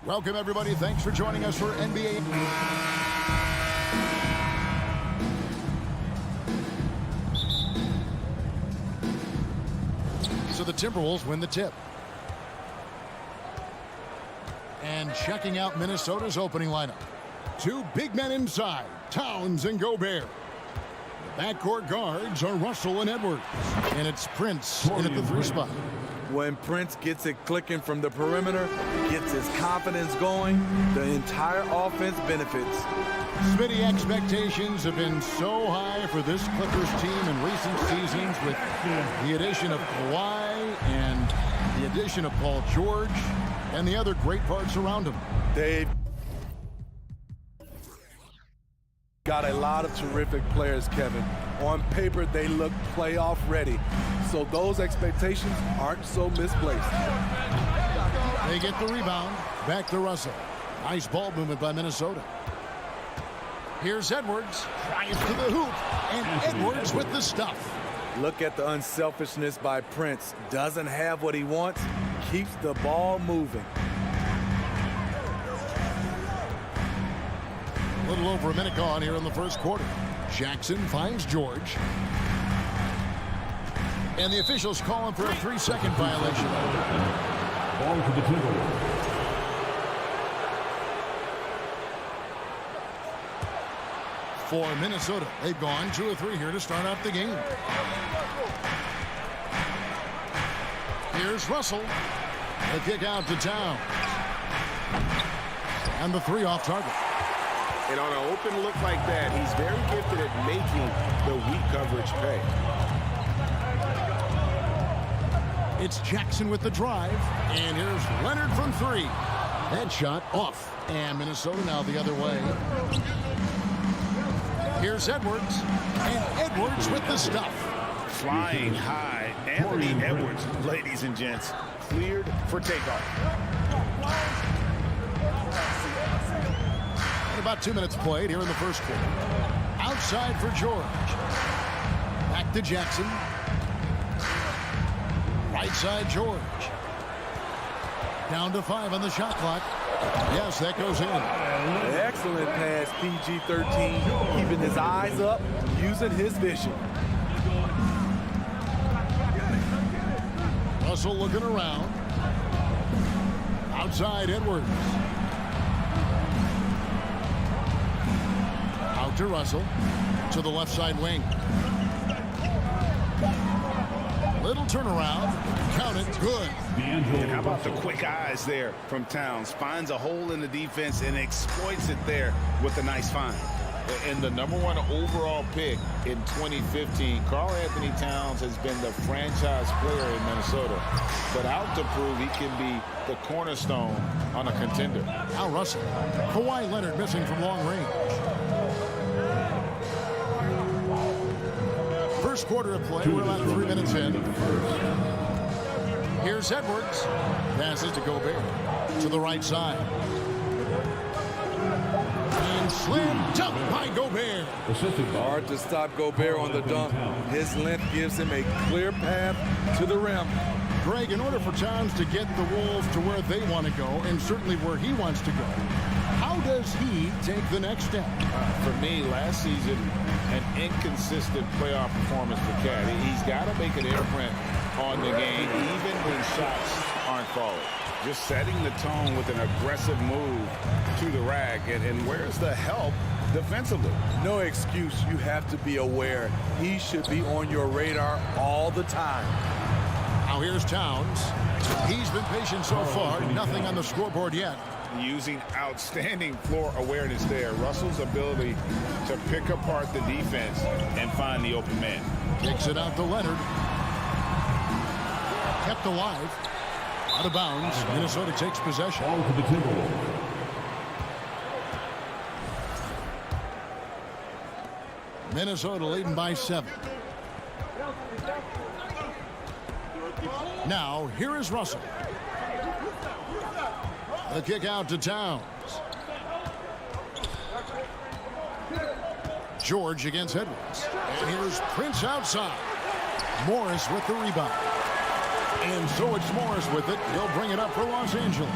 Welcome, everybody. Thanks for joining us for NBA. So the Timberwolves win the tip. And checking out Minnesota's opening lineup. Two big men inside, Towns and Gobert. The backcourt guards are Russell and Edwards. And it's Prince in at the 3 spot. When Prince gets it clicking from the perimeter, gets his confidence going, the entire offense benefits. Smitty, expectations have been so high for this Clippers team in recent seasons with the addition of Kawhi and the addition of Paul George and the other great parts around him. They've got a lot of terrific players, Kevin. On paper, they look playoff ready. So those expectations aren't so misplaced. They get the rebound. Back to Russell. Nice ball movement by Minnesota. Here's Edwards. Drives to the hoop. And Edwards with the stuff. Look at the unselfishness by Prince. Doesn't have what he wants. Keeps the ball moving. A little over a minute gone here in the first quarter. Jackson finds George. And the officials calling for a 3-second violation. Ball to the Timberwolves. For Minnesota, they've gone 2 of 3 here to start out the game. Here's Russell. The kick out to Towns. And the 3 off target. And on an open look like that, he's very gifted at making the weak coverage pay. It's Jackson with the drive. And here's Leonard from 3. That shot off. And Minnesota now the other way. Here's Edwards. And Edwards with the stuff. Flying high. Anthony Edwards, ladies and gents, cleared for takeoff. About 2 minutes played here in the first quarter. Outside for George. Back to Jackson. Right side George. Down to 5 on the shot clock. Yes, that goes in. Excellent pass, PG-13. Keeping his eyes up, using his vision. Russell looking around. Outside Edwards. Out to Russell. To the left side wing. Little turnaround. Count it. Good. And how about the quick eyes there from Towns? Finds a hole in the defense and exploits it there with a nice find. And the #1 overall pick in 2015, Karl Anthony Towns has been the franchise player in Minnesota. But out to prove he can be the cornerstone on a contender. Now Russell. Kawhi Leonard missing from long range. First quarter of play, we're about 3 minutes in. Here's Edwards. Passes to Gobert. To the right side. And slam dunk by Gobert. Hard to stop Gobert on the dunk. His length gives him a clear path to the rim. Greg, in order for Towns to get the Wolves to where they want to go, and certainly where he wants to go, how does he take the next step? For me, last season, an inconsistent playoff performance for Cat. He's got to make an imprint on the game, even when shots aren't falling. Just setting the tone with an aggressive move to the rack. And where's the help defensively? No excuse. You have to be aware. He should be on your radar all the time. Now here's Towns. He's been patient so far. Nothing on the scoreboard yet. Using outstanding floor awareness there. Russell's ability to pick apart the defense and find the open man. Kicks it out to Leonard. Kept alive. Out of bounds. Minnesota takes possession. Ball to the Timberwolves. Minnesota leading by 7. Now, here is Russell. The kick out to Towns. George against Edwards. And here's Prince outside. Morris with the rebound. And so it's Morris with it. He'll bring it up for Los Angeles.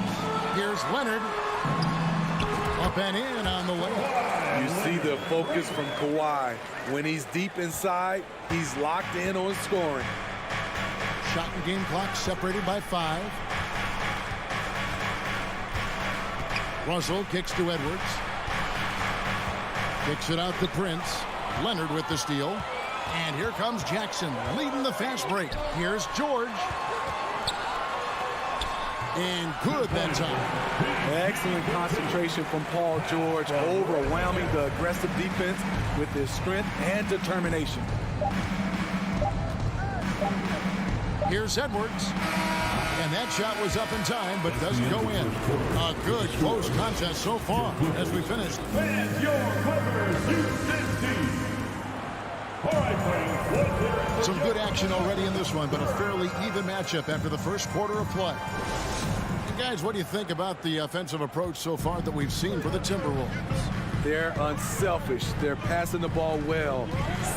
Here's Leonard. Up and in on the way. You see the focus from Kawhi. When he's deep inside, he's locked in on scoring. Shot and game clock separated by 5. Russell kicks to Edwards. Kicks it out to Prince. Leonard with the steal. And here comes Jackson leading the fast break. Here's George. And good that time. Excellent concentration from Paul George, overwhelming the aggressive defense with his strength and determination. Here's Edwards. And that shot was up in time, but doesn't go in. A good close contest so far as we finish. And your Clippers Houston team. All right, friends. Some good action already in this one, but a fairly even matchup after the first quarter of play. And guys, what do you think about the offensive approach so far that we've seen for the Timberwolves? They're unselfish. They're passing the ball well,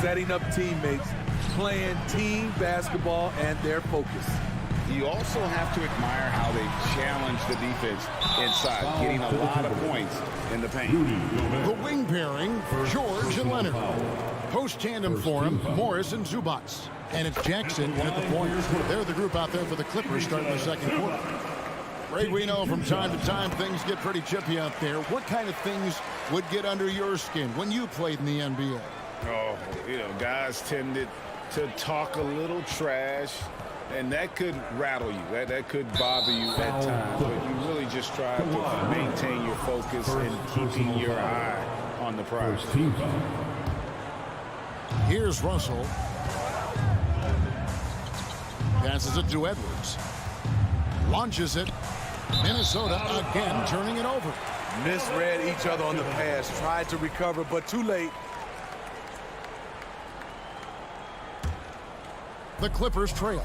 setting up teammates, playing team basketball, and they're focused. You also have to admire how they challenge the defense inside, getting a lot of points in the paint. The wing pairing, George and Leonard. Post tandem for him, Morris and Zubats. And it's Jackson in at the point. They're the group out there for the Clippers starting the second quarter. Ray, we know from time to time things get pretty chippy out there. What kind of things would get under your skin when you played in the NBA? Oh, guys tended to talk a little trash, and that could rattle you. That could bother you at times, but you really just try to maintain your focus and keeping your eye on the prize. Here's Russell. Passes it to Edwards. Launches it. Minnesota again turning it over. Misread each other on the pass, tried to recover, but too late. The Clippers trail.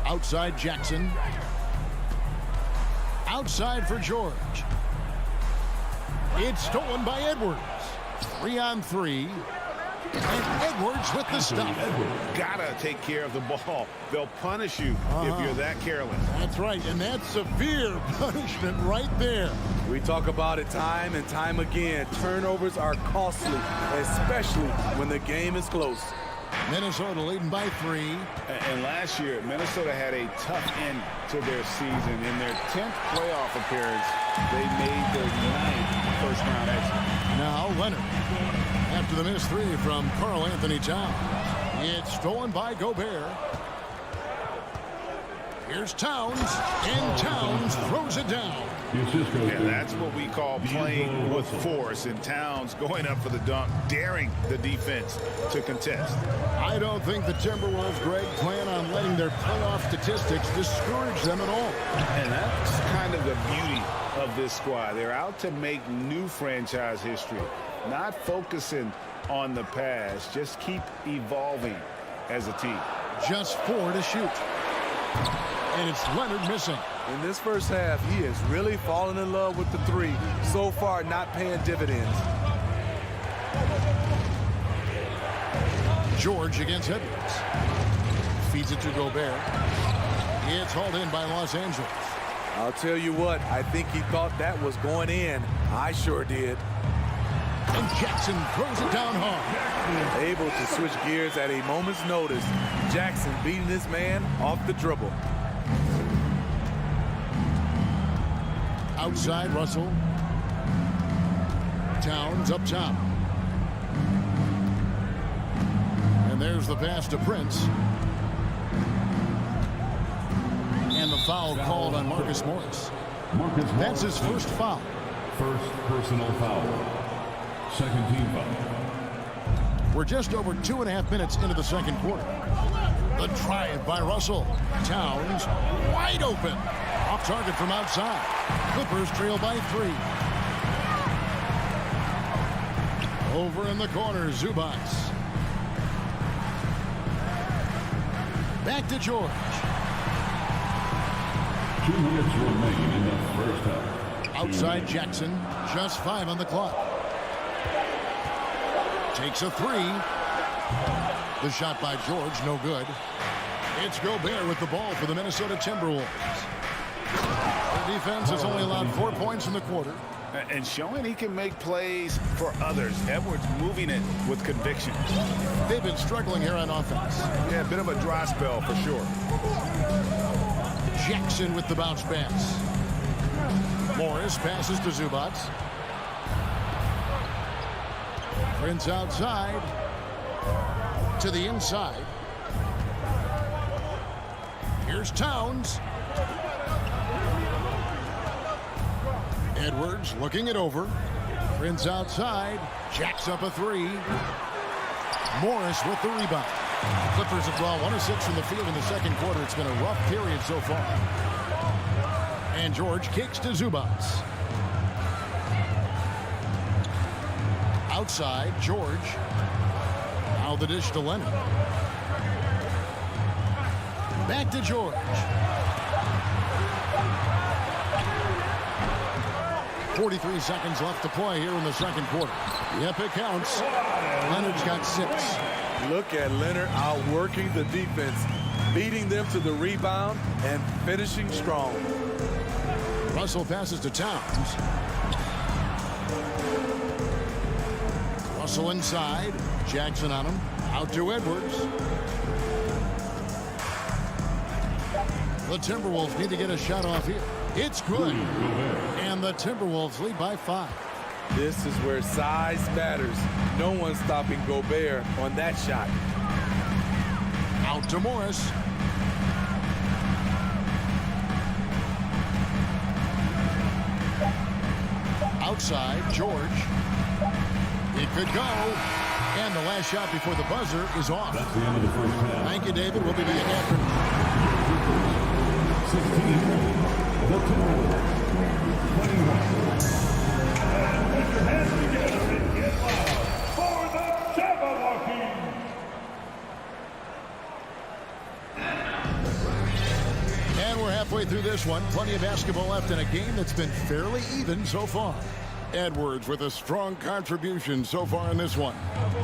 Outside Jackson. Outside for George. It's stolen by Edwards. 3-on-3. And Edwards with the stop. Gotta take care of the ball. They'll punish you if you're that careless. That's right, and that's severe punishment right there. We talk about it time and time again. Turnovers are costly, especially when the game is close. Minnesota leading by 3. And last year, Minnesota had a tough end to their season. In their 10th playoff appearance, they made their 9th first-round exit. Now Leonard. After the missed 3 from Karl Anthony Towns. It's stolen by Gobert. Here's Towns, and Towns throws it down. Yeah, that's what we call playing with force, and Towns going up for the dunk, daring the defense to contest. I don't think the Timberwolves, Greg, plan on letting their playoff statistics discourage them at all. And that's kind of the beauty of this squad. They're out to make new franchise history, not focusing on the past. Just keep evolving as a team. Just 4 to shoot. And it's Leonard missing. In this first half, he has really fallen in love with the 3. So far, not paying dividends. George against Edwards. Feeds it to Gobert. It's hauled in by Los Angeles. I'll tell you what, I think he thought that was going in. I sure did. And Jackson throws it down hard. Able to switch gears at a moment's notice. Jackson beating this man off the dribble. Outside Russell. Towns up top. And there's the pass to Prince. And the foul called on Marcus Morris. That's his first foul. First personal foul. Second team foul. We're just over 2.5 minutes into the second quarter. The drive by Russell. Towns wide open. Off target from outside. Clippers trail by 3. Over in the corner, Zubats. Back to George. 2 minutes remain in the first half. Outside Jackson. Just 5 on the clock. Takes a 3. The shot by George, no good. It's Gobert with the ball for the Minnesota Timberwolves. The defense has only allowed 4 points in the quarter. And showing he can make plays for others. Edwards moving it with conviction. They've been struggling here on offense. Yeah, a bit of a dry spell for sure. Jackson with the bounce pass. Morris passes to Zubac. Prince outside to the inside. Here's Towns. Edwards looking it over. Prince outside. Jacks up a three. Morris with the rebound. Clippers have drawn 1 of 6 from the field in the second quarter. It's been a rough period so far. And George kicks to Zubac. Outside, George. Now the dish to Leonard. Back to George. .43 seconds left to play here in the second quarter. Yep, it counts. Leonard's got 6. Look at Leonard outworking the defense, beating them to the rebound and finishing strong. Russell passes to Towns. Russell inside. Jackson on him. Out to Edwards. The Timberwolves need to get a shot off here. It's good. And the Timberwolves lead by 5. This is where size matters. No one's stopping Gobert on that shot. Out to Morris. Outside, George. It could go. And the last shot before the buzzer is off. That's the end of the first half. Thank you, David. We'll be back after. 16. The Timberwolves. 21. Put your hands together and get loud for the Jabberwocky. And we're halfway through this one. Plenty of basketball left in a game that's been fairly even so far. Edwards with a strong contribution so far in this one.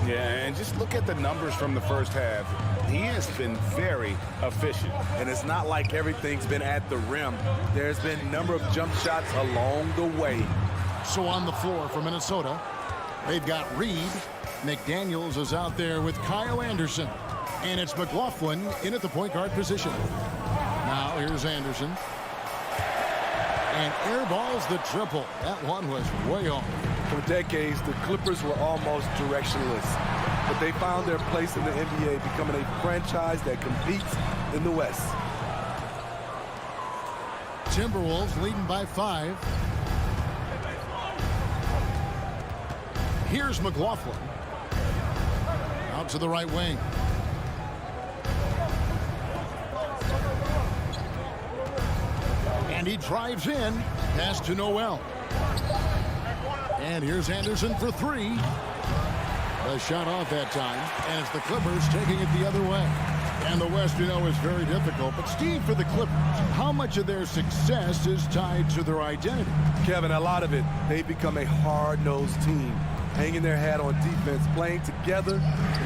Yeah, and just look at the numbers from the first half. He has been very efficient. And it's not like everything's been at the rim. There's been a number of jump shots along the way. So on the floor for Minnesota, they've got Reed. McDaniels is out there with Kyle Anderson. And it's McLaughlin in at the point guard position. Now here's Anderson. And airballs the triple. That one was way off. For decades, the Clippers were almost directionless. But they found their place in the NBA, becoming a franchise that competes in the West. Timberwolves leading by 5. Here's McLaughlin. Out to the right wing. And he drives in. Pass to Noel. And here's Anderson for 3. The shot off that time. And it's the Clippers taking it the other way. And the West, you know, is very difficult. But Steve, for the Clippers, how much of their success is tied to their identity? Kevin, a lot of it. They've become a hard-nosed team, hanging their hat on defense, playing together,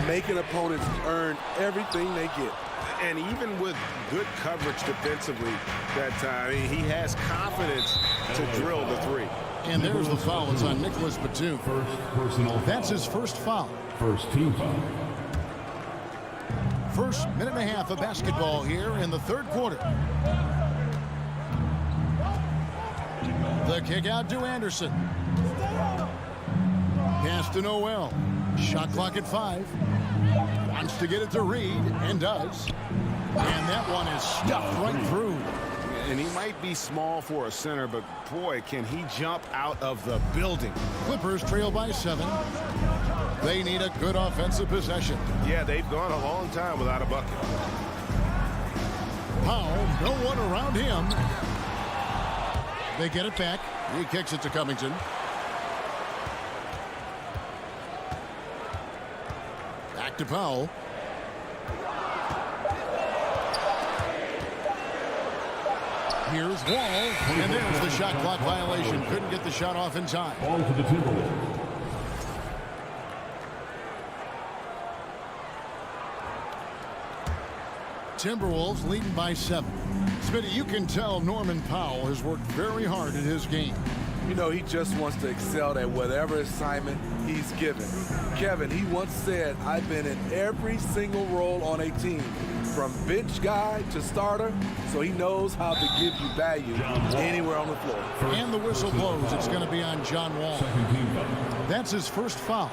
making opponents earn everything they get. And even with good coverage defensively that time, he has confidence to drill the 3. And there's the foul. It's on Nicholas Batum. First personal foul. That's his first foul. First team foul. First minute and a half of basketball here in the third quarter. The kick out to Anderson. Pass to Noel. Shot clock at 5. Wants to get it to Reed, and does. And that one is stuffed right through. And he might be small for a center, but boy, can he jump out of the building. Clippers trail by 7. They need a good offensive possession. Yeah, they've gone a long time without a bucket. Powell, no one around him. They get it back. He kicks it to Covington. Back to Powell. Here's Wall, and there's the shot clock violation. Couldn't get the shot off in time. Ball to the Timberwolves. Timberwolves leading by 7. Smitty, you can tell Norman Powell has worked very hard at his game. You know, he just wants to excel at whatever assignment he's given. Kevin, he once said, I've been in every single role on a team, from bench guy to starter, so he knows how to give you value anywhere on the floor. And the whistle blows. It's going to be on John Wall. That's his first foul.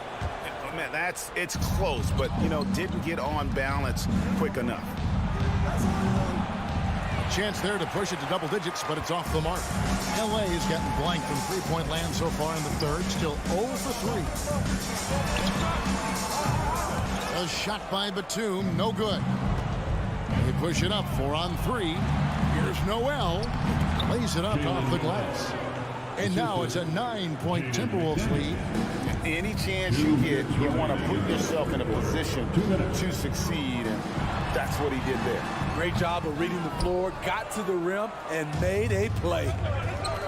Man, it's close, but, you know, didn't get on balance quick enough. Chance there to push it to double digits, but it's off the mark. LA has gotten blank from three-point land so far in the third, still 0 for 3. A shot by Batum, no good. They push it up 4 on 3. Here's Noel, lays it up off the glass. And now it's a 9-point Timberwolves lead. Any chance you get, you want to put yourself in a position to succeed, and that's what he did there. Great job of reading the floor, got to the rim, and made a play.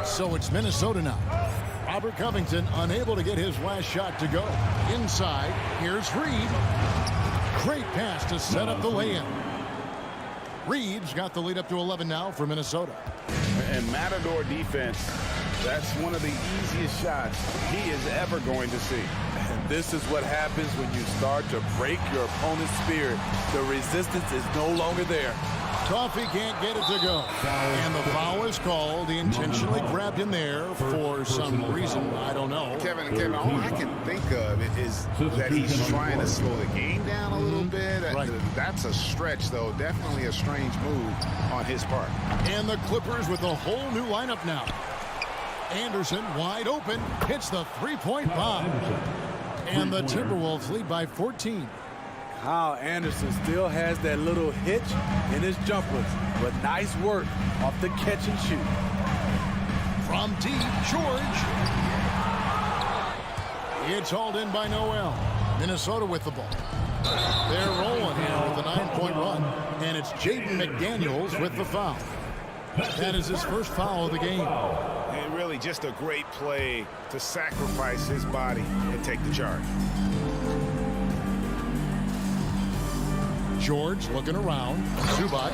So it's Minnesota now. Robert Covington unable to get his last shot to go. Inside, here's Reed. Great pass to set up the lay-in. Reed's got the lead up to 11 now for Minnesota. And Matador defense, that's one of the easiest shots he is ever going to see. And this is what happens when you start to break your opponent's spirit. The resistance is no longer there. Coffee can't get it to go. And the foul is called. He intentionally grabbed him there for some reason. I don't know. Kevin, all I can think of is that he's trying to slow the game down a little bit. Right. That's a stretch, though. Definitely a strange move on his part. And the Clippers with a whole new lineup now. Anderson wide open, hits the three-point bomb. And the Timberwolves lead by 14. Kyle Anderson still has that little hitch in his jumper, but nice work off the catch and shoot. From deep, George. It's hauled in by Noel. Minnesota with the ball. They're rolling here with a 9-point run. And it's Jaden McDaniels with the foul. That is his first foul of the game. And really just a great play to sacrifice his body and take the charge. George looking around. Zubac.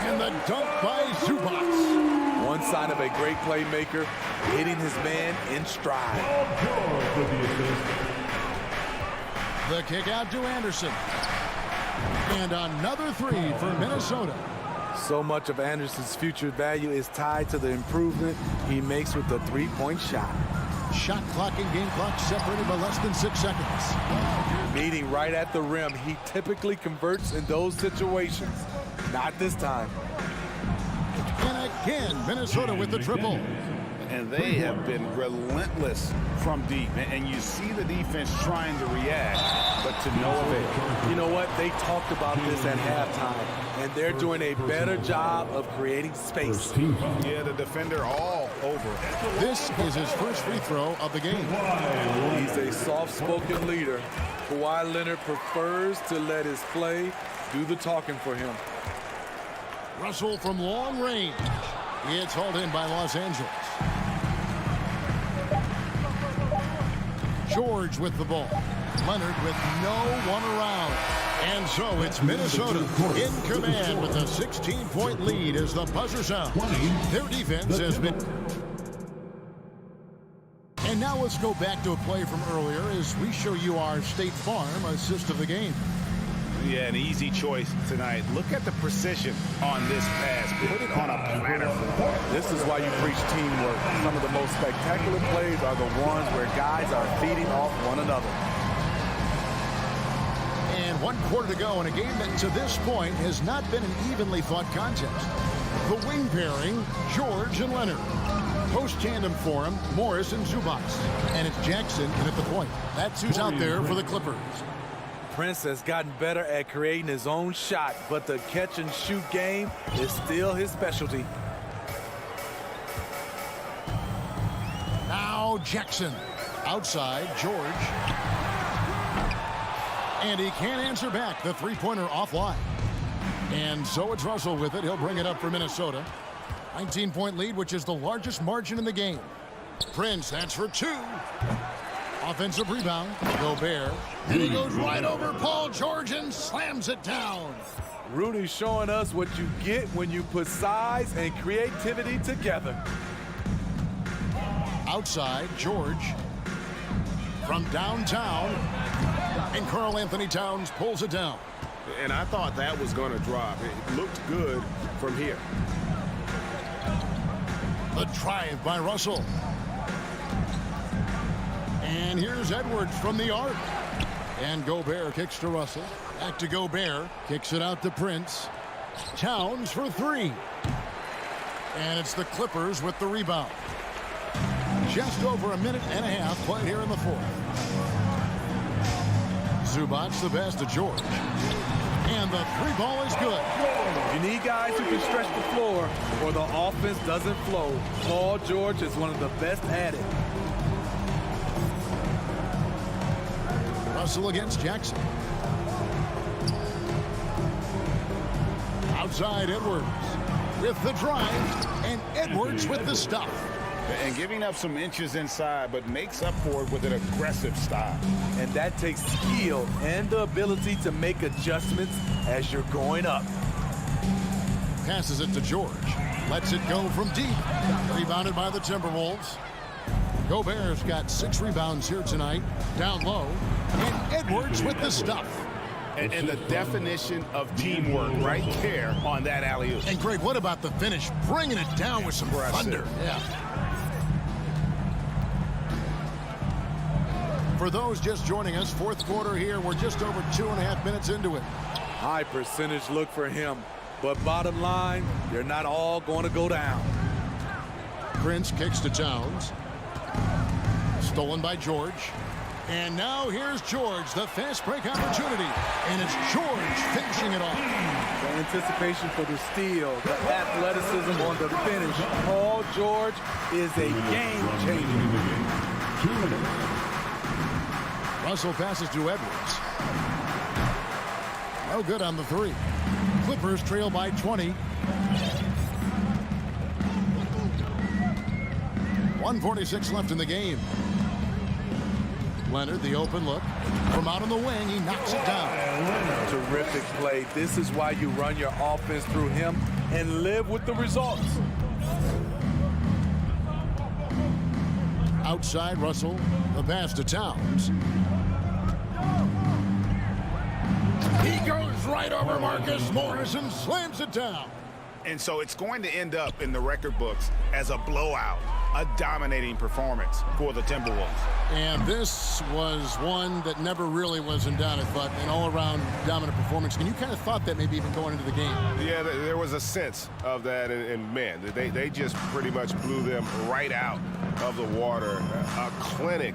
And the dunk by Zubac. One sign of a great playmaker, hitting his man in stride. The kick out to Anderson. And another three for Minnesota. So much of Anderson's future value is tied to the improvement he makes with the three-point shot. Shot clock and game clock separated by less than 6 seconds. Meeting right at the rim, he typically converts in those situations. Not this time. And again, Minnesota with the triple. And they have been relentless from deep. And you see the defense trying to react, but to no avail. You know what? They talked about this at halftime, and they're doing a better job of creating space. Yeah, the defender all over. This is his first free throw of the game. He's a soft-spoken leader. Kawhi Leonard prefers to let his play do the talking for him. Russell from long range. It's hauled in by Los Angeles. George with the ball. Leonard with no one around. And so it's Minnesota in command with a 16-point lead as the buzzer sounds. Their defense has been... And now let's go back to a play from earlier as we show you our State Farm assist of the game. Yeah, an easy choice tonight. Look at the precision on this pass. Put it on a platter. This is why you preach teamwork. Some of the most spectacular plays are the ones where guys are feeding off one another. And 1 quarter to go in a game that to this point has not been an evenly fought contest. The wing pairing, George and Leonard. Post tandem for him, Morris and Zubac. And it's Jackson at the point. That's who's out there for the Clippers. Prince has gotten better at creating his own shot, but the catch and shoot game is still his specialty. Now Jackson. Outside, George. And he can't answer back. The three-pointer offline. And so it's Russell with it. He'll bring it up for Minnesota. 19-point lead, which is the largest margin in the game. Prince, that's for 2. Offensive rebound. Gobert. And he goes right over Paul George and slams it down. Rudy's showing us what you get when you put size and creativity together. Outside, George from downtown, and Karl Anthony Towns pulls it down. And I thought that was going to drop. It looked good from here. The drive by Russell. And here's Edwards from the arc. And Gobert kicks to Russell. Back to Gobert. Kicks it out to Prince. Towns for three. And it's the Clippers with the rebound. Just over a minute and a half played here in the fourth. Zubac's the pass to George. And the three ball is good. You need guys who can stretch the floor or the offense doesn't flow. Paul George is one of the best at it. Russell against Jackson. Outside Edwards with the drive. And Edwards with the stuff. And giving up some inches inside, but makes up for it with an aggressive style. And that takes skill and the ability to make adjustments as you're going up. Passes it to George. Lets it go from deep. Rebounded by the Timberwolves. Gobert's got 6 rebounds here tonight. Down low. And Edwards with the stuff. And the definition of teamwork right there on that alley-oop. And Greg, what about the finish? Bringing it down with some thunder. Yeah. For those just joining us, fourth quarter here. We're just over 2.5 minutes into it. High percentage look for him. But bottom line, they're not all going to go down. Prince kicks to Towns. Stolen by George. And now here's George, the fast break opportunity. And it's George finishing it off. The anticipation for the steal, the athleticism on the finish. Paul George is a game changer. 2 minutes. Russell passes to Edwards. No good on the three. Clippers trail by 20. 1:46 left in the game. Leonard, the open look. From out on the wing, he knocks it down. Terrific play. This is why you run your offense through him and live with the results. Outside, Russell. The pass to Towns. He goes right over Marcus Morris and slams it down. And so it's going to end up in the record books as a blowout, a dominating performance for the Timberwolves. And this was one that never really was in doubt, I thought, an all-around dominant performance. And you kind of thought that maybe even going into the game. Yeah, there was a sense of that, and man, they just pretty much blew them right out of the water. A clinic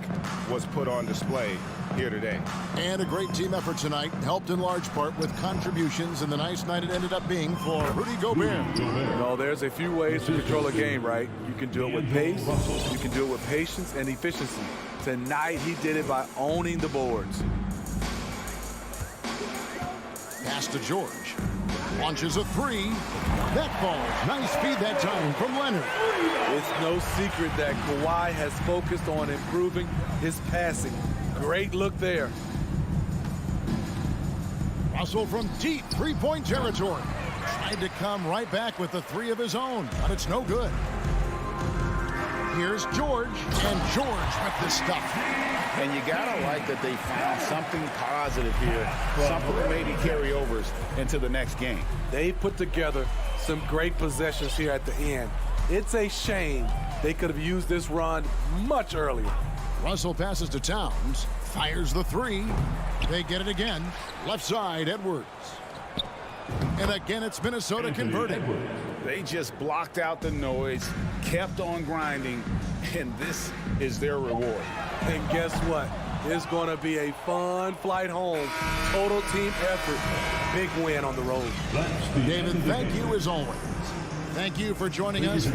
was put on display here today. And a great team effort tonight, helped in large part with contributions, and the nice night it ended up being for Rudy Gobert. No, there's a few ways to control a game, right? You can do it with pace, you can do it with patience and efficiency. Tonight, he did it by owning the boards. Pass to George. Launches a three. That falls. Nice feed that time from Leonard. It's no secret that Kawhi has focused on improving his passing. Great look there. Russell from deep three-point territory. Tried to come right back with the three of his own, but it's no good. Here's George, and George with the stuff. And you gotta like that they found something positive here, something that maybe carry overs into the next game. They put together some great possessions here at the end. It's a shame they could have used this run much earlier. Russell passes to Towns, fires the three. They get it again. Left side, Edwards. And again, it's Minnesota converting. They just blocked out the noise, kept on grinding, and this is their reward. And guess what? It's going to be a fun flight home. Total team effort. Big win on the road. David, thank you as always. Thank you for joining us.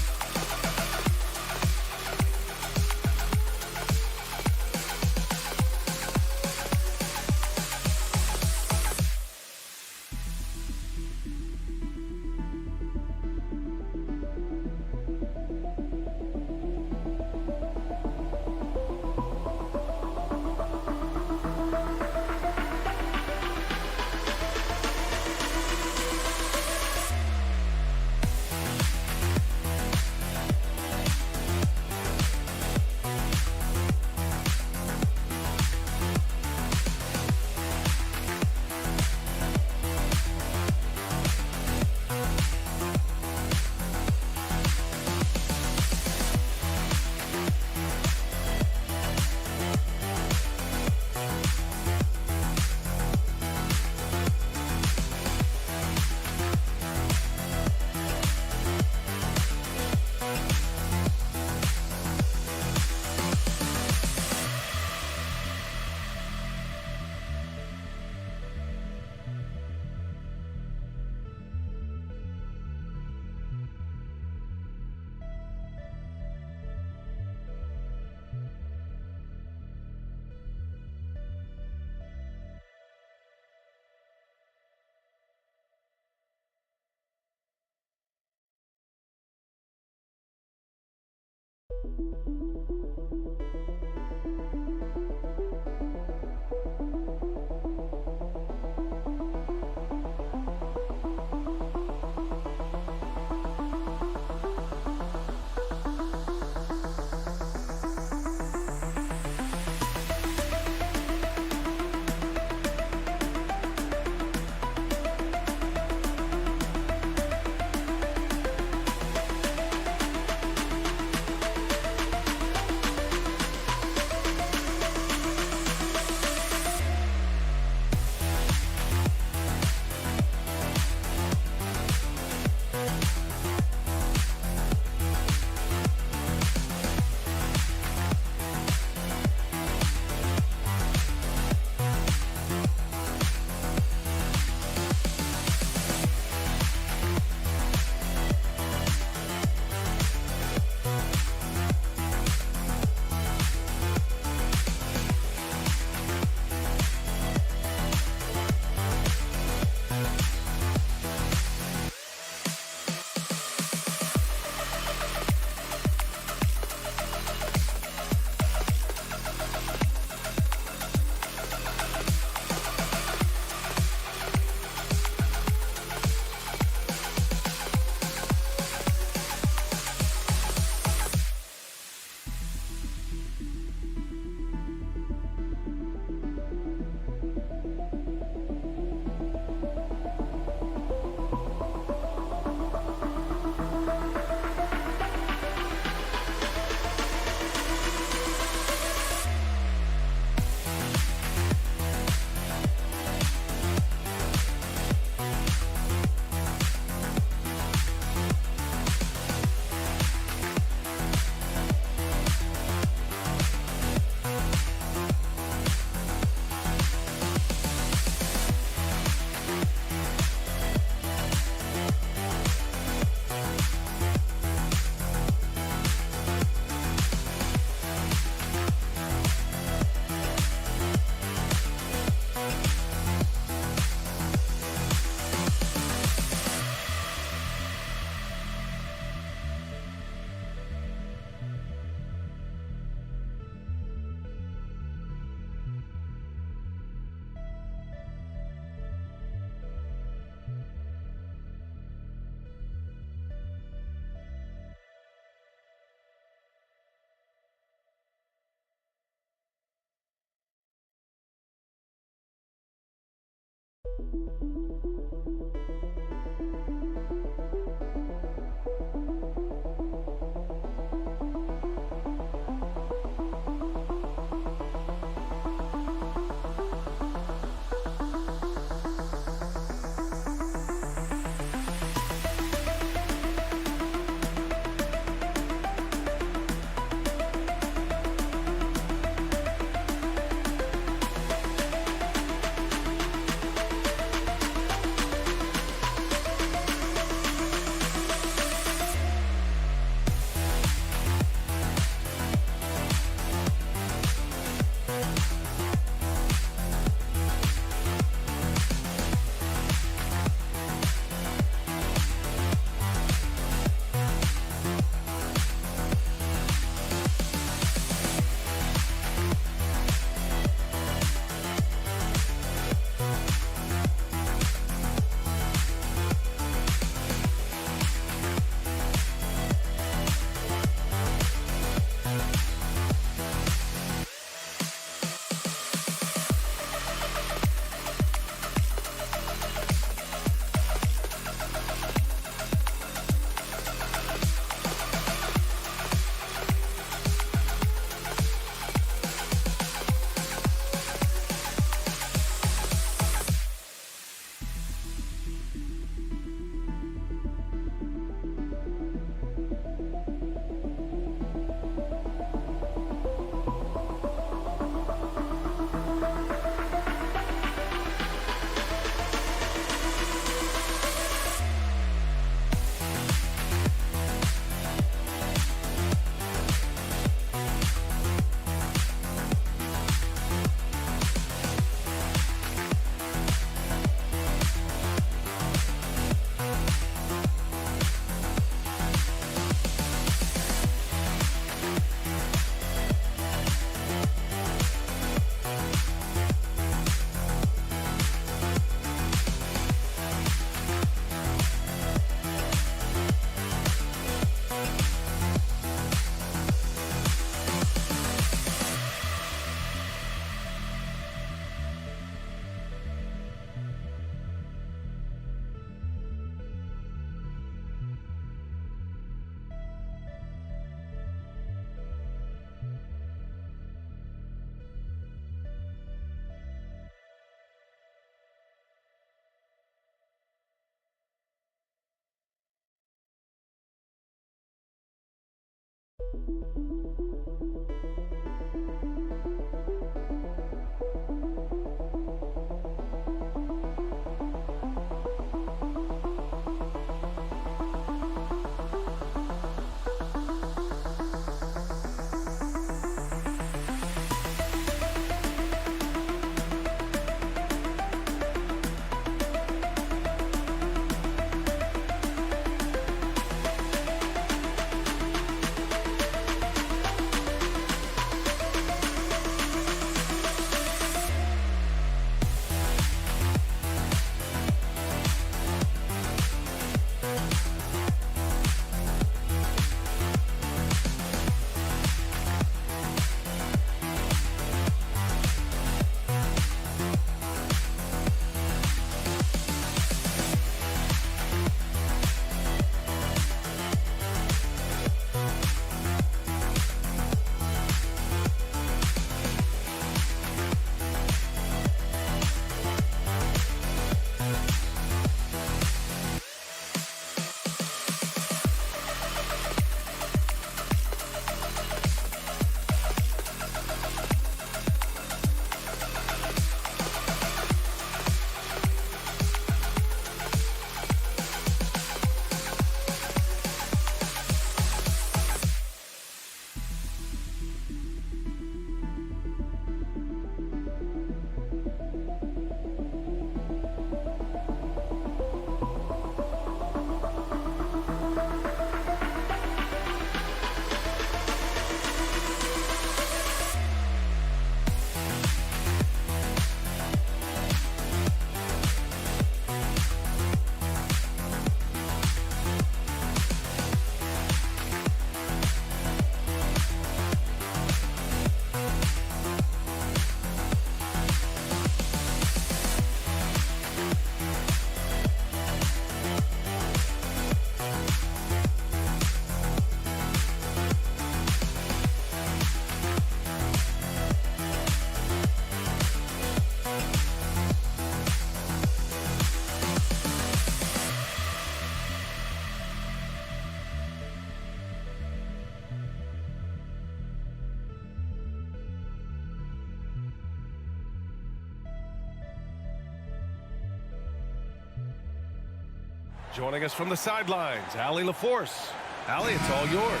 Joining us from the sidelines, Allie LaForce. Allie, it's all yours.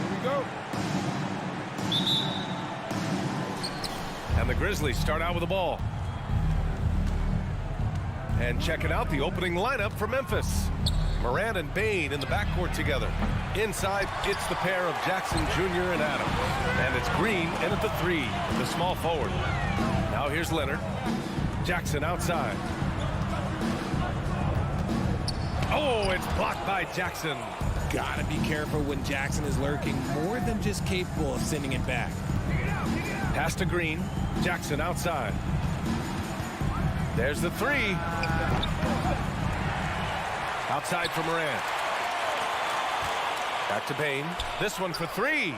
Here we go. And the Grizzlies start out with the ball. And checking out the opening lineup for Memphis. Morant and Bain in the backcourt together. Inside, it's the pair of Jackson Jr. and Adams. And it's Green in at the 3, the small forward. Now here's Leonard. Jackson outside. Oh, it's blocked by Jackson. Gotta be careful when Jackson is lurking, more than just capable of sending it back. Pass to Green. Jackson outside. There's the 3. Outside for Morant. Back to Bain. This one for 3.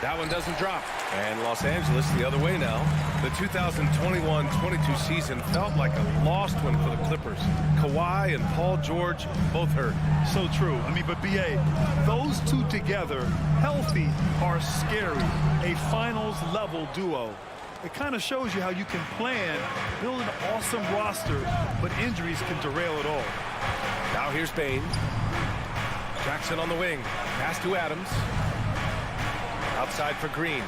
That one doesn't drop. And Los Angeles the other way now. The 2021-22 season felt like a lost one for the Clippers. Kawhi and Paul George both hurt. So true. I mean, but BA, those two together, healthy, are scary. A finals-level duo. It kind of shows you how you can plan, build an awesome roster, but injuries can derail it all. Now here's Bain. Jackson on the wing. Pass to Adams. Outside for Green.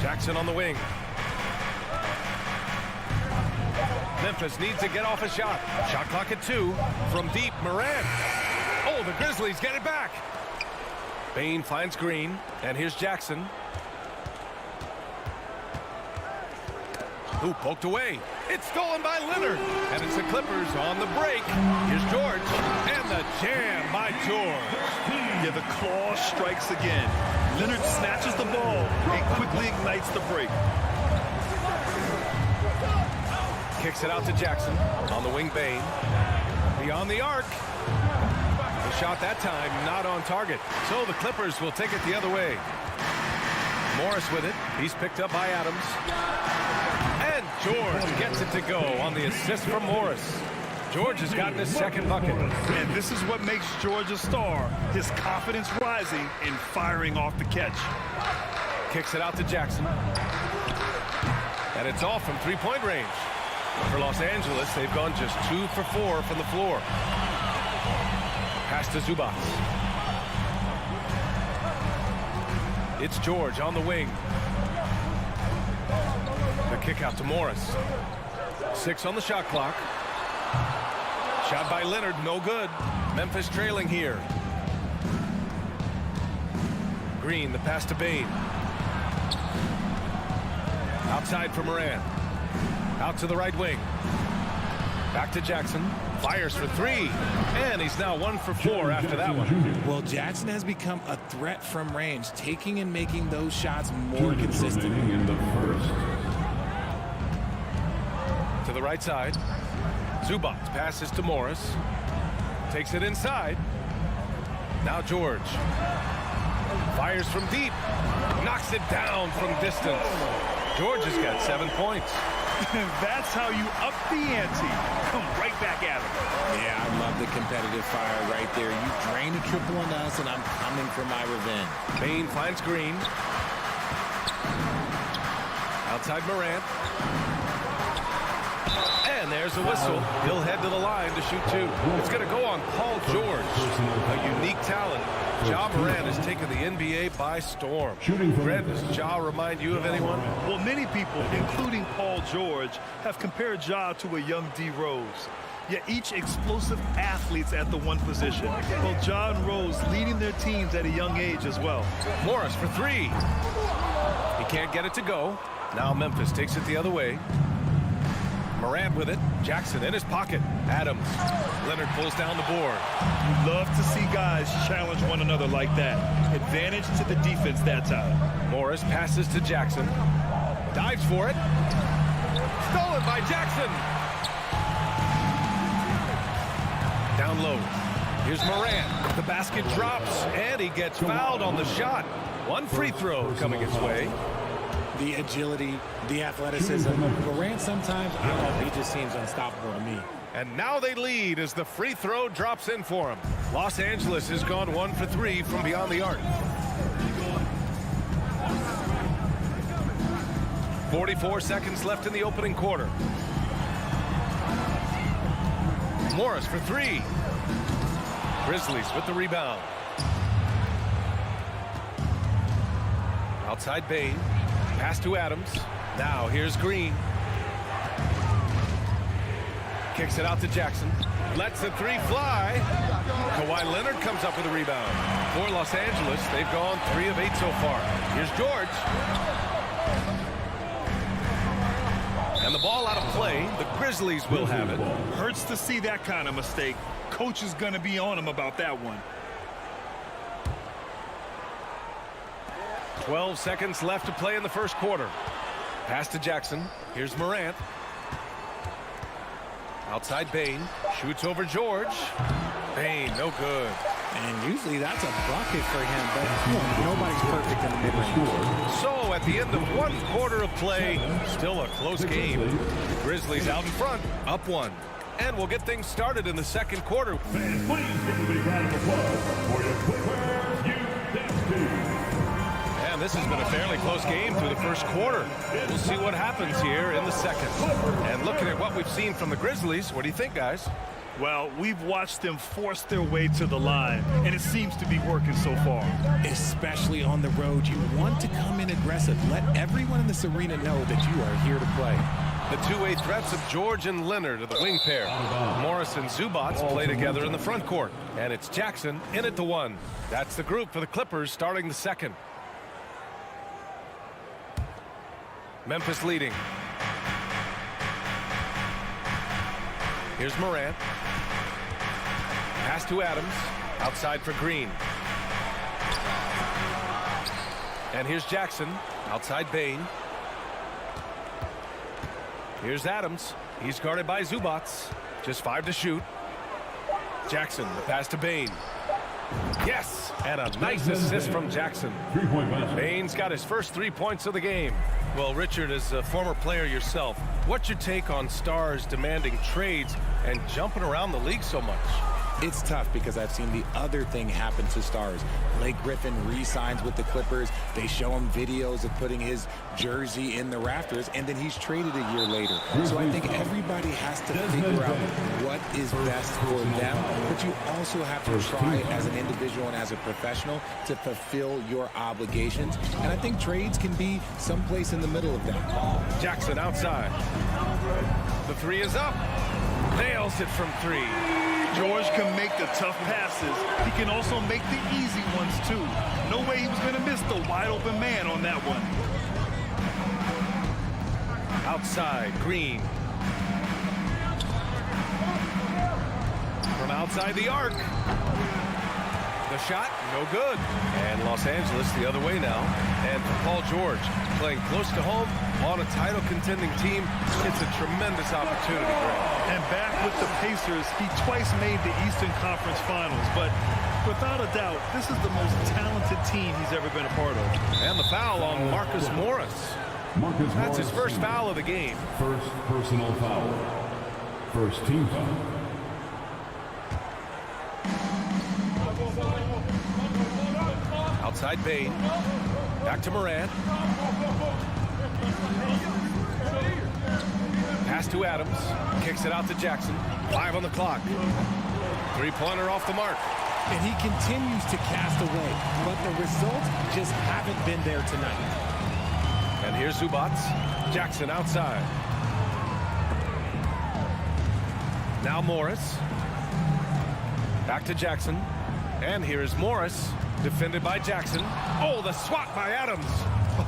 Jackson on the wing. Memphis needs to get off a shot. Shot clock at 2. From deep, Morant. Oh, the Grizzlies get it back. Bain finds Green, and here's Jackson. Who poked away. It's stolen by Leonard. And it's the Clippers on the break. Here's George. And the jam by George. Yeah, the claw strikes again. Leonard snatches the ball and quickly ignites the break. Kicks it out to Jackson. On the wing, Bain. Beyond the arc. The shot that time not on target. So the Clippers will take it the other way. Morris with it. He's picked up by Adams. And George gets it to go on the assist from Morris. George has gotten his second bucket. And this is what makes George a star. His confidence rising and firing off the catch. Kicks it out to Jackson. And it's off from three-point range. For Los Angeles, they've gone just 2 for 4 from the floor. Pass to Zubac. It's George on the wing. The kick out to Morris. 6 on the shot clock. Shot by Leonard, no good. Memphis trailing here. Green, the pass to Bain. Outside for Moran. Out to the right wing. Back to Jackson. Fires for 3. And he's now 1 for 4 after that one. Well, Jackson has become a threat from range, taking and making those shots more consistent. In the first. To the right side. Zubac passes to Morris. Takes it inside. Now George. Fires from deep. Knocks it down from distance. George has got 7 points. That's how you up the ante. Come right back at him. Yeah, I love the competitive fire right there. You drain a triple on us, and I'm coming for my revenge. Bain finds Green. Outside Morant. And there's a whistle. He'll head to the line to shoot 2. It's going to go on Paul George, a unique talent. Ja Morant has taken the NBA by storm. Greg, does Ja remind you of anyone? Well, many people, including Paul George, have compared Ja to a young D. Rose. Yet each explosive athletes at the one position. Both Ja and Rose leading their teams at a young age as well. Morris for 3. He can't get it to go. Now Memphis takes it the other way. Morant with it. Jackson in his pocket. Adams. Leonard pulls down the board. You love to see guys challenge one another like that. Advantage to the defense that time. Morris passes to Jackson. Dives for it. Stolen by Jackson. Down low. Here's Morant. The basket drops, and he gets fouled on the shot. 1 free throw coming his way. The agility, the athleticism. Morant sometimes, I don't know, he just seems unstoppable to me. And now they lead as the free throw drops in for him. Los Angeles has gone 1 for 3 from beyond the arc. 44 seconds left in the opening quarter. Morris for 3. Grizzlies with the rebound. Outside Bain. Pass to Adams. Now here's Green. Kicks it out to Jackson. Lets the 3 fly. Kawhi Leonard comes up with a rebound. For Los Angeles, they've gone 3 of 8 so far. Here's George. And the ball out of play. The Grizzlies will have it. Hurts to see that kind of mistake. Coach is going to be on him about that one. 12 seconds left to play in the first quarter. Pass to Jackson. Here's Morant. Outside Bain. Shoots over George. Bain, no good. And usually that's a bucket for him, but nobody's perfect in the mid-range. So at the end of 1 quarter of play, still a close game. The Grizzlies out in front, up 1. And we'll get things started in the second quarter. Fans, please give a big round of applause for your Clippers, you dance team. And this has been a fairly close game through the first quarter. We'll see what happens here in the second. And looking at what we've seen from the Grizzlies, what do you think, guys? Well, we've watched them force their way to the line, and it seems to be working so far. Especially on the road, you want to come in aggressive. Let everyone in this arena know that you are here to play. The two-way threats of George and Leonard are the wing pair. Morris and Zubac play together in the front court. And it's Jackson in at the 1. That's the group for the Clippers starting the second. Memphis leading. Here's Morant. Pass to Adams. Outside for Green. And here's Jackson. Outside Bain. Here's Adams. He's guarded by Zubac. Just 5 to shoot. Jackson, the pass to Bain. Yes! And a nice assist from Jackson. Bain's got his first 3 points of the game. Well, Richard, as a former player yourself, what's your take on stars demanding trades and jumping around the league so much. It's tough because I've seen the other thing happen to stars. Blake Griffin re-signs with the Clippers. They show him videos of putting his jersey in the rafters, and then he's traded a year later. So I think everybody has to figure out what is best for them, but you also have to try as an individual and as a professional to fulfill your obligations. And I think trades can be someplace in the middle of that. Jackson outside. The three is up. Nails it from three. George can make the tough passes. He can also make the easy ones, too. No way he was going to miss the wide-open man on that one. Outside, Green. From outside the arc. The shot, no good. And Los Angeles the other way now. And for Paul George, playing close to home on a title-contending team, it's a tremendous opportunity, Greg. And back with the Pacers, he twice made the Eastern Conference Finals. But without a doubt, this is the most talented team he's ever been a part of. And the foul on Marcus Morris. That's his first foul of the game. First personal foul. First team foul. Outside Bain. Back to Morant. Pass to Adams. Kicks it out to Jackson. 5 on the clock. Three-pointer off the mark. And he continues to cast away, but the results just haven't been there tonight. And here's Zubac. Jackson outside. Now Morris. Back to Jackson. And here's Morris. Defended by Jackson. Oh, the swat by Adams.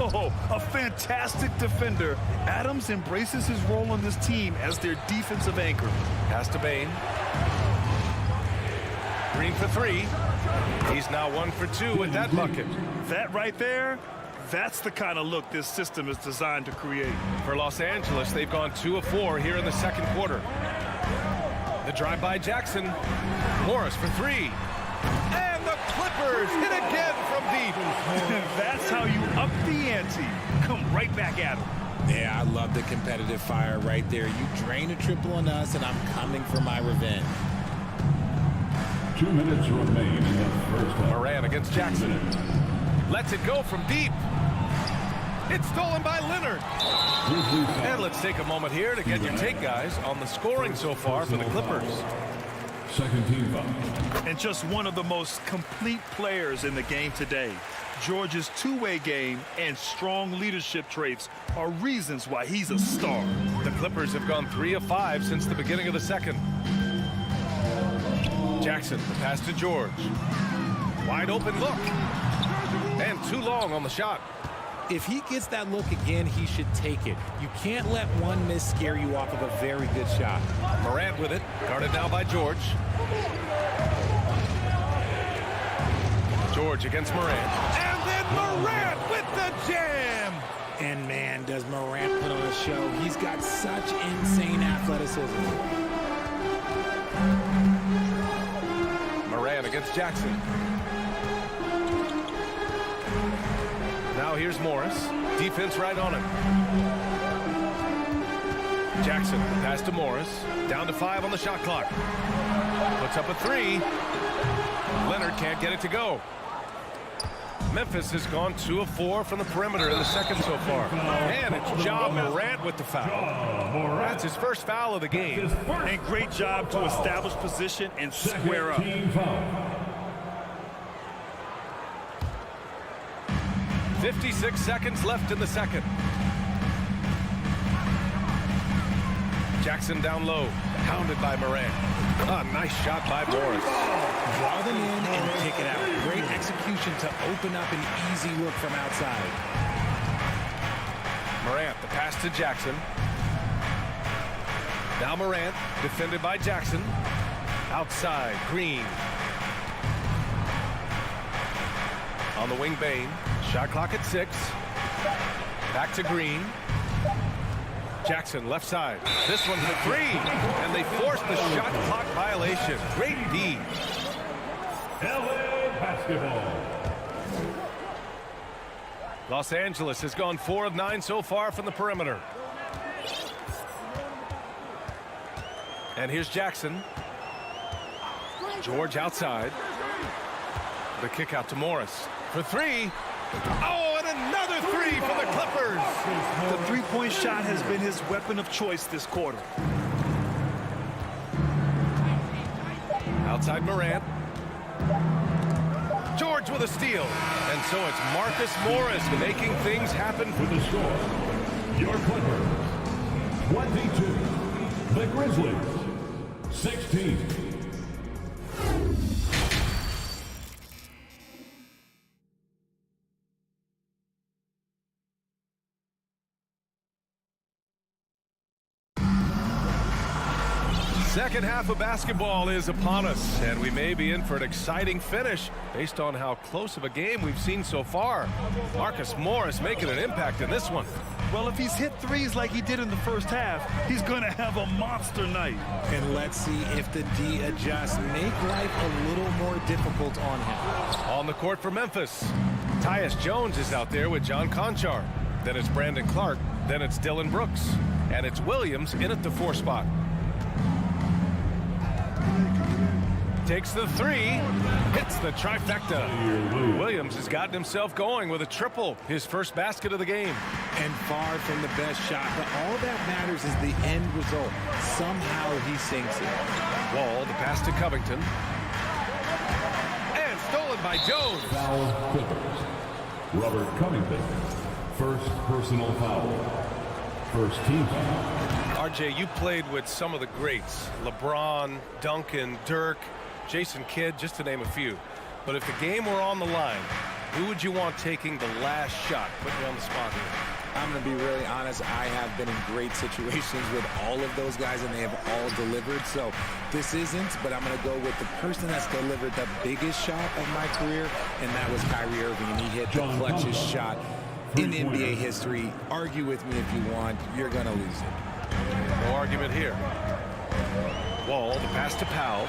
Oh, a fantastic defender. Adams embraces his role on this team as their defensive anchor. Pass to Bain. Green for three. He's now 1 for 2 with that bucket. That right there, that's the kind of look this system is designed to create. For Los Angeles, they've gone 2 of 4 here in the second quarter. The drive by Jackson. Morris for three. And the Clippers hit again from deep. That's how you up the ante. Come right back at him. Yeah, I love the competitive fire right there. You drain a triple on us, and I'm coming for my revenge. 2 minutes remain in the first half. Moran against Jackson. Lets it go from deep. It's stolen by Leonard. And let's take a moment here to get your take, guys, on the scoring so far for the Clippers. Second team foul. And just one of the most complete players in the game today. George's two-way game and strong leadership traits are reasons why he's a star. The Clippers have gone 3 of 5 since the beginning of the second. Jackson, the pass to George. Wide open look. And too long on the shot. If he gets that look again, he should take it. You can't let one miss scare you off of a very good shot. Morant with it, guarded now by George. George against Morant. And then Morant with the jam! And man, does Morant put on a show. He's got such insane athleticism. Morant against Jackson. Now here's Morris. Defense right on him. Jackson, pass to Morris. Down to 5 on the shot clock. Puts up a 3. Leonard can't get it to go. Memphis has gone 2 of 4 from the perimeter in the second so far. And it's Ja Morant with the foul. That's his first foul of the game. And great job to establish position and square up. 56 seconds left in the second. Jackson down low, hounded by Morant. A nice shot by Morris. Draw them in and kick it out. Great execution to open up an easy look from outside. Morant, the pass to Jackson. Now Morant, defended by Jackson. Outside, Green. On the wing, Bain. Shot clock at 6. Back to Green. Jackson, left side. This one for 3. And they forced the shot clock violation. Great D. LA basketball. Los Angeles has gone 4 of 9 so far from the perimeter. And here's Jackson. George outside. The kick out to Morris for three. Oh, and another three for the Clippers. The three-point shot has been his weapon of choice this quarter. Outside Morant. George with a steal. And so it's Marcus Morris making things happen. For the score, your Clippers, 22. The Grizzlies, 16. Second half of basketball is upon us, and we may be in for an exciting finish based on how close of a game we've seen so far. Marcus Morris making an impact in this one. Well, if he's hit threes like he did in the first half, he's going to have a monster night. And let's see if the D adjusts, make life a little more difficult on him. On the court for Memphis, Tyus Jones is out there with John Conchar. Then it's Brandon Clark. Then it's Dylan Brooks. And it's Williams in at the 4 spot. Takes the three, hits the trifecta. Williams has gotten himself going with a triple, his first basket of the game. And far from the best shot, but all that matters is the end result. Somehow he sinks it. Wall, the pass to Covington. And stolen by Jones. Foul Clippers. Robert Covington, first personal foul. First team foul. RJ, you played with some of the greats. LeBron, Duncan, Dirk, Jason Kidd, just to name a few. But if the game were on the line, who would you want taking the last shot? Put me on the spot here. I'm going to be really honest. I have been in great situations with all of those guys, and they have all delivered. So this isn't, but I'm going to go with the person that's delivered the biggest shot of my career, and that was Kyrie Irving, and he hit the clutchest shot in NBA history. Argue with me if you want. You're going to lose it. No argument here. Wall, the pass to Powell.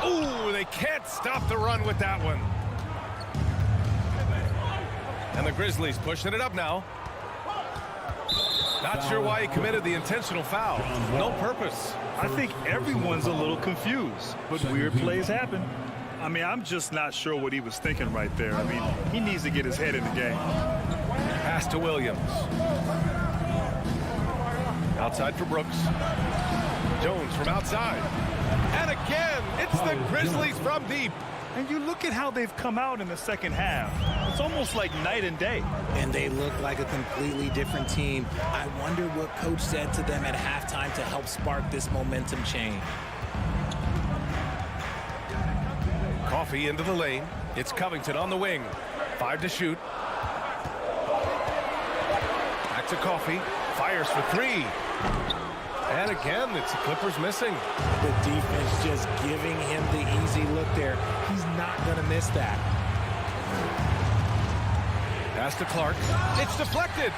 Ooh, they can't stop the run with that one. And the Grizzlies pushing it up now. Not sure why he committed the intentional foul. No purpose. I think everyone's a little confused, but weird plays happen. I mean, I'm just not sure what he was thinking right there. I mean, he needs to get his head in the game. Pass to Williams. Outside for Brooks. Jones from outside. And again, it's the Grizzlies from deep. And you look at how they've come out in the second half. It's almost like night and day. And they look like a completely different team. I wonder what coach said to them at halftime to help spark this momentum change. Coffee into the lane. It's Covington on the wing. 5 to shoot. Back to Coffee. Fires for 3. And again, it's the Clippers missing. The defense just giving him the easy look there. He's not going to miss that. Pass to Clark. It's deflected.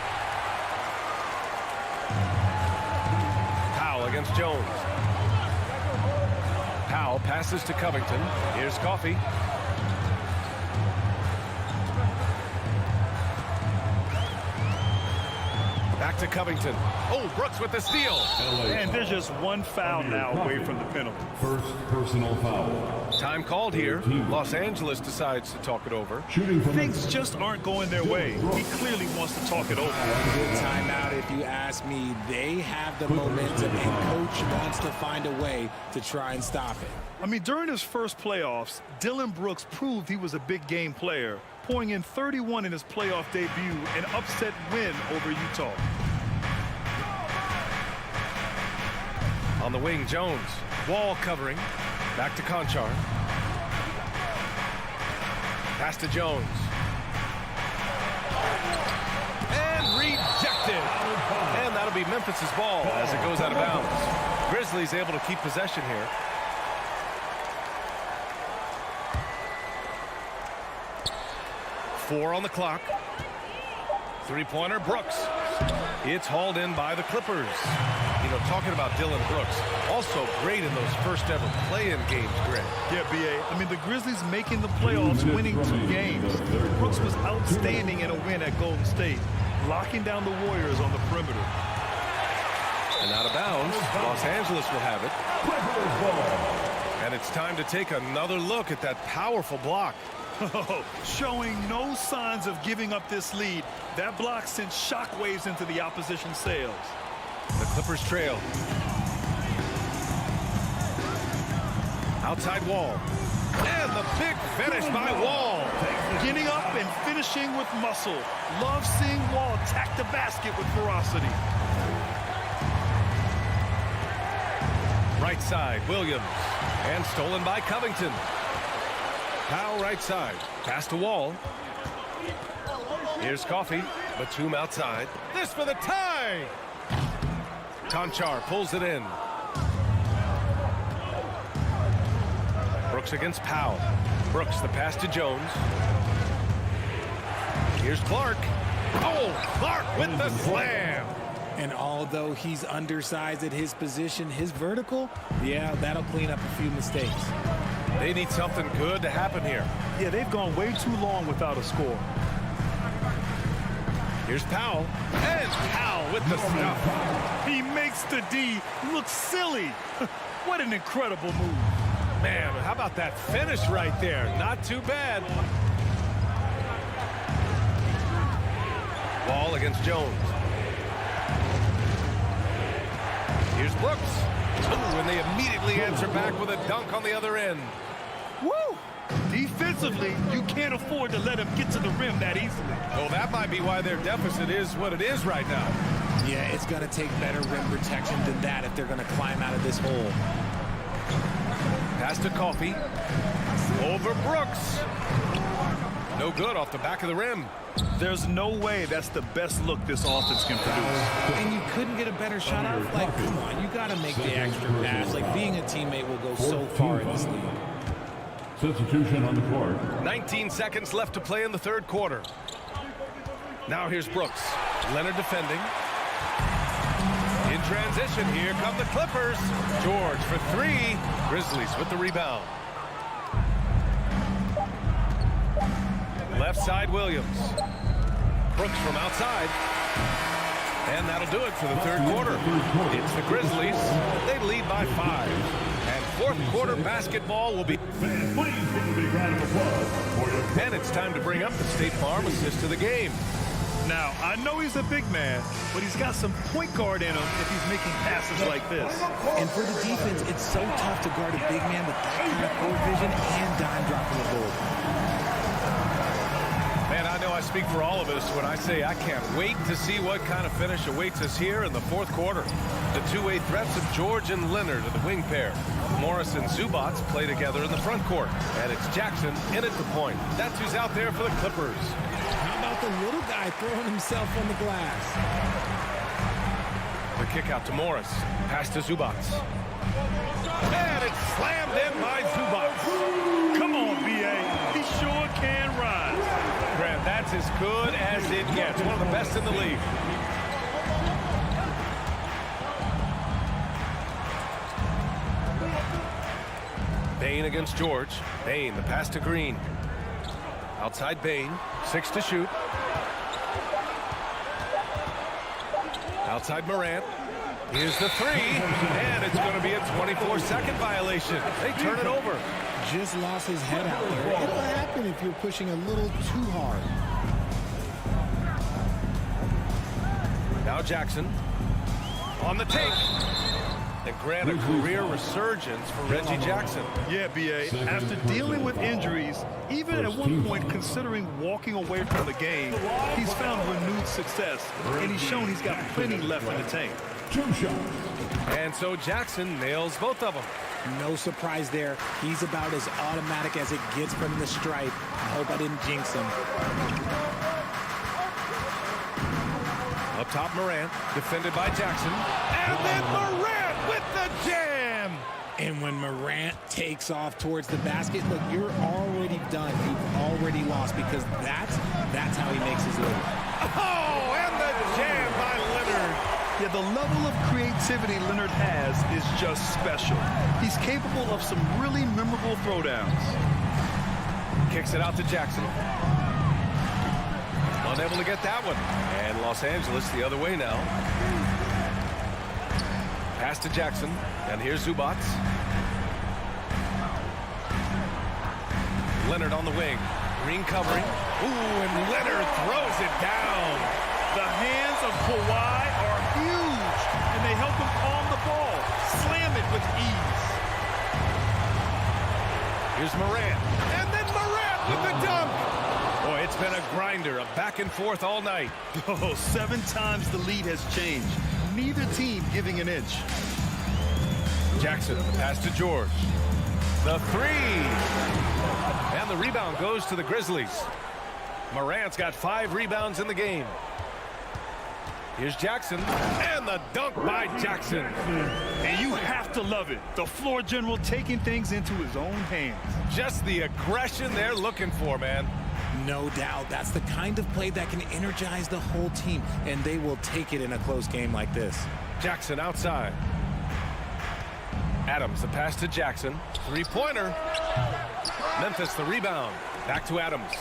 Powell against Jones. Powell passes to Covington. Here's Coffee. Back to Covington. Oh, Brooks with the steal. And there's just one foul now away from the penalty. First personal foul. Time called here. Los Angeles decides to talk it over. Shooting from Things just aren't going their way. He clearly wants to talk it over. Good timeout if you ask me. They have the momentum, and coach wants to find a way to try and stop it. I mean, during his first playoffs, Dylan Brooks proved he was a big game player, pouring in 31 in his playoff debut, an upset win over Utah. On the wing, Jones. Wall covering. Back to Conchar. Pass to Jones. And rejected. And that'll be Memphis' ball as it goes out of bounds. Grizzlies able to keep possession here. Four on the clock. Three-pointer, Brooks. It's hauled in by the Clippers. You know, talking about Dylan Brooks, also great in those first-ever play-in games, Greg. Yeah, B.A. I mean, the Grizzlies making the playoffs, winning 2 games. Brooks was outstanding in a win at Golden State, locking down the Warriors on the perimeter. And out of bounds. Los Angeles will have it. Clippers ball. And it's time to take another look at that powerful block. Showing no signs of giving up this lead. That block sent shockwaves into the opposition sails. The Clippers trail. Outside Wall. And the big finish by Wall. Getting up and finishing with muscle. Love seeing Wall attack the basket with ferocity. Right side, Williams. And stolen by Covington. Powell right side. Pass to Wall. Here's Coffey. Batum outside. This for the tie. Conchar pulls it in. Brooks against Powell. Brooks the pass to Jones. Here's Clark. Oh, Clark with the slam. And although he's undersized at his position, his vertical, yeah, that'll clean up a few mistakes. They need something good to happen here. Yeah, they've gone way too long without a score. Here's Powell. And Powell with the stuff. He makes the D look silly. What an incredible move. Man, how about that finish right there? Not too bad. Wall against Jones. Here's Brooks. Ooh, and they immediately answer back with a dunk on the other end. Woo! Defensively, you can't afford to let him get to the rim that easily. Oh, that might be why their deficit is what it is right now. Yeah, it's going to take better rim protection than that if they're going to climb out of this hole. Pass to Coffey. Over Brooks. No good off the back of the rim. There's no way that's the best look this offense can produce. And you couldn't get a better shot off? Like, come on, you got to make the extra pass. Like, being a teammate will go so far in this league. Substitution on the court. 19 seconds left to play in the third quarter. Now here's Brooks. Leonard defending. In transition, here come the Clippers. George for three. Grizzlies with the rebound. Left side, Williams. Brooks from outside. And that'll do it for the third quarter. It's the Grizzlies. They lead by 5. And fourth quarter basketball will be... Fans, please give a big round of applause for your... And it's time to bring up the State Farm assist of the game. Now, I know he's a big man, but he's got some point guard in him if he's making passes like this. And for the defense, it's so tough to guard a big man with that kind of court vision and dime dropping the ball. Man, I know I speak for all of us when I say I can't wait to see what kind of finish awaits us here in the fourth quarter. The two-way threats of George and Leonard are the wing pair. Morris and Zubats play together in the front court. And it's Jackson in at the point. That's who's out there for the Clippers. How about the little guy throwing himself on the glass? The kick out to Morris. Pass to Zubats. And it's slammed in by Zubats. Come on, B.A. He sure can rise. Grant, that's as good as it gets. One of the best in the league. Bain against George. Bain, the pass to Green. Outside Bain. 6 to shoot. Outside Morant. Here's the three. And it's going to be a 24-second violation. They turn it over. Just lost his head out there. It'll happen if you're pushing a little too hard. Now Jackson on the take. And Grant, a career resurgence for Reggie Jackson. Yeah, B.A. After dealing with injuries, even at one point considering walking away from the game, he's found renewed success, and he's shown he's got plenty left in the tank. 2 shots. And so Jackson nails both of them. No surprise there. He's about as automatic as it gets from the stripe. I hope I didn't jinx him. Up top, Morant, defended by Jackson. And then Morant with the jam! And when Morant takes off towards the basket, look, you're already done. You've already lost because that's how he makes his living. Oh, and the jam by Leonard. Yeah, the level of creativity Leonard has is just special. He's capable of some really memorable throwdowns. Kicks it out to Jackson. Unable to get that one. And Los Angeles the other way now. Pass to Jackson, and here's Zubats. Leonard on the wing. Green covering. Ooh, and Leonard throws it down. The hands of Kawhi are huge, and they help him palm the ball, slam it with ease. Here's Morant, and then Morant with the dunk. Boy, it's been a grinder, a back and forth all night. Oh, 7 times the lead has changed. Neither team giving an inch. Jackson, pass to George. The three. And the rebound goes to the Grizzlies. Morant's got 5 rebounds in the game. Here's Jackson, and the dunk by Jackson. And you have to love it. The floor general taking things into his own hands. Just the aggression they're looking for, man. No doubt. That's the kind of play that can energize the whole team, and they will take it in a close game like this. Jackson outside. Adams, the pass to Jackson. Three-pointer. Memphis, the rebound. Back to Adams.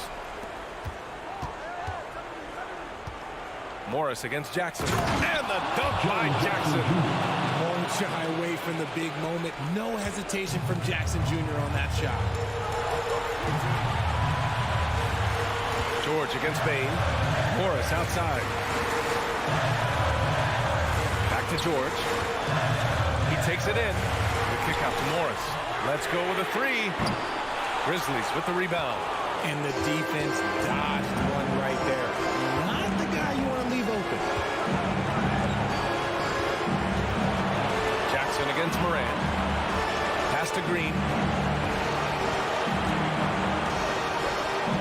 Morris against Jackson. And the dunk by Jackson. Won't shy away from the big moment. No hesitation from Jackson Jr. on that shot. George against Bain. Morris outside. Back to George. He takes it in. The kick out to Morris. Let's go with a three. Grizzlies with the rebound. And the defense dodged one right there. Not the guy you want to leave open. Jackson against Morant. Pass to Green.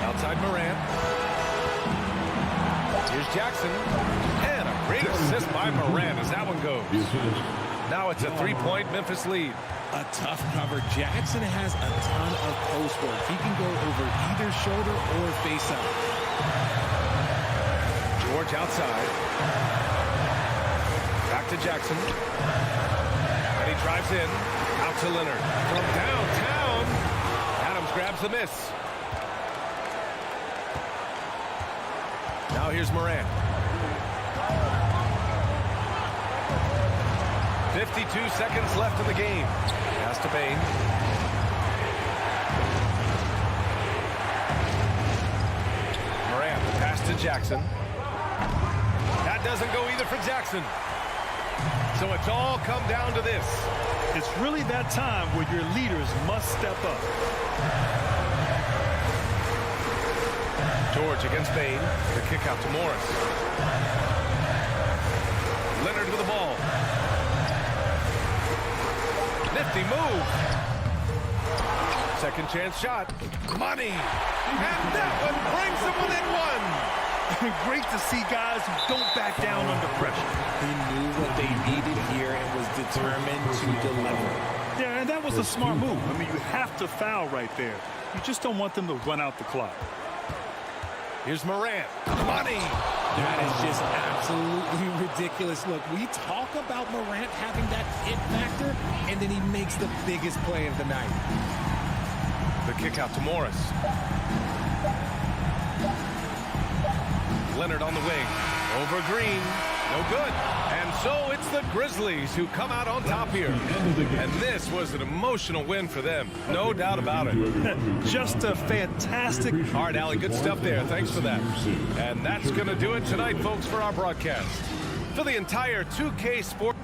Outside Morant. Here's Jackson. And a great assist by Morant as that one goes. Now it's a 3-point Memphis lead. A tough cover. Jackson has a ton of post work. He can go over either shoulder or face up. George outside. Back to Jackson. And he drives in. Out to Leonard. From downtown. Adams grabs the miss. Now here's Morant. 52 seconds left in the game. Pass to Bain. Morant, pass to Jackson. That doesn't go either for Jackson. So it's all come down to this. It's really that time where your leaders must step up. George against Bain. The kick out to Morris. Leonard with the ball. Nifty move. Second chance shot. Money. And that one brings them within one. Great to see guys who don't back down under pressure. He knew what they needed here and was determined to deliver. Yeah, and that was a smart move. I mean, you have to foul right there. You just don't want them to run out the clock. Here's Morant. Money. That is just absolutely ridiculous. Look, we talk about Morant having that it factor, and then he makes the biggest play of the night. The kick out to Morris. Leonard on the wing. Over Green. No good. And so it's the Grizzlies who come out on top here. And this was an emotional win for them. No doubt about it. Just a fantastic. All right, Allie, good stuff there. Thanks for that. And that's going to do it tonight, folks, for our broadcast. For the entire 2K Sports.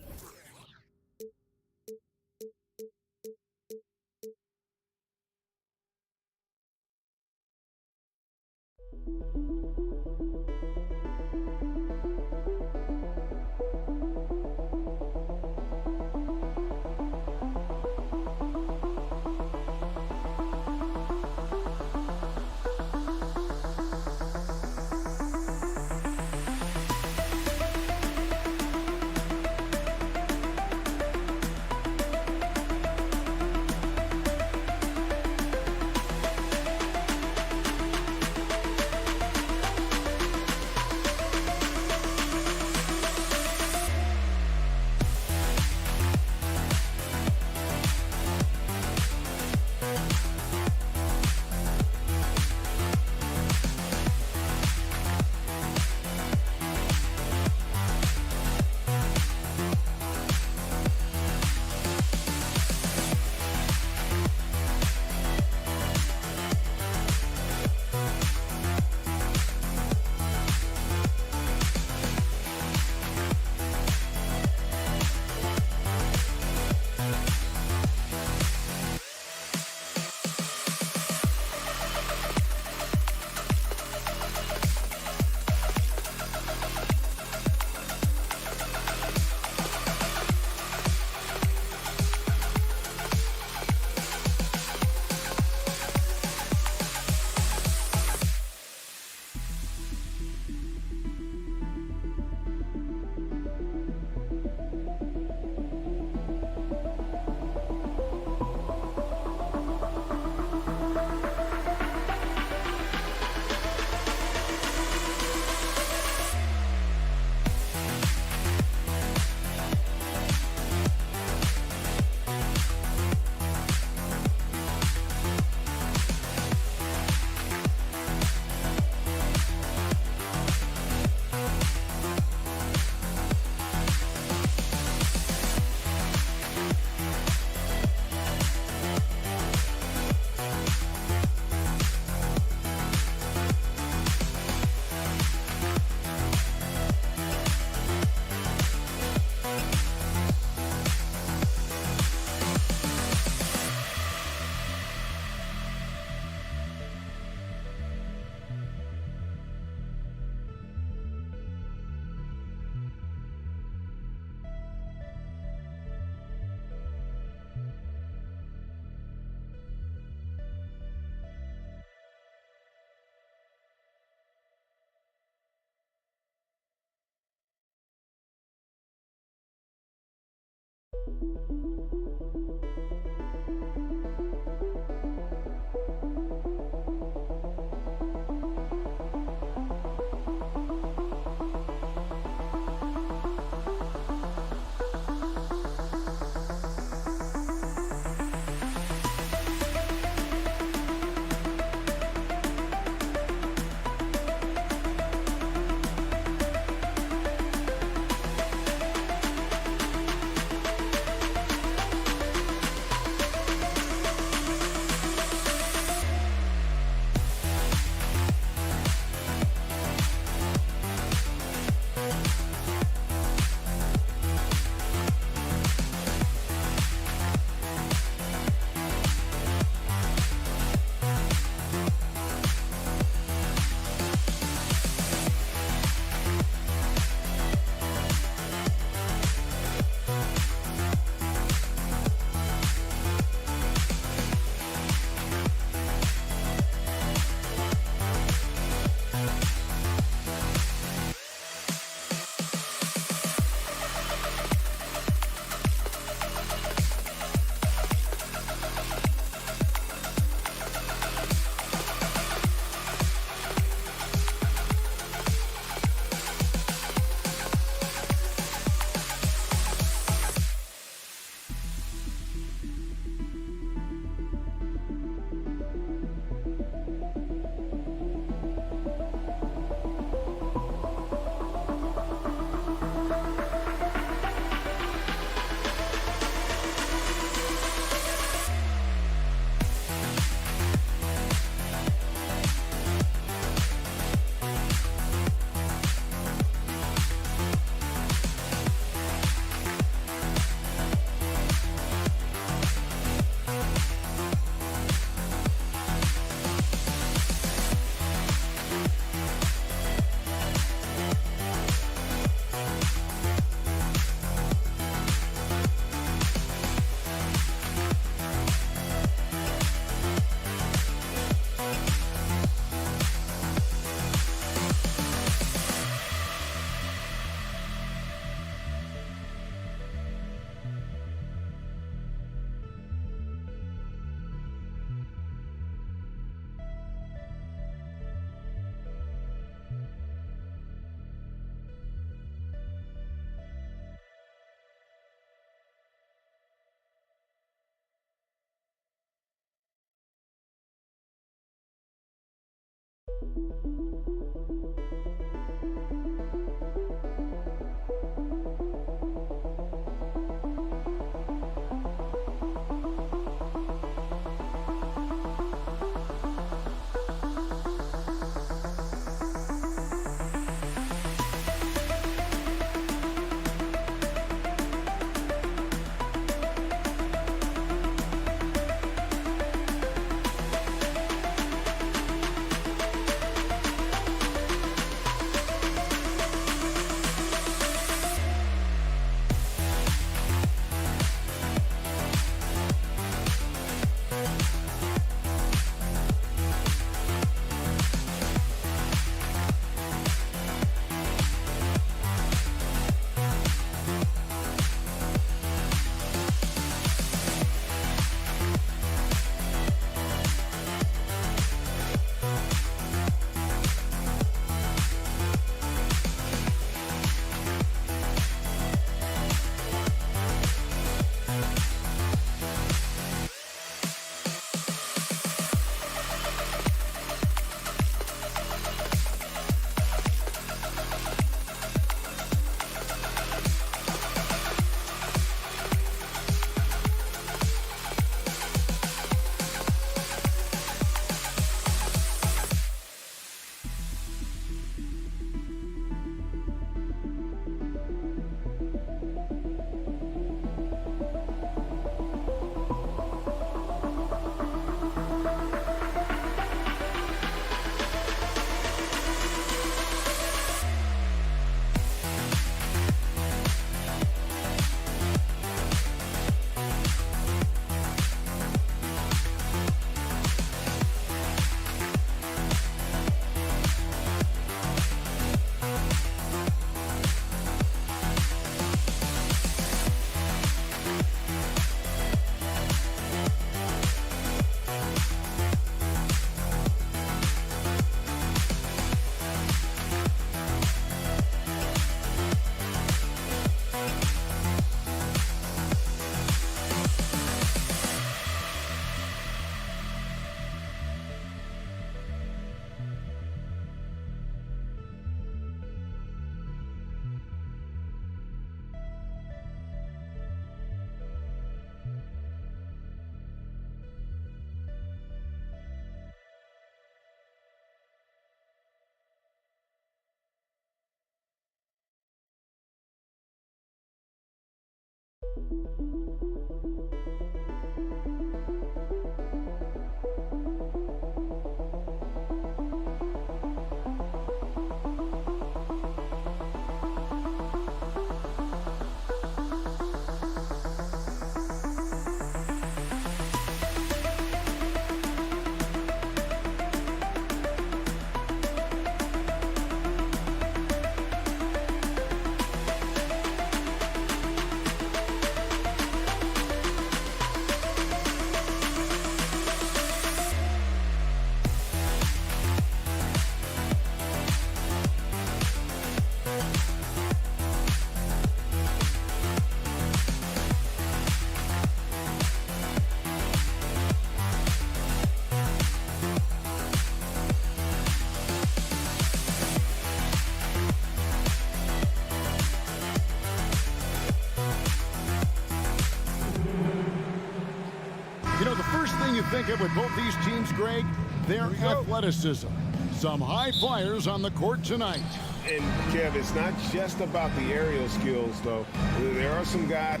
You know, the first thing you think of with both these teams, Greg, their athleticism. Some high flyers on the court tonight. And, Kev, it's not just about the aerial skills, though. There are some guys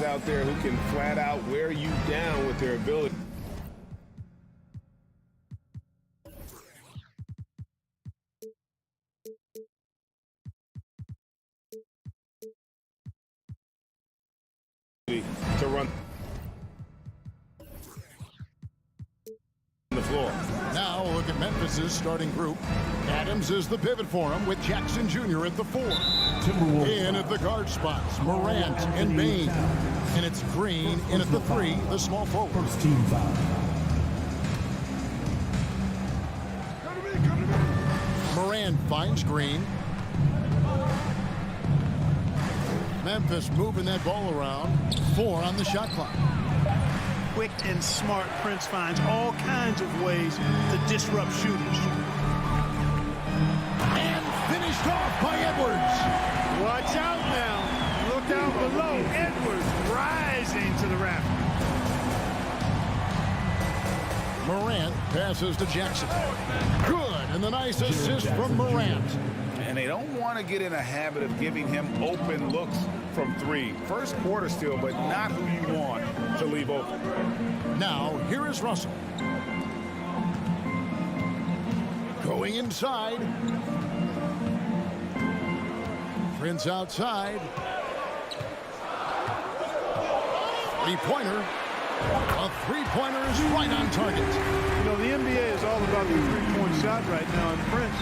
out there who can flat out wear you down with their ability. To run the floor. Now look at Memphis's starting group. Adams is the pivot for him with Jackson Jr. at the 4. In at the guard spots, Morant and Bain. And it's Green in at the 3, the small forward. First team foul. Morant finds Green. Memphis moving that ball around. 4 on the shot clock. Quick and smart, Prince finds all kinds of ways to disrupt shooters. And finished off by Edwards. Watch out now. Look down below. Edwards rising to the rafters. Morant passes to Jackson. Good, and the nice assist from Morant. And they don't want to get in a habit of giving him open looks from 3. First quarter still, but not who you want to leave open. Now, here is Russell. Going inside. Prince outside. Three-pointer. A three-pointer is right on target. You know, the NBA is all about the three-point shot right now, and Prince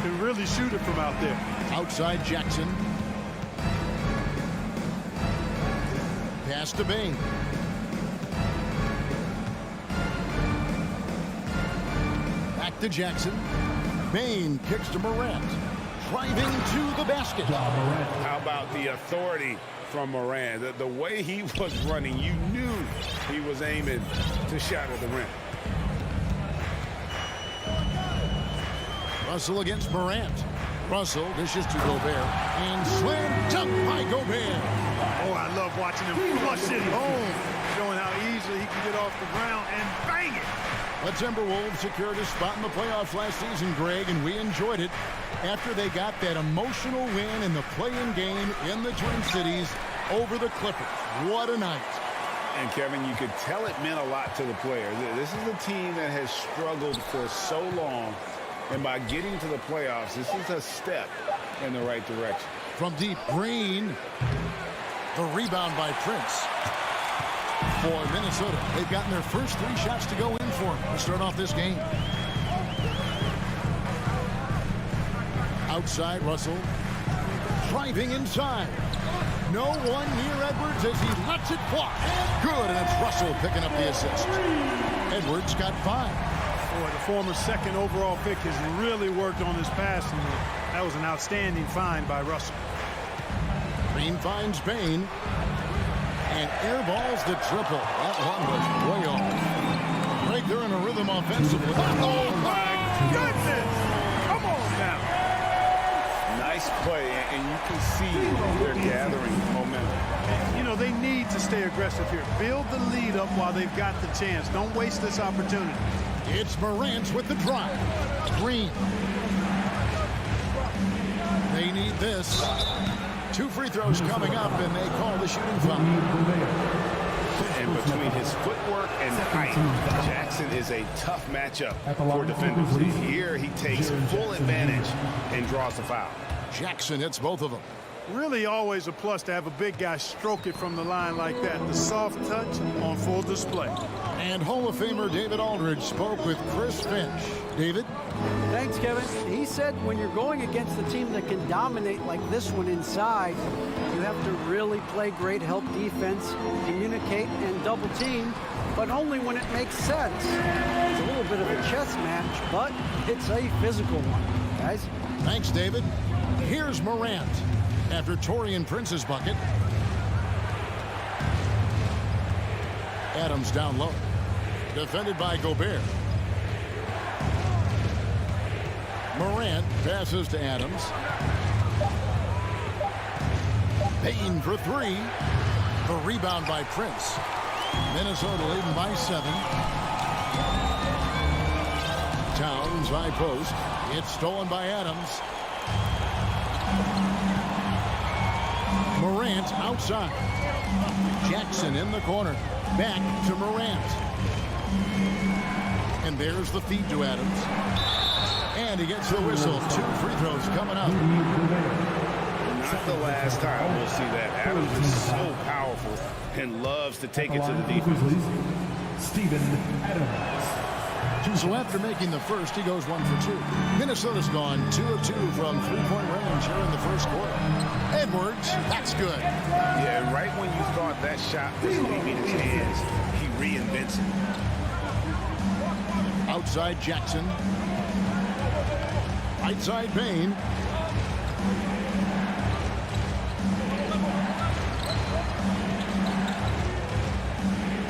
can really shoot it from out there. Outside Jackson. Pass to Bain. Back to Jackson. Bain kicks to Morant. Driving to the basket. How about the authority from Morant? The way he was running, you knew he was aiming to shatter the rim. Russell against Morant. Russell dishes to Gobert. And slam dunk by Gobert. Oh, I love watching him flush it home, showing how easily he can get off the ground and bang it. The Timberwolves secured a spot in the playoffs last season, Greg, and we enjoyed it after they got that emotional win in the play-in game in the Twin Cities over the Clippers. What a night. And, Kevin, you could tell it meant a lot to the players. This is a team that has struggled for so long, and by getting to the playoffs, this is a step in the right direction. From deep, Green. The rebound by Prince. For Minnesota, they've gotten their first 3 shots to go in for them to start off this game. Outside, Russell. Driving inside. No one near Edwards as he lets it fly. Good, and it's Russell picking up the assist. Edwards got 5. Boy, the former second overall pick has really worked on his passing. That was an outstanding find by Russell. Green finds Bain. And airballs the triple. That one was way off. Greg, they're in a rhythm offensively. Oh, my goodness! Come on now. Nice play, and you can see they're gathering momentum. And, you know, they need to stay aggressive here. Build the lead up while they've got the chance. Don't waste this opportunity. It's Morant with the drive. Green. at this. 2 free throws coming up, and they call the shooting foul. And between his footwork and height, Jackson is a tough matchup for defenders. Here he takes full advantage and draws the foul. Jackson hits both of them. Really always a plus to have a big guy stroke it from the line like that. The soft touch on full display. And Hall of Famer David Aldridge spoke with Chris Finch. David? Thanks, Kevin. He said when you're going against a team that can dominate like this one inside, you have to really play great help defense, communicate, and double team, but only when it makes sense. It's a little bit of a chess match, but it's a physical one, guys. Thanks, David. Here's Morant after Taurean Prince's bucket. Adams down low. Defended by Gobert. Morant passes to Adams. Payne for 3. The rebound by Prince. Minnesota leading by 7. Towns high post. It's stolen by Adams. Morant outside. Jackson in the corner. Back to Morant. And there's the feed to Adams. And he gets the whistle. 2 free throws coming up. Not the last time we'll see that. Adams is so powerful and loves to take it to the defense. Steven Adams. So after making the first, he goes 1 for 2. Minnesota's gone 2 of 2 from 3-point range here in the first quarter. Edwards, that's good. Yeah, right when you thought that shot was leaving his hands, he reinvents it. Outside Jackson. Right side Payne.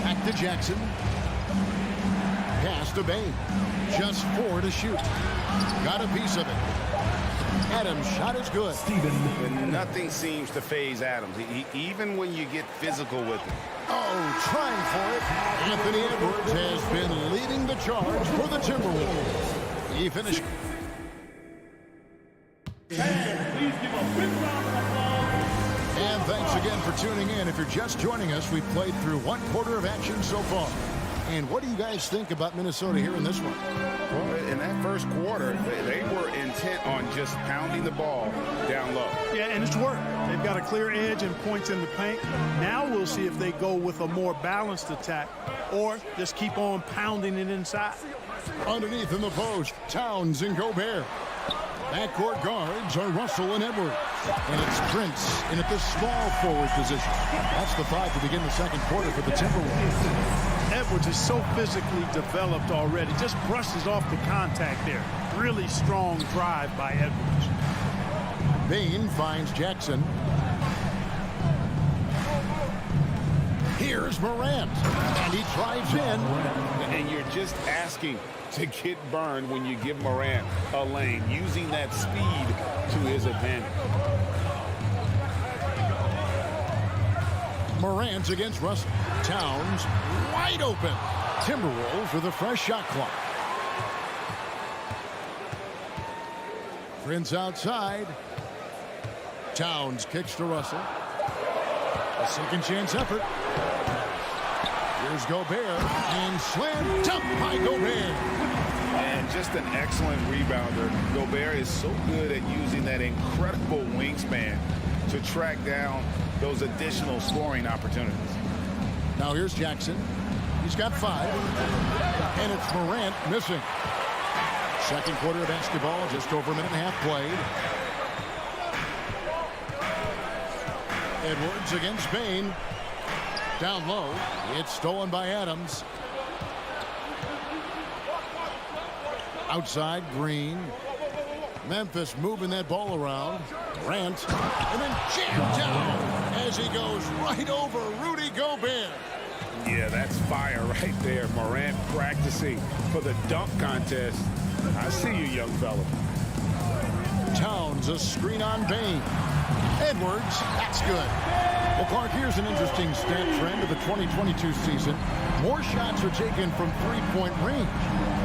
Back to Jackson. Pass to Payne. Just 4 to shoot. Got a piece of it. Adams' shot is good. And nothing seems to faze Adams, even when you get physical with him. Oh, trying for it. Anthony Edwards has been leading the charge for the Timberwolves. He finished. And thanks again for tuning in. If you're just joining us, we've played through 1 quarter of action so far. And what do you guys think about Minnesota here in this one? Well, in that first quarter, they were intent on just pounding the ball down low. Yeah, and it's worked. They've got a clear edge and points in the paint. Now we'll see if they go with a more balanced attack or just keep on pounding it inside. Underneath in the post, Towns and Gobert. Backcourt guards are Russell and Edwards. And it's Prince in at the small forward position. That's the 5 to begin the second quarter for the Timberwolves. Edwards is so physically developed already. Just brushes off the contact there. Really strong drive by Edwards. Payne finds Jackson. Here's Morant. And he drives in. And you're just asking to get burned when you give Morant a lane, using that speed to his advantage. Morant against Russell. Towns wide open. Timberwolves with a fresh shot clock. Prince outside. Towns kicks to Russell. A second chance effort. Here's Gobert and slam dunk by Gobert. And just an excellent rebounder. Gobert is so good at using that incredible wingspan to track down those additional scoring opportunities. Now here's Jackson. He's got 5. And it's Morant missing. Second quarter of basketball, just over a minute and a half played. Edwards against Payne. Down low. It's stolen by Adams. Outside, Green. Memphis moving that ball around. Grant. And then jammed down as he goes right over Rudy Gobert. Yeah, that's fire right there. Morant practicing for the dunk contest. I see you, young fella. Towns, a screen on Bain. Edwards, that's good. Well, Clark, here's an interesting stat trend of the 2022 season. More shots are taken from three-point range,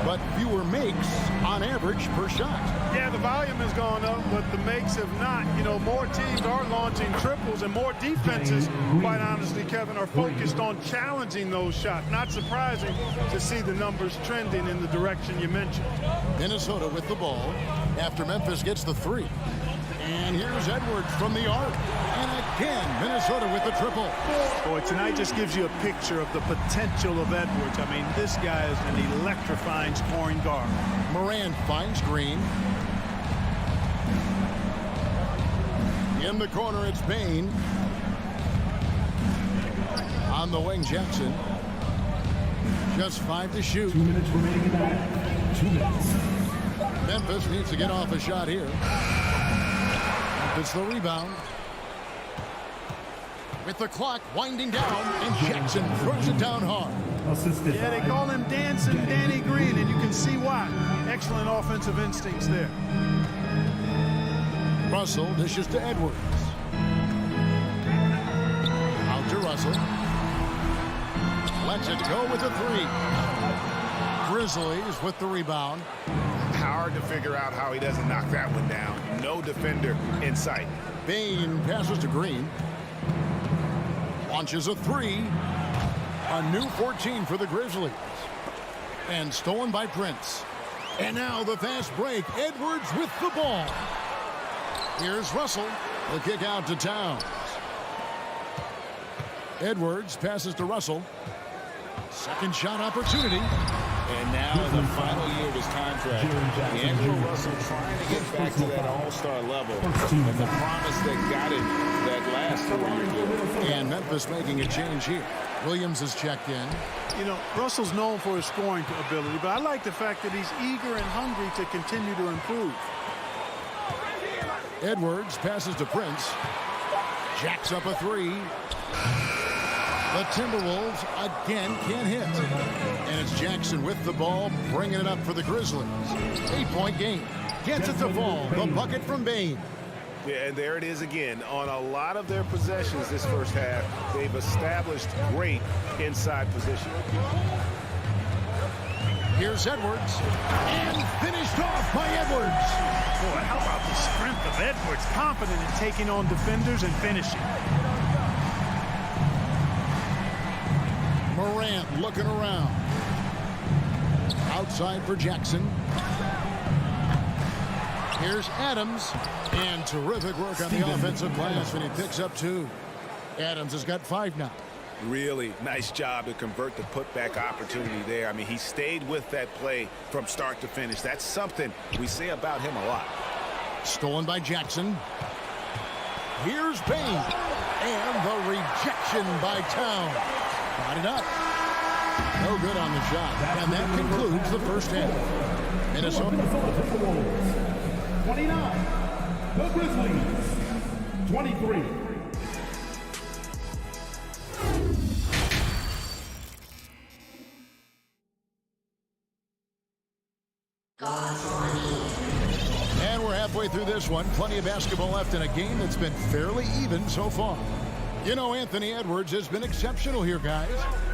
but fewer makes on average per shot. Yeah, the volume has gone up, but the makes have not. You know, more teams are launching triples, and more defenses, quite honestly, Kevin, are focused on challenging those shots. Not surprising to see the numbers trending in the direction you mentioned. Minnesota with the ball after Memphis gets the three. And here's Edwards from the arc. And again, Minnesota with the triple. Boy, tonight just gives you a picture of the potential of Edwards. I mean, this guy is an electrifying scoring guard. Moran finds Green. In the corner, it's Bain. On the wing, Jackson. Just 5 to shoot. 2 minutes remaining in that. 2 minutes. Memphis needs to get off a shot here. It's the rebound. With the clock winding down, and Jackson throws it down hard. Assisted. Yeah, they call him Dancing Danny Green, and you can see why. Excellent offensive instincts there. Russell dishes to Edwards. Out to Russell. Lets it go with a three. Grizzlies with the rebound. Hard to figure out how he doesn't knock that one down. No defender in sight. Bain passes to Green. Launches a three. A new 14 for the Grizzlies. And stolen by Prince. And now the fast break. Edwards with the ball. Here's Russell. The kick out to Towns. Edwards passes to Russell. Second shot opportunity. And now in the final year of his contract, D'Angelo Russell trying to get back to that all-star level. And the promise that got him that last 4 year. And Memphis making a change here. Williams is checked in. You know, Russell's known for his scoring ability, but I like the fact that he's eager and hungry to continue to improve. Edwards passes to Prince. Jacks up a three. The Timberwolves again can't hit. And it's Jackson with the ball, bringing it up for the Grizzlies. 8-point game. Gets it to fall. The bucket from Bain. Yeah, and there it is again. On a lot of their possessions this first half, they've established great inside position. Here's Edwards. And finished off by Edwards. Boy, how about the strength of Edwards? Confident in taking on defenders and finishing. Morant looking around. Outside for Jackson. Here's Adams. And terrific work on the offensive glass when he picks up 2. Adams has got 5 now. Really nice job to convert the putback opportunity there. I mean, he stayed with that play from start to finish. That's something we say about him a lot. Stolen by Jackson. Here's Bain. And the rejection by Towns. Got it up. No good on the shot. And that concludes the first half. Minnesota. 29. The Grizzlies. 23. And we're halfway through this one. Plenty of basketball left in a game that's been fairly even so far. You know, Anthony Edwards has been exceptional here, guys.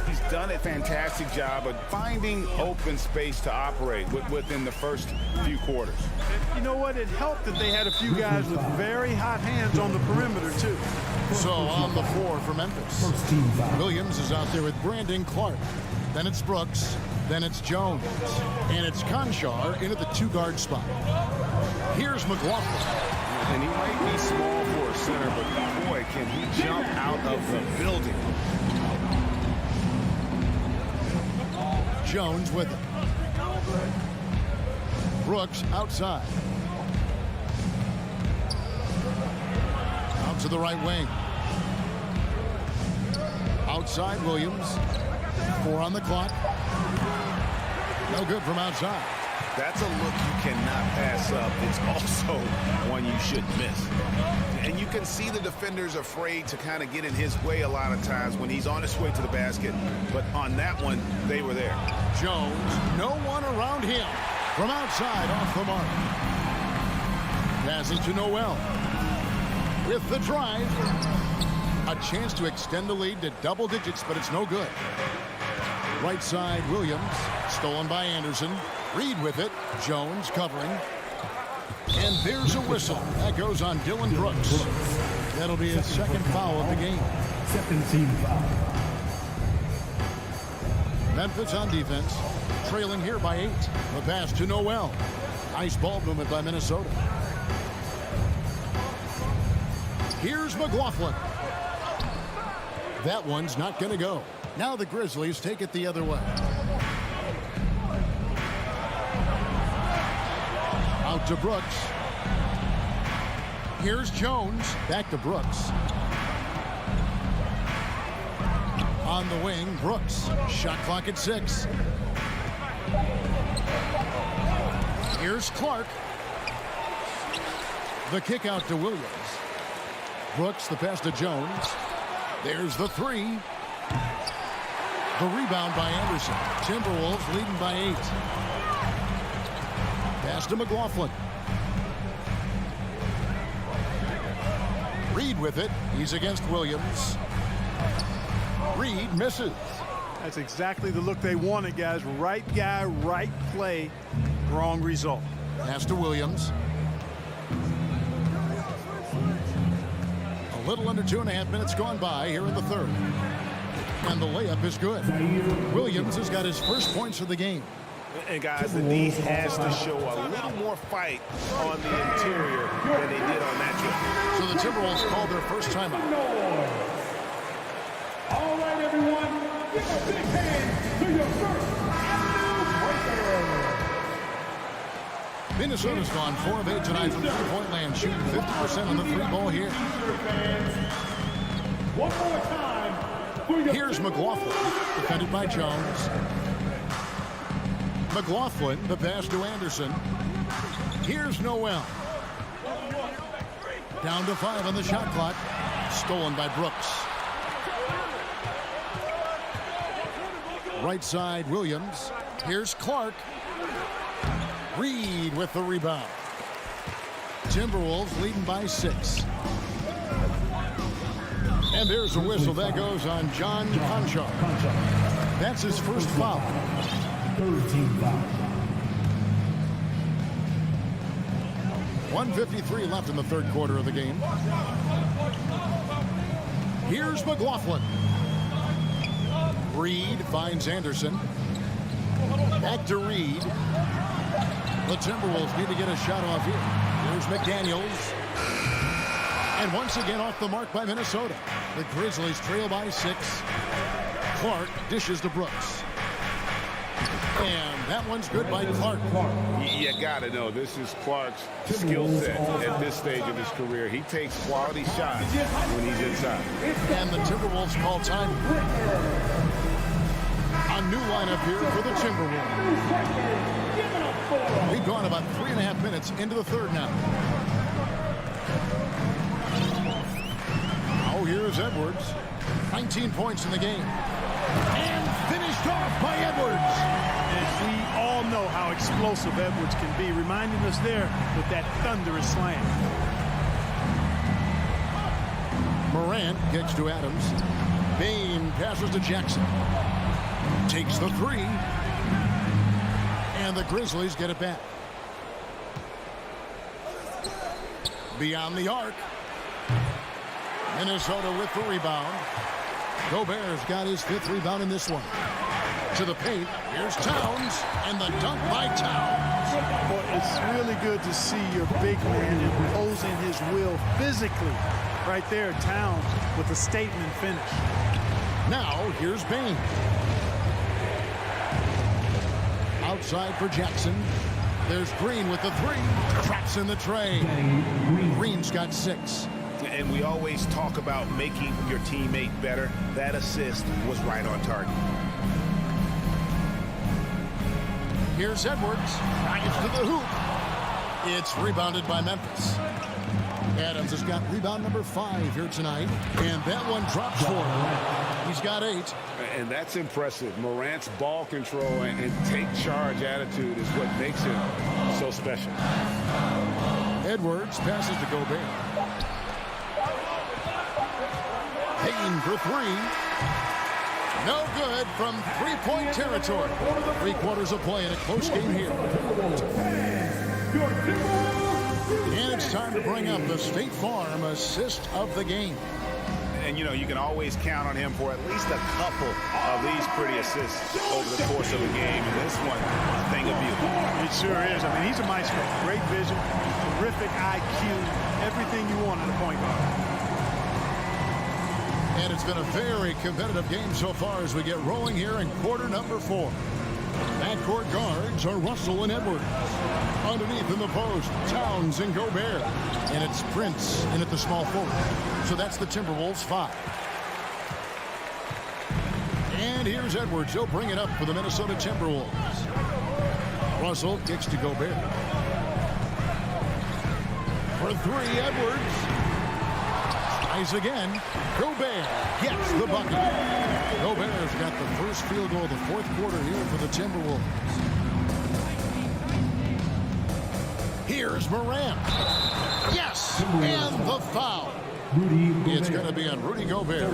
He's done a fantastic job of finding open space to operate within the first few quarters. You know what? It helped that they had a few guys with very hot hands on the perimeter, too. So on the floor for Memphis. Williams is out there with Brandon Clark. Then it's Brooks. Then it's Jones. And it's Conchar into the 2-guard spot. Here's McLaughlin. And he might be small for a center, but boy, can he jump out of the building. Jones with it. Brooks outside. Out to the right wing. Outside Williams. 4 on the clock. No good from outside. That's a look you cannot pass up. It's also one you should miss. And you can see the defenders afraid to kind of get in his way a lot of times when he's on his way to the basket. But on that one, they were there. Jones, no one around him. From outside, off the mark. Passes to Noel. With the drive. A chance to extend the lead to double digits, but it's no good. Right side, Williams. Stolen by Anderson. Reed with it. Jones covering. And there's a whistle. That goes on Dylan Brooks. That'll be his second foul of the game. Second team foul. Memphis on defense. Trailing here by 8. The pass to Noel. Nice ball movement by Minnesota. Here's McLaughlin. That one's not going to go. Now the Grizzlies take it the other way. Out to Brooks. Here's Jones. Back to Brooks. On the wing, Brooks. Shot clock at 6. Here's Clark. The kick out to Williams. Brooks, the pass to Jones. There's the 3. The rebound by Anderson. Timberwolves leading by 8. Pass to McLaughlin. Reed with it. He's against Williams. Reed misses. That's exactly the look they wanted, guys. Right guy, right play, wrong result. Pass to Williams. A little under 2.5 minutes gone by here in the third. And the layup is good. Williams has got his first points of the game. And guys, the D has to show a little more fight on the interior than they did on that trip. So the Timberwolves called their first timeout. All right, everyone, give a big hand to your first breaker. Minnesota's gone 4 of 8 tonight from three-point land, shooting 50% on the 3-ball here. One more time. Here's McLaughlin, defended by Jones. McLaughlin, the pass to Anderson. Here's Noel. Down to 5 on the shot clock. Stolen by Brooks. Right side, Williams. Here's Clark. Reed with the rebound. Timberwolves leading by 6. And there's a whistle. That goes on John Conchar. That's his first foul. Third team foul. 1:53 left in the third quarter of the game. Here's McLaughlin. Reed finds Anderson. Back to Reed. The Timberwolves need to get a shot off here. Here's McDaniels. And once again off the mark by Minnesota. The Grizzlies trail by 6. Clark dishes to Brooks. And that one's good by Clark. You got to know, this is Clark's skill set at this stage of his career. He takes quality shots when he's inside. And the Timberwolves call time. A new lineup here for the Timberwolves. We've gone about 3.5 minutes into the third now. Oh, here's Edwards. 19 points in the game. And finished off by Edwards. And we all know how explosive Edwards can be, reminding us there with that thunderous slam. Morant gets to Adams. Bain passes to Jackson. Takes the 3. And the Grizzlies get it back. Beyond the arc. Minnesota with the rebound. Gobert's got his 5th rebound in this one. To the paint. Here's Towns. And the dunk by Towns. Boy, it's really good to see your big man imposing his will physically. Right there, Towns with a statement finish. Now, here's Bain. Outside for Jackson. There's Green with the 3. Traps in the tray. Green's got 6. And we always talk about making your teammate better. That assist was right on target. Here's Edwards. Drives to the hoop. It's rebounded by Memphis. Adams has got rebound number 5 here tonight. And that one drops for him. He's got 8. And that's impressive. Morant's ball control and take charge attitude is what makes him so special. Edwards passes to Gobert. Payne for three. No good from three-point territory. 3/4 of play in a close game here. And it's time to bring up the State Farm assist of the game. And, you know, you can always count on him for at least a couple of these pretty assists over the course of a game. And this one, a thing of beauty. It sure is. I mean, he's a maestro. Great vision, terrific IQ, everything you want in a point guard. And it's been a very competitive game so far as we get rolling here in quarter number 4. Backcourt guards are Russell and Edwards. Underneath in the post, Towns and Gobert. And it's Prince in at the small forward. So that's the Timberwolves 5. And here's Edwards. He'll bring it up for the Minnesota Timberwolves. Russell kicks to Gobert. For three, Edwards. Tries again. Gobert gets the bucket. Gobert's got the first field goal of the 4th quarter here for the Timberwolves. Here's Morant. Yes, and the foul. It's going to be on Rudy Gobert.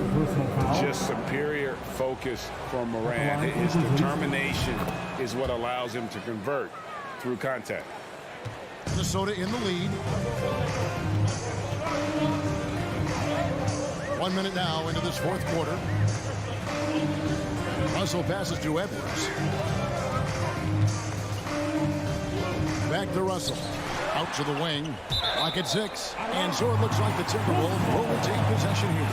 Just superior focus from Morant. His determination is what allows him to convert through contact. Minnesota in the lead. 1 minute now into this 4th quarter. Russell passes to Edwards. Back to Russell. Out to the wing. Clock at 6. And so it looks like the Timberwolves will retain possession here.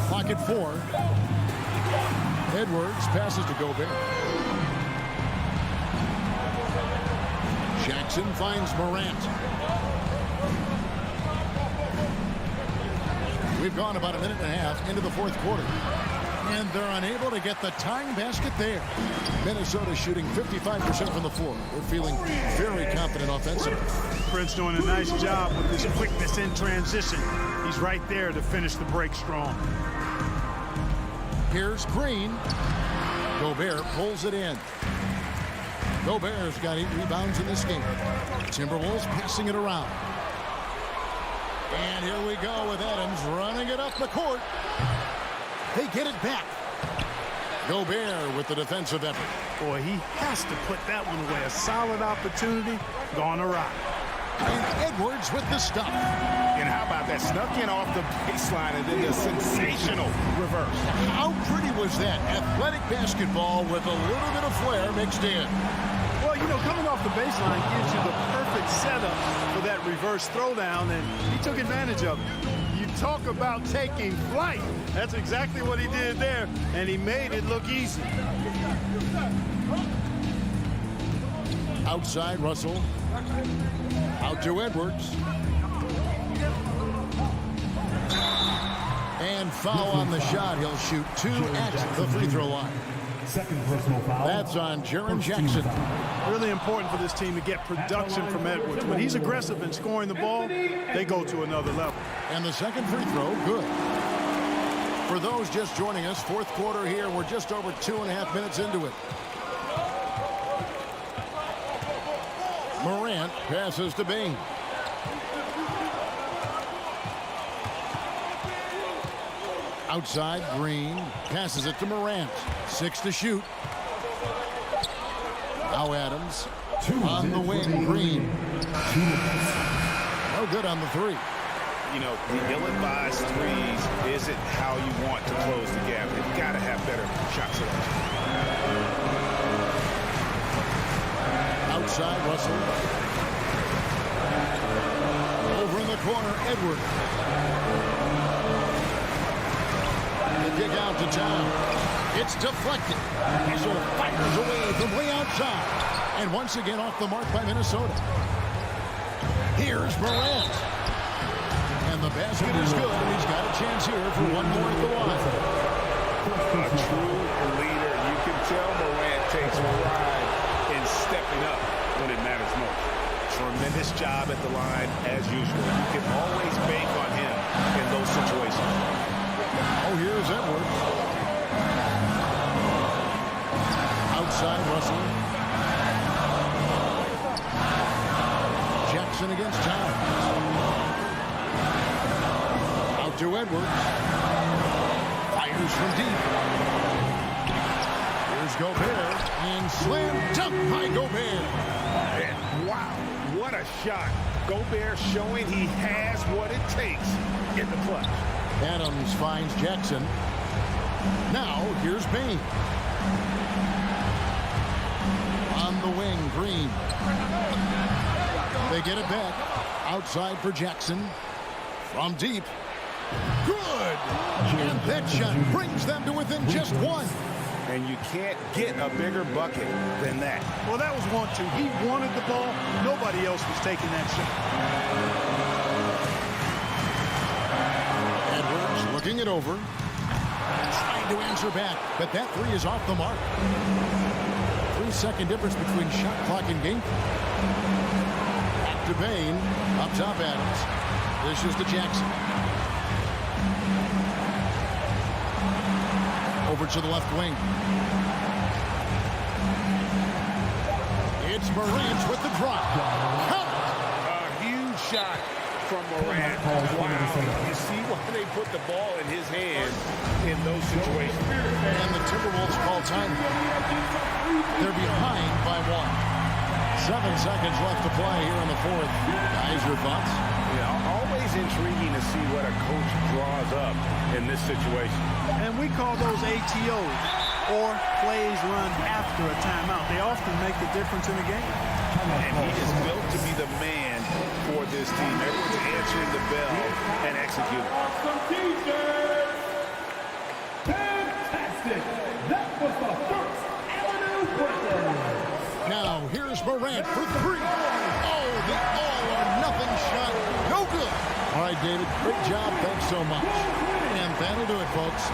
Clock at 4. Edwards passes to Gobert. Jackson finds Morant. We've gone about a minute and a half into the 4th quarter. And they're unable to get the tying basket there. Minnesota shooting 55% from the floor. They're feeling very confident offensively. Prince doing a nice job with his quickness in transition. He's right there to finish the break strong. Here's Green. Gobert pulls it in. Gobert's got 8 rebounds in this game. Timberwolves passing it around. And here we go with Adams running it up the court. They get it back. Gobert with the defensive effort. Boy, he has to put that one away. A solid opportunity, gone awry. And Edwards with the stuff. And how about that? Snuck in off the baseline and then the sensational reverse. How pretty was that? Athletic basketball with a little bit of flair mixed in. Well, you know, coming off the baseline gives you the perfect setup for that reverse throwdown, and he took advantage of it. You talk about taking flight. That's exactly what he did there, and he made it look easy. Outside, Russell. Out to Edwards. And foul on the shot. He'll shoot 2 at the free throw line. Second personal foul. That's on Jaren Jackson. Really important for this team to get production from Edwards. When he's aggressive in scoring the ball, they go to another level. And the second free throw, good. For those just joining us, 4th quarter here. We're just over 2.5 minutes into it. Morant passes to Bing. Outside, Green passes it to Morant. 6 to shoot. Now Adams on the wing. Green. No good on the 3. You know, the ill-advised threes isn't how you want to close the gap. You've got to have better shot selection. Outside, Russell. Over in the corner, Edwards. The dig out to Town. It's deflected. Russell fires away from way outside. And once again off the mark by Minnesota. Here's Morant. And the basket is good. And he's got a chance here for one more at the line. A true leader. You can tell Morant takes pride in stepping up when it matters most. Tremendous job at the line as usual. You can always bank on him in those situations. Oh, here's Edwards. outside, Russell. Jackson against Towns. Out to Edwards. Fires from deep. Here's Gobert. And slam dunk by Gobert. And wow, what a shot. Gobert showing he has what it takes in the clutch. Adams finds Jackson. Now, here's Bain. On the wing, Green. They get it back. Outside for Jackson. From deep. Good! And that shot brings them to within just one. And you can't get a bigger bucket than that. Well, that was 1-2. He wanted the ball. Nobody else was taking that shot. Edwards looking it over. Trying to answer back, but that three is off the mark. 3-second difference between shot clock and game. Back to Bain. Up top, Adams. This is to Jackson. Over to the left wing. It's Morant with the drop. Count it. A huge shot from Morant. Wow. You see why they put the ball in his hand in those situations. And the Timberwolves call time. They're behind by 1. 7 seconds left to play here in the fourth. Guys, your thoughts? Yeah, always intriguing to see what a coach draws up in this situation. And we call those ATOs, or plays run after a timeout. They often make the difference in the game. And he is built to be the man for this team. Everyone's answering the bell and executing. Fantastic. That was the first Avenue breaker. Now, here's Morant for 3. Oh, the all-or-nothing shot. No good. All right, David, great job. Thanks so much. And that'll do it, folks.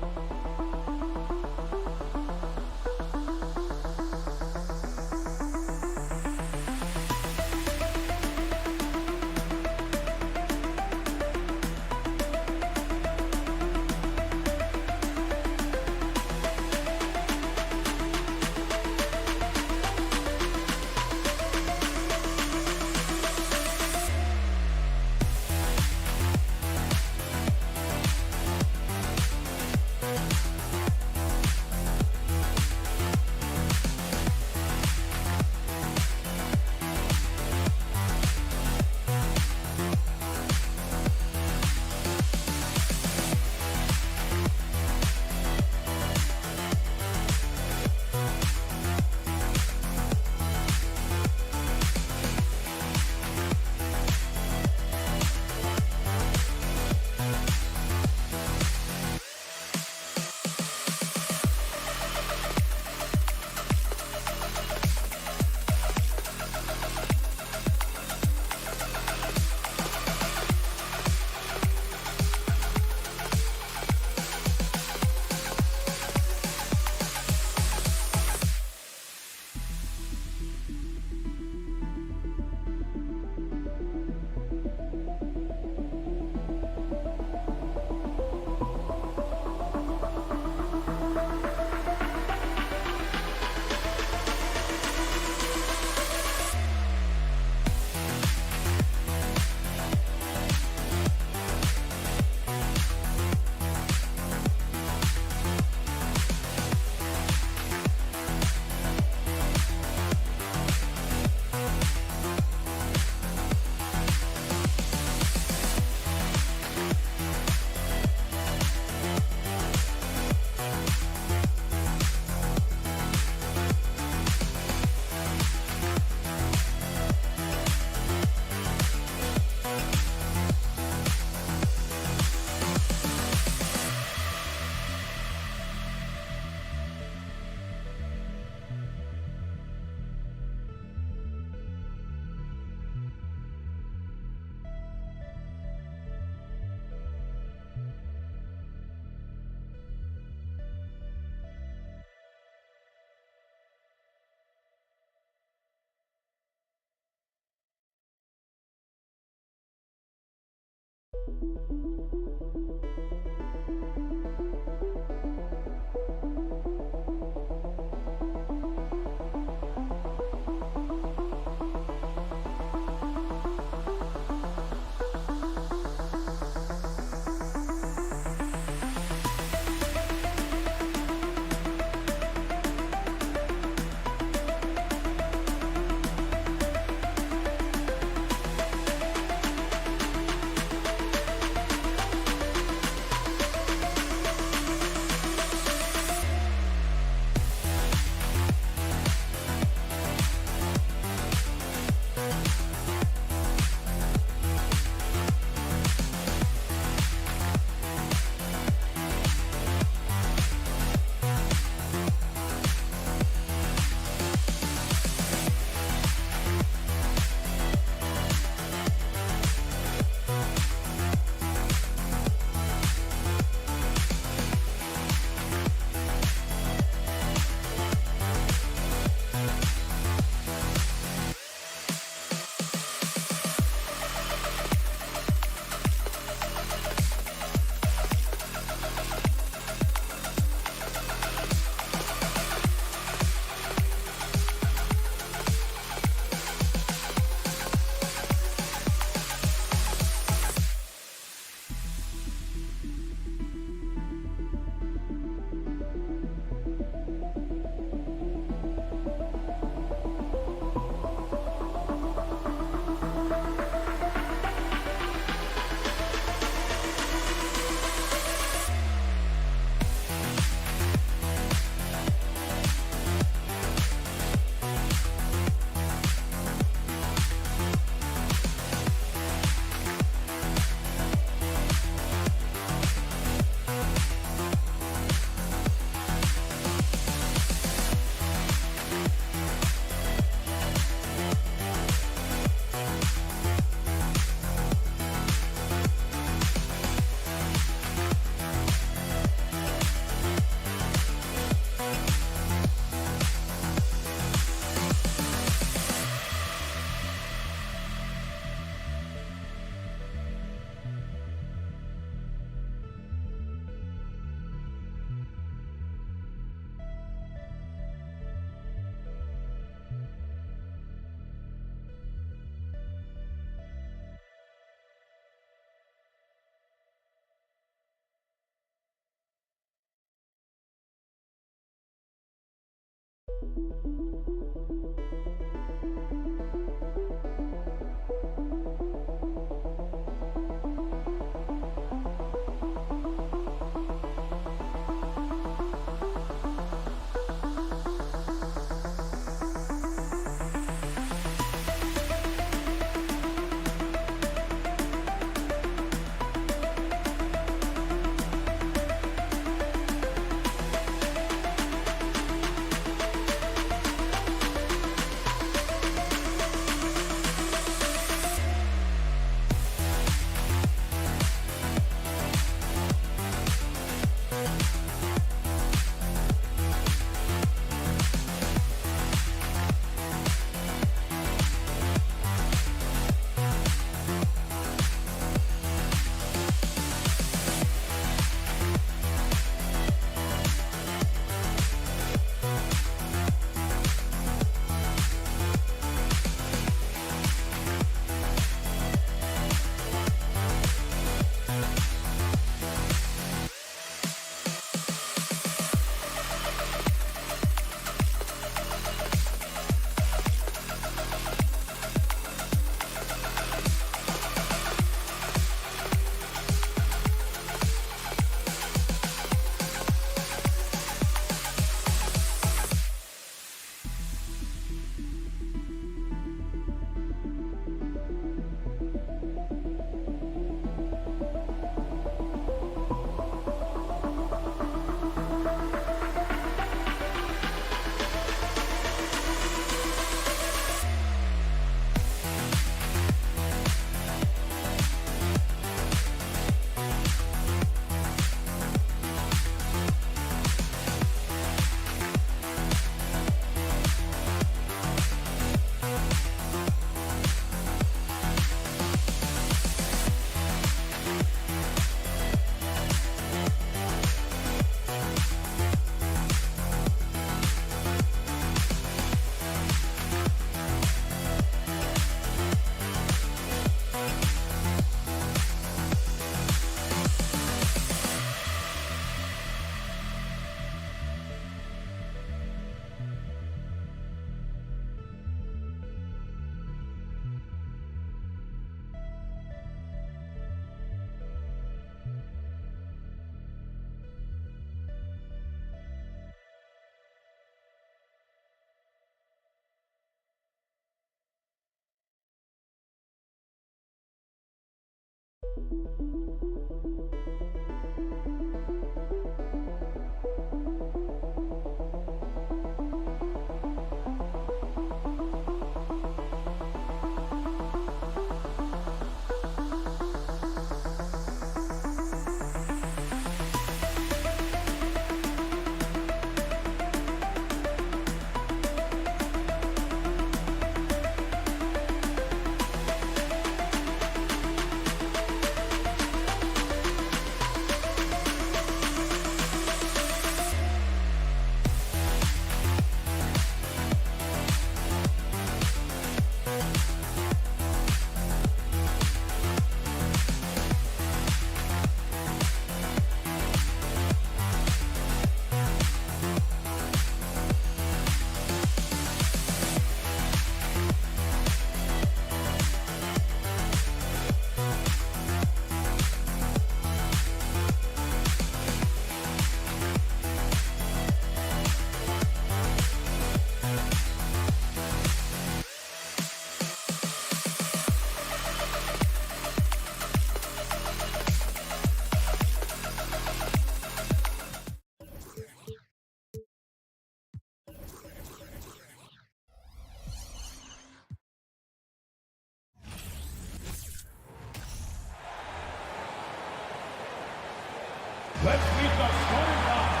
Let's meet the starting line.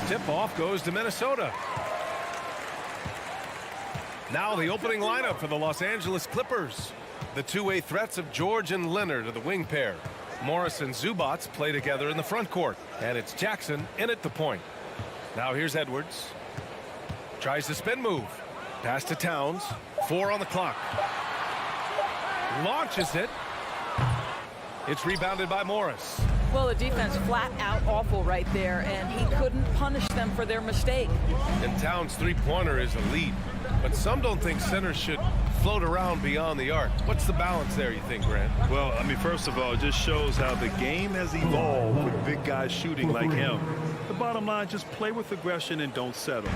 Tip-off goes to Minnesota. Now the opening lineup for the Los Angeles Clippers. The two-way threats of George and Leonard are the wing pair. Morris and Zubats play together in the front court. And it's Jackson in at the point. Now here's Edwards. Tries the spin move. Pass to Towns. 4 on the clock. Launches it. It's rebounded by Morris. Well, the defense flat out awful right there, and he couldn't punish them for their mistake. And Towns' three-pointer is elite. But some don't think centers should float around beyond the arc. What's the balance there, you think, Grant? Well, I mean, first of all, it just shows how the game has evolved with big guys shooting like him. The bottom line, just play with aggression and don't settle.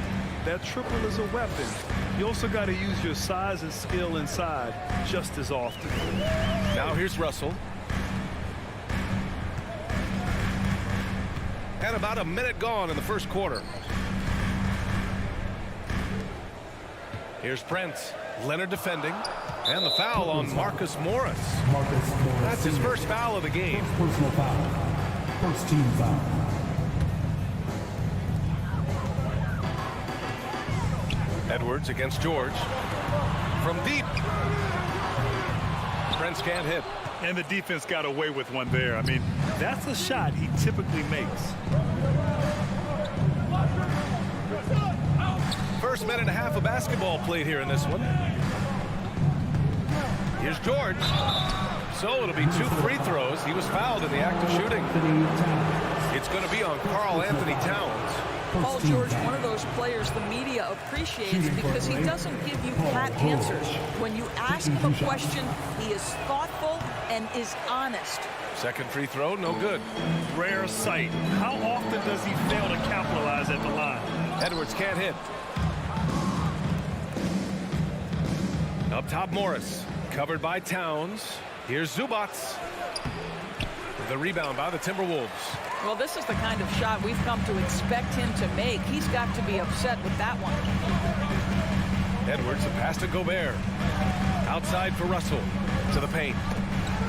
That triple is a weapon. You also got to use your size and skill inside just as often. Now here's Russell. And about a minute gone in the first quarter. Here's Prince. Leonard defending. And the foul on Marcus Morris. That's his first foul of the game. Personal foul. First team foul. Edwards against George. From deep. Prince can't hit. And the defense got away with one there. I mean, that's a shot he typically makes. First minute and a half of basketball played here in this one. Here's George. So it'll be 2 free throws. He was fouled in the act of shooting. It's going to be on Karl Anthony Towns. Paul George, one of those players the media appreciates because he doesn't give you pat answers. When you ask him a question, he is thoughtful and is honest. Second free throw, no good. Rare sight. How often does he fail to capitalize at the line? Edwards can't hit. Up top, Morris. Covered by Towns. Here's Zubats. The rebound by the Timberwolves. Well, this is the kind of shot we've come to expect him to make. He's got to be upset with that one. Edwards, a pass to Gobert. Outside for Russell. To the paint.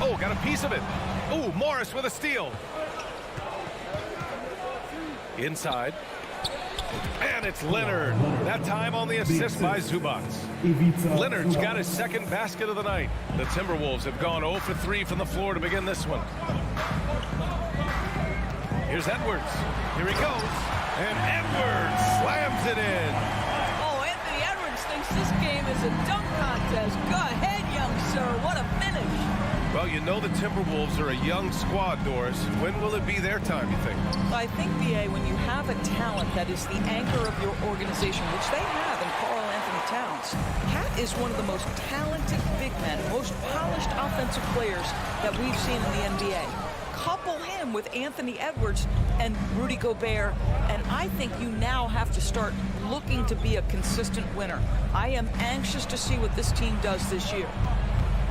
Oh, got a piece of it. Oh, Morris with a steal. Inside. And it's Leonard. That time on the assist by Zubats. Leonard's got his second basket of the night. The Timberwolves have gone 0 for 3 from the floor to begin this one. Here's Edwards. Here he goes. And Edwards slams it in. Oh, Anthony Edwards thinks this game is a dunk contest. Go ahead, young sir. What a finish. Well, you know the Timberwolves are a young squad, Doris. When will it be their time, you think? I think, B.A., when you have a talent that is the anchor of your organization, which they have in Karl Anthony Towns, Cat is one of the most talented big men, most polished offensive players that we've seen in the NBA. Couple battle him with Anthony Edwards and Rudy Gobert. And I think you now have to start looking to be a consistent winner. I am anxious to see what this team does this year.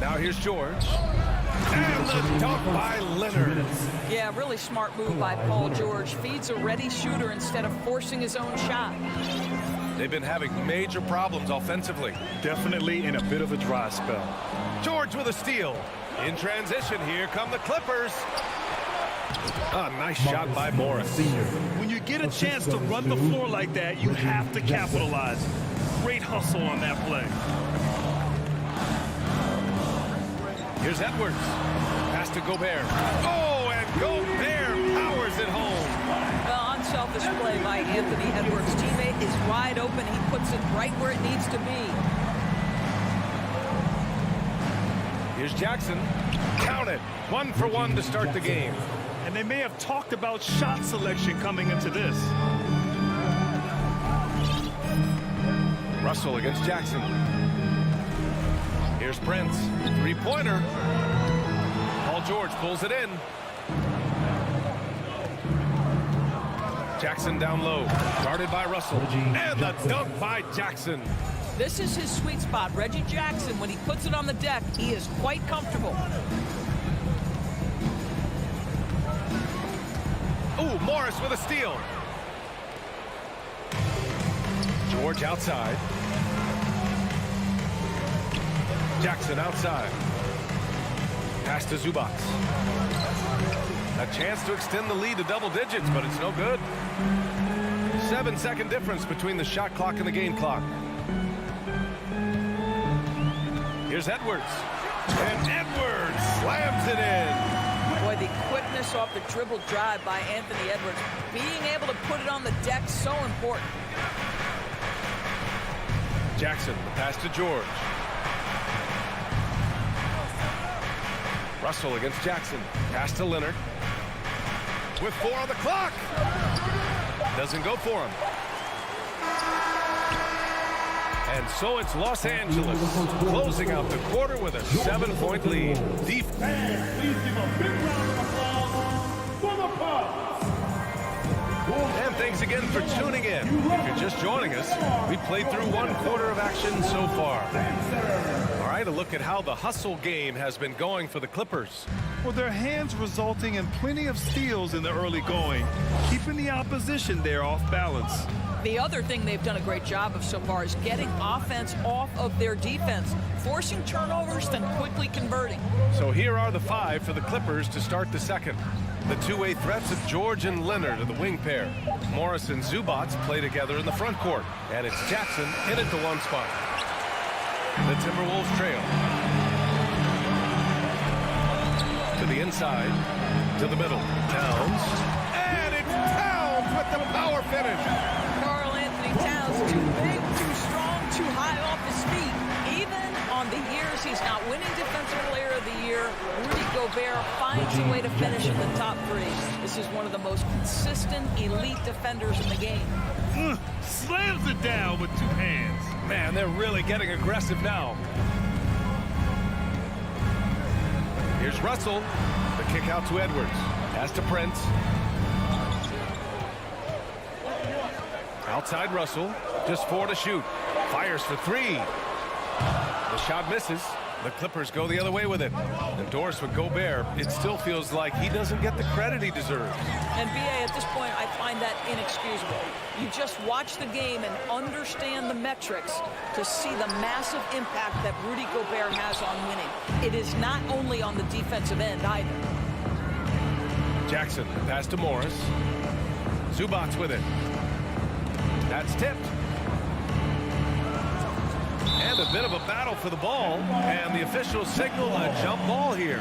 Now here's George. And the dunk by Leonard. Yeah, really smart move by Paul George. Feeds a ready shooter instead of forcing his own shot. They've been having major problems offensively. Definitely in a bit of a dry spell. George with a steal. In transition, here come the Clippers. A nice shot by Morris. When you get a chance to run the floor like that, you have to capitalize. Great hustle on that play. Here's Edwards. Pass to Gobert. Oh, and Gobert powers it home. Well, unselfish play by Anthony Edwards. Teammate is wide open. He puts it right where it needs to be. Here's Jackson. Count it. 1 for 1 to start the game. And they may have talked about shot selection coming into this. Russell against Jackson. Here's Prince. Three-pointer. Paul George pulls it in. Jackson down low. Guarded by Russell. And the dunk by Jackson. This is his sweet spot. Reggie Jackson, when he puts it on the deck, he is quite comfortable. Ooh, Morris with a steal. George outside. Jackson outside. Pass to Zubac. A chance to extend the lead to double digits, but it's no good. 7-second difference between the shot clock and the game clock. Here's Edwards. And Edwards slams it in. Boy, the quickness off the dribble drive by Anthony Edwards. Being able to put it on the deck, so important. Jackson, the pass to George. Russell against Jackson. Pass to Leonard. With 4 on the clock. Doesn't go for him. And so it's Los Angeles closing out the quarter with a 7-point lead. Please give a big round of applause for the Bucks. And thanks again for tuning in. If you're just joining us, we played through 1 quarter of action so far. All right, a look at how the hustle game has been going for the Clippers. Well, their hands resulting in plenty of steals in the early going, keeping the opposition there off balance. The other thing they've done a great job of so far is getting offense off of their defense, forcing turnovers, then quickly converting. So here are the 5 for the Clippers to start the second. The two-way threats of George and Leonard are the wing pair. Morris and Zubac play together in the front court. And it's Jackson in at the 1 spot. The Timberwolves trail. To the inside. To the middle. Towns. And it's Towns with the power finish. Towns, too big, too strong, too high off his feet. Even on the years he's not winning Defensive Player of the Year, Rudy Gobert finds a way to finish in the top 3. This is one of the most consistent, elite defenders in the game. Slams it down with 2 hands. Man, they're really getting aggressive now. Here's Russell. The kick out to Edwards. Pass to Prince. Outside Russell, just 4 to shoot. Fires for 3. The shot misses. The Clippers go the other way with it. Endorsed with Gobert, it still feels like he doesn't get the credit he deserves. And BA, at this point, I find that inexcusable. You just watch the game and understand the metrics to see the massive impact that Rudy Gobert has on winning. It is not only on the defensive end either. Jackson, pass to Morris. Zubac with it. That's tipped. And a bit of a battle for the ball. And the officials signal a jump ball here.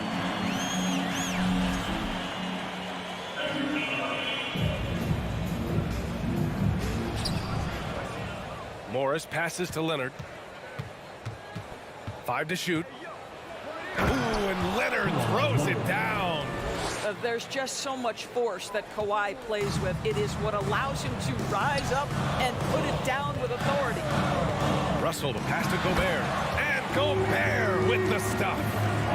Morris passes to Leonard. 5 to shoot. Ooh, and Leonard throws it down. There's just so much force that Kawhi plays with. It is what allows him to rise up and put it down with authority. Russell, the pass to Gobert. And Gobert with the stuff.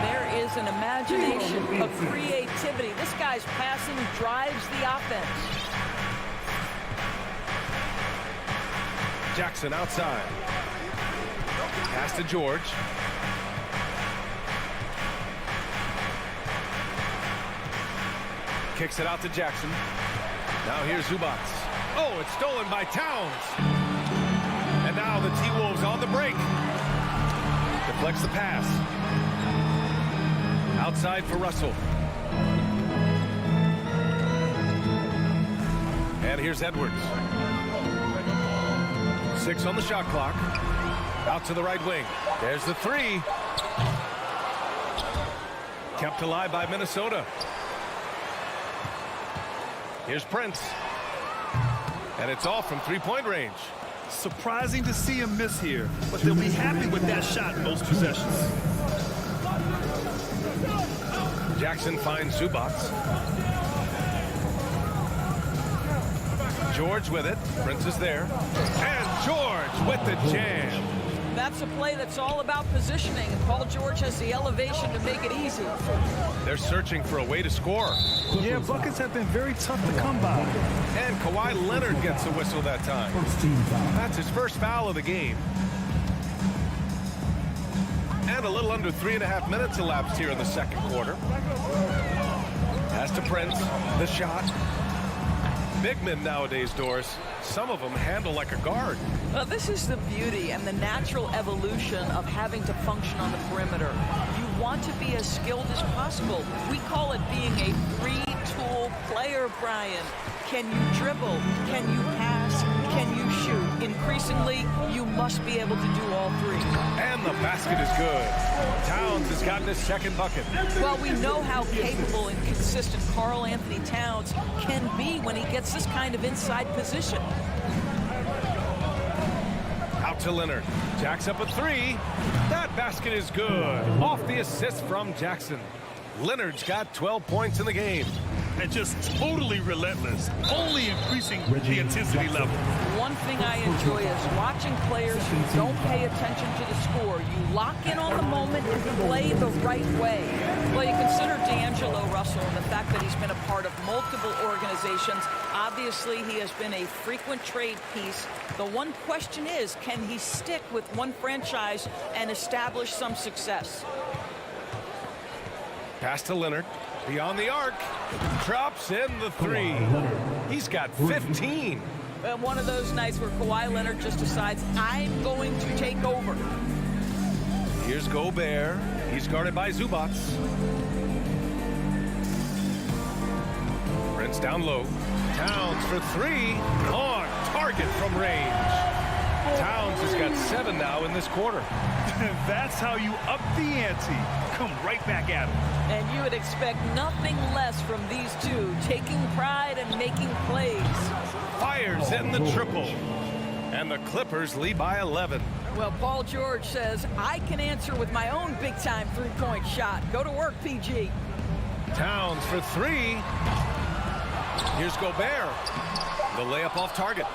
There is is an imagination of creativity. This guy's passing drives the offense. Jackson outside. Pass to George. Kicks it out to Jackson. Now here's Zubats. Oh, it's stolen by Towns. And now the T-Wolves on the break. Deflects the pass. Outside for Russell. And here's Edwards. 6 on the shot clock. Out to the right wing. There's the 3. Kept alive by Minnesota. Here's Prince. And it's off from three-point range. Surprising to see him miss here, but they'll be happy with that shot in most possessions. Jackson finds Zubats. George with it. Prince is there. And George with the jam. That's a play that's all about positioning, and Paul George has the elevation to make it easy. They're searching for a way to score. Yeah, buckets have been very tough to come by. And Kawhi Leonard gets a whistle that time. That's his first foul of the game. And a little under 3.5 minutes elapsed here in the second quarter. Pass to Prince. The shot. Big men nowadays, Doris. Some of them handle like a guard. Well, this is the beauty and the natural evolution of having to function on the perimeter. You want to be as skilled as possible. We call it being a three-tool player, Brian. Can you dribble? Can you pass? Can you shoot? Increasingly, you must be able to do all 3. And the basket is good. Towns has gotten his second bucket. Well, we know how capable and consistent Karl Anthony Towns can be when he gets this kind of inside position. Out to Leonard. Jacks up a 3. That basket is good. Off the assist from Jackson. Leonard's got 12 points in the game. And just totally relentless, only increasing the intensity level. One thing I enjoy is watching players who don't pay attention to the score. You lock in on the moment and play the right way. Well, you consider D'Angelo Russell and the fact that he's been a part of multiple organizations. Obviously, he has been a frequent trade piece. The one question is, can he stick with one franchise and establish some success? Pass to Leonard. Beyond the arc. Drops in the 3. He's got 15. One of those nights where Kawhi Leonard just decides, I'm going to take over. Here's Gobert. He's guarded by Zubats. Prince down low. Towns for 3. On target from range. Towns has got 7 now in this quarter. That's how you up the ante. Come right back at him. And you would expect nothing less from these two, taking pride and making plays. Fires in the triple. And the Clippers lead by 11. Well, Paul George says, I can answer with my own big-time three-point shot. Go to work, PG. Towns for 3. Here's Gobert. The layup off target.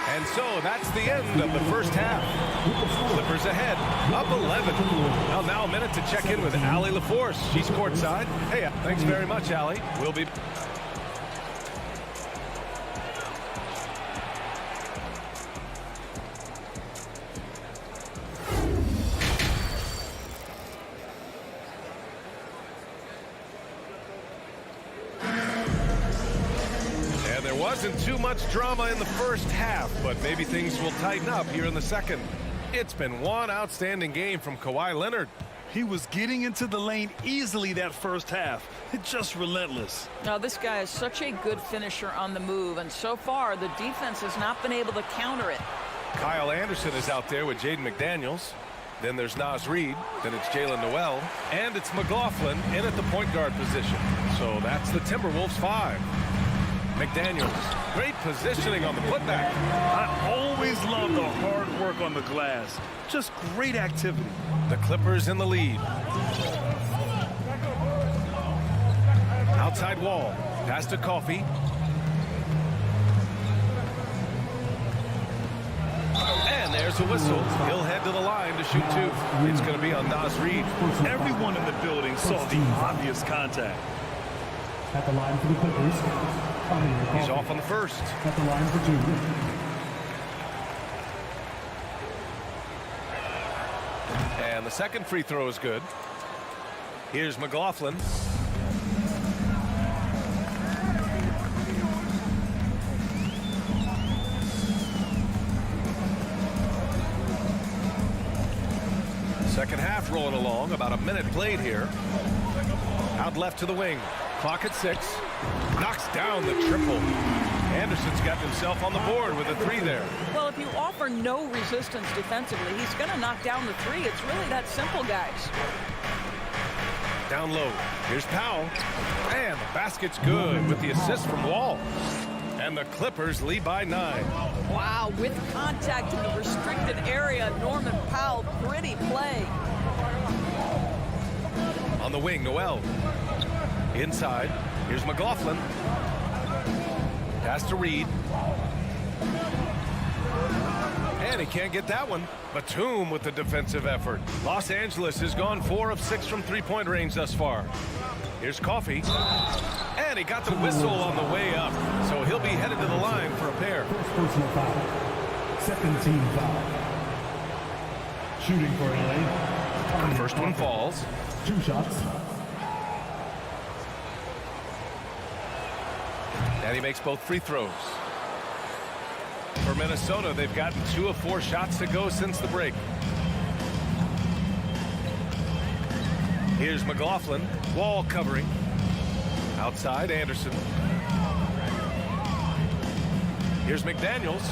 And so that's the end of the first half. Clippers ahead, up 11. Well, now a minute to check in with Allie LaForce. She's courtside. Hey, thanks very much, Allie. We'll be... Wasn't too much drama in the first half, but maybe things will tighten up here in the second. It's been one outstanding game from Kawhi Leonard. He was getting into the lane easily that first half. It's just relentless. Now, this guy is such a good finisher on the move, and so far the defense has not been able to counter it. Kyle Anderson is out there with Jaden McDaniels. Then there's Naz Reid. Then it's Jalen Noel. And it's McLaughlin in at the point guard position. So that's the Timberwolves 5. McDaniels, great positioning on the putback. I always love the hard work on the glass. Just great activity. The Clippers in the lead. Outside wall. Pass to Coffey. And there's There's a whistle. He'll head to the line to shoot two. It's going to be on Nas Reed. Everyone in the building saw the obvious contact. At the line for the Clippers. He's off on the first. At the line for two. And the second free throw is good. Here's McLaughlin. Second half rolling along, about a minute played here. Out left to the wing. Clock at 6. Knocks down the triple. Anderson's got himself on the board with a three there. Well, if you offer no resistance defensively, he's going to knock down the three. It's really that simple, guys. Down low. Here's Powell. And the basket's good with the assist from Wall. And the Clippers lead by 9. Wow, with contact in the restricted area, Norman Powell, pretty play. On the wing, Noel. Inside, here's McLaughlin. Pass to Reed. And he can't get that one. Batum with the defensive effort. Los Angeles has gone 4 of 6 from three-point range thus far. Here's Coffey. And he got the whistle on the way up. So he'll be headed to the line for a pair. First personal foul. Second team foul. Shooting for LA. First one falls. 2 shots. And he makes both free throws. For Minnesota, they've gotten 2 of 4 shots to go since the break. Here's McLaughlin. Wall covering. Outside, Anderson. Here's McDaniels.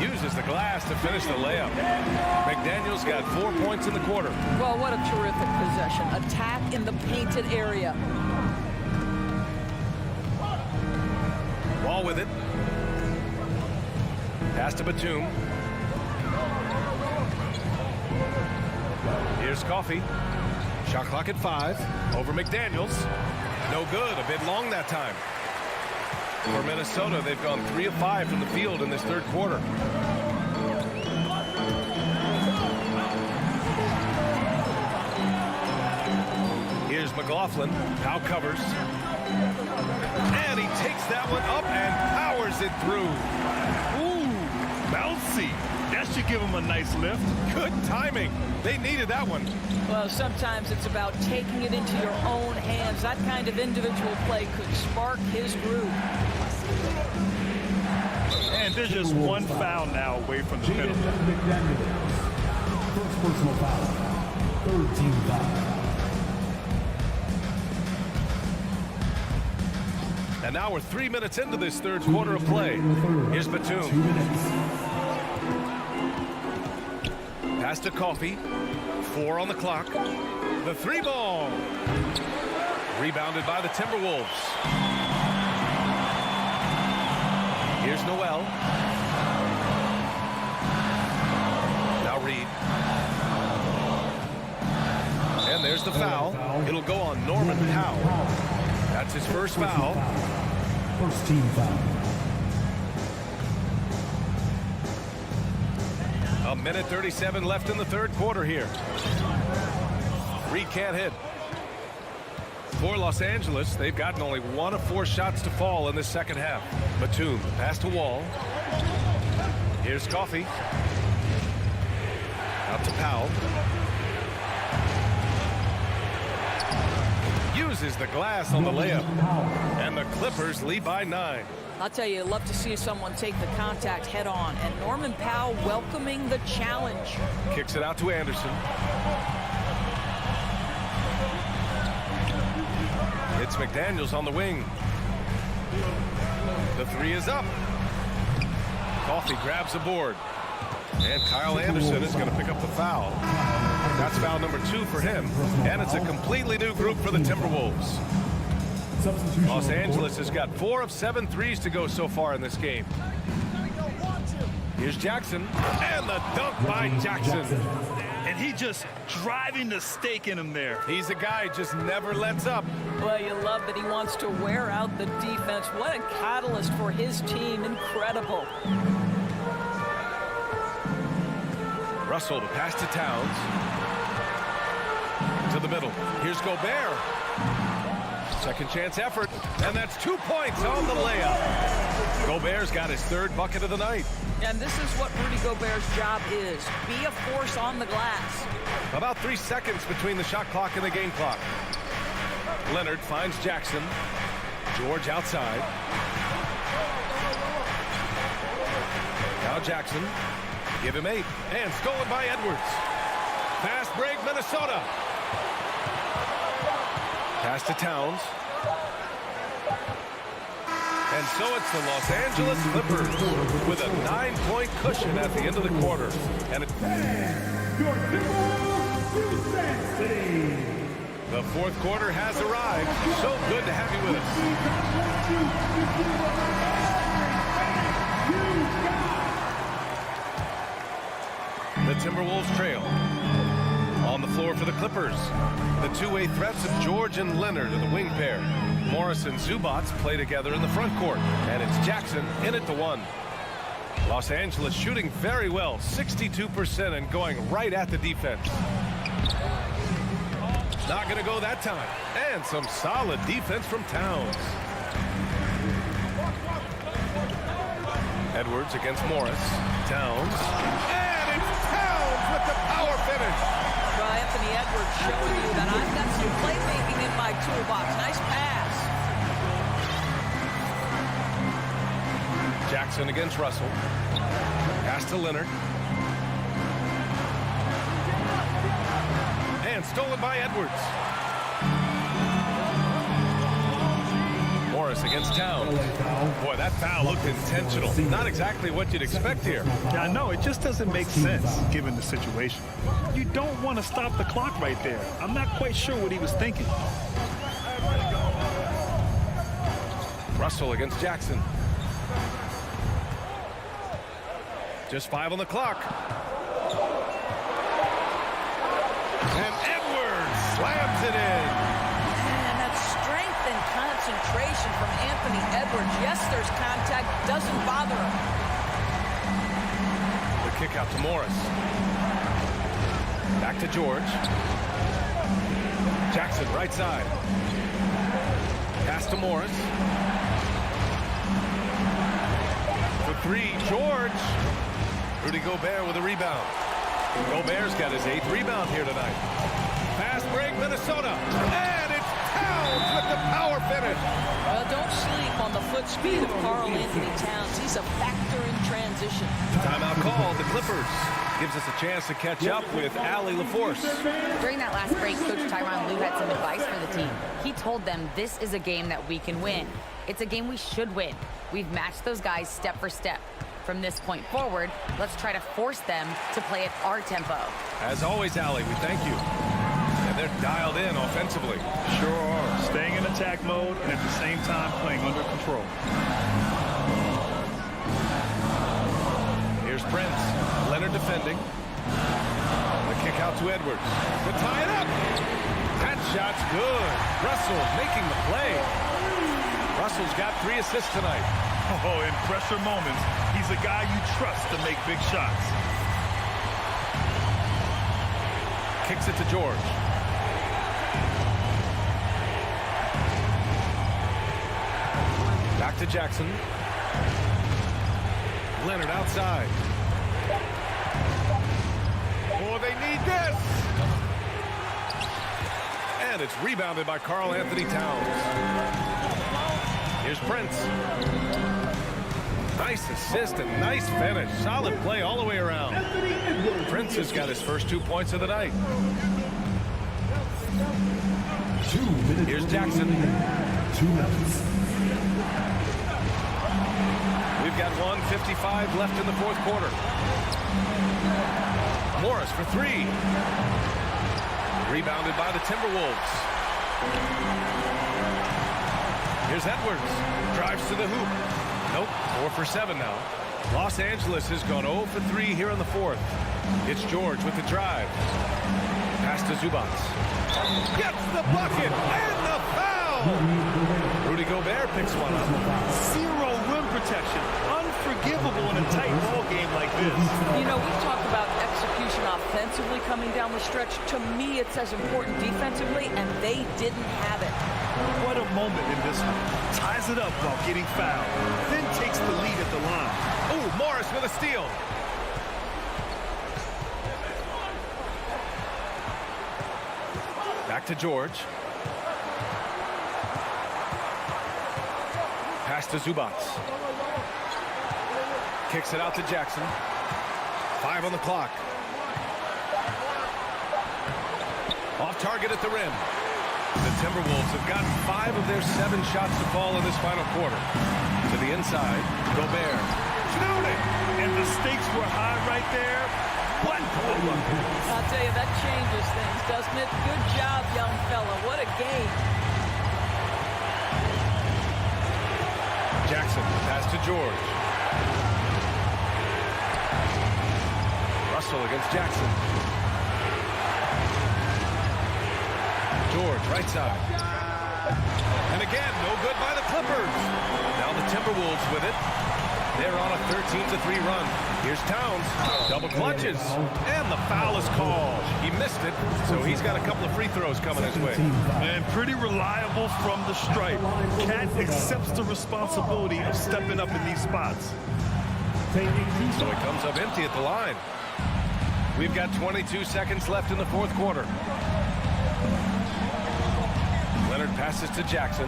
Uses the glass to finish the layup. McDaniels got 4 points in the quarter. Well, what a terrific possession. Attack in the painted area. Wall with it. Pass to Batum. Here's Coffey. Shot clock at 5. Over McDaniels. No good. A bit long that time. For Minnesota, they've gone 3 of 5 from the field in this third quarter. Here's McLaughlin. Now covers. And he takes that one up and powers it through. Ooh, bouncy. That should give him a nice lift. Good timing. They needed that one. Well, sometimes it's about taking it into your own hands. That kind of individual play could spark his groove. And there's just one foul now away from the penalty. First personal foul. Third team foul. And now we're 3 minutes into this third quarter of play. Here's Batum. 2 minutes. Pass to Coffey. 4 on the clock. The 3 ball. Rebounded by the Timberwolves. Here's Noel. Now Reed. And there's the foul. It'll go on Norman Powell. That's his first foul. First team foul. A minute 37 left in the third quarter here. Reed can't hit. For Los Angeles, they've gotten only 1 of 4 shots to fall in the second half. Batum, pass to Wall. Here's Coffey. Out to Powell. Uses the glass on the layup. And the Clippers lead by 9. I'll tell you, I'd love to see someone take the contact head on. And Norman Powell welcoming the challenge. Kicks it out to Anderson. It's McDaniels on the wing. The 3 is up. Coffey grabs the board. And Kyle Anderson is going to pick up the foul. That's foul number 2 for him. And it's a completely new group for the Timberwolves. Los Angeles has got 4 of 7 threes to go so far in this game. Here's Jackson. And the dunk by Jackson. And he just driving the stake in him there. He's a guy who just never lets up. Well, you love that he wants to wear out the defense. What a catalyst for his team. Incredible. Russell to pass to Towns. To the middle. Here's Gobert. Second chance effort. And that's 2 points on the layup. Gobert's got his third bucket of the night. And this is what Rudy Gobert's job is. Be a force on the glass. About 3 seconds between the shot clock and the game clock. Leonard finds Jackson. George outside. Now Jackson. Give him 8. And stolen by Edwards. Fast break, Minnesota. Pass to Towns. And so it's the Los Angeles Clippers with a 9-point cushion at the end of the quarter. And the fourth quarter has arrived. So good to have you with us. The Timberwolves trail. On the floor for the Clippers. The two-way threats of George and Leonard are the wing pair. Morris and Zubac play together in the front court. And it's Jackson in it to 1. Los Angeles shooting very well, 62%, and going right at the defense. Not going to go that time. And some solid defense from Towns. Edwards against Morris. Towns. And it's Towns with the power finish. Well, Anthony Edwards showing you that I've got some playmaking in my toolbox. Nice pass. Jackson against Russell. Pass to Leonard. And stolen by Edwards. Morris against Towns. Boy, that foul looked intentional. Not exactly what you'd expect here. Yeah, I know. It just doesn't make sense given the situation. You don't want to stop the clock right there. I'm not quite sure what he was thinking. Russell against Jackson. Just 5 on the clock. And Edwards slams it in. And that strength and concentration from Anthony Edwards. Yes, there's contact. Doesn't bother him. The kick out to Morris. Back to George. Jackson right side. Pass to Morris. For 3, George. Rudy Gobert with a rebound. Gobert's got his 8th rebound here tonight. Fast break, Minnesota. And it's Towns with the power finish. Well, don't sleep on the foot speed of Karl Anthony Towns. He's a factor in transition. Timeout call. The Clippers gives us a chance to catch up with Allie LaForce. During that last break, Coach Tyronn Lue had some advice for the team. He told them this is a game that we can win. It's a game we should win. We've matched those guys step for step. From this point forward, let's try to force them to play at our tempo. As always, Allie, we thank you. And they're dialed in offensively. Sure are. Staying in attack mode and at the same time playing under control. Here's Prince. Leonard defending. The kick out to Edwards. To tie it up. That shot's good. Russell making the play. Russell's got 3 assists tonight. Oh, in pressure moments, he's a guy you trust to make big shots. Kicks it to George. Back to Jackson. Leonard outside. Oh, they need this. And it's rebounded by Karl Anthony Towns. Here's Prince. Nice assist and nice finish. Solid play all the way around. Prince has got his first 2 points of the night. Here's Jackson. 2 minutes. We've got 1:55 left in the fourth quarter. Morris for 3. Rebounded by the Timberwolves. Here's Edwards. Drives to the hoop. Nope, 4 for 7 now. Los Angeles has gone 0 for 3 here in the fourth. It's George with the drive. Pass to Zubac. Gets the bucket and the foul. Rudy Gobert picks one up. Zero rim protection. Unforgivable in a tight ball game like this. You know, we talk about execution possession offensively coming down the stretch. To me, it's as important defensively, and they didn't have it. What a moment in this one. Ties it up while getting fouled. Then takes the lead at the line. Oh, Morris with a steal. Back to George. Pass to Zubac. Kicks it out to Jackson. 5 on the clock. Off target at the rim. The Timberwolves have gotten 5 of their 7 shots to fall in this final quarter. To the inside, Gobert. Shooting! And the stakes were high right there. What? I'll tell you, that changes things, doesn't it? Good job, young fella. What a game. Jackson, pass to George. Russell against Jackson. George, right side. And again, no good by the Clippers. Now the Timberwolves with it. They're on a 13-3 run. Here's Towns. Double clutches. And the foul is called. He missed it, so he's got a couple of free throws coming his way. And pretty reliable from the stripe. Cat accepts the responsibility of stepping up in these spots. So it comes up empty at the line. We've got 22 seconds left in the fourth quarter. Leonard passes to Jackson.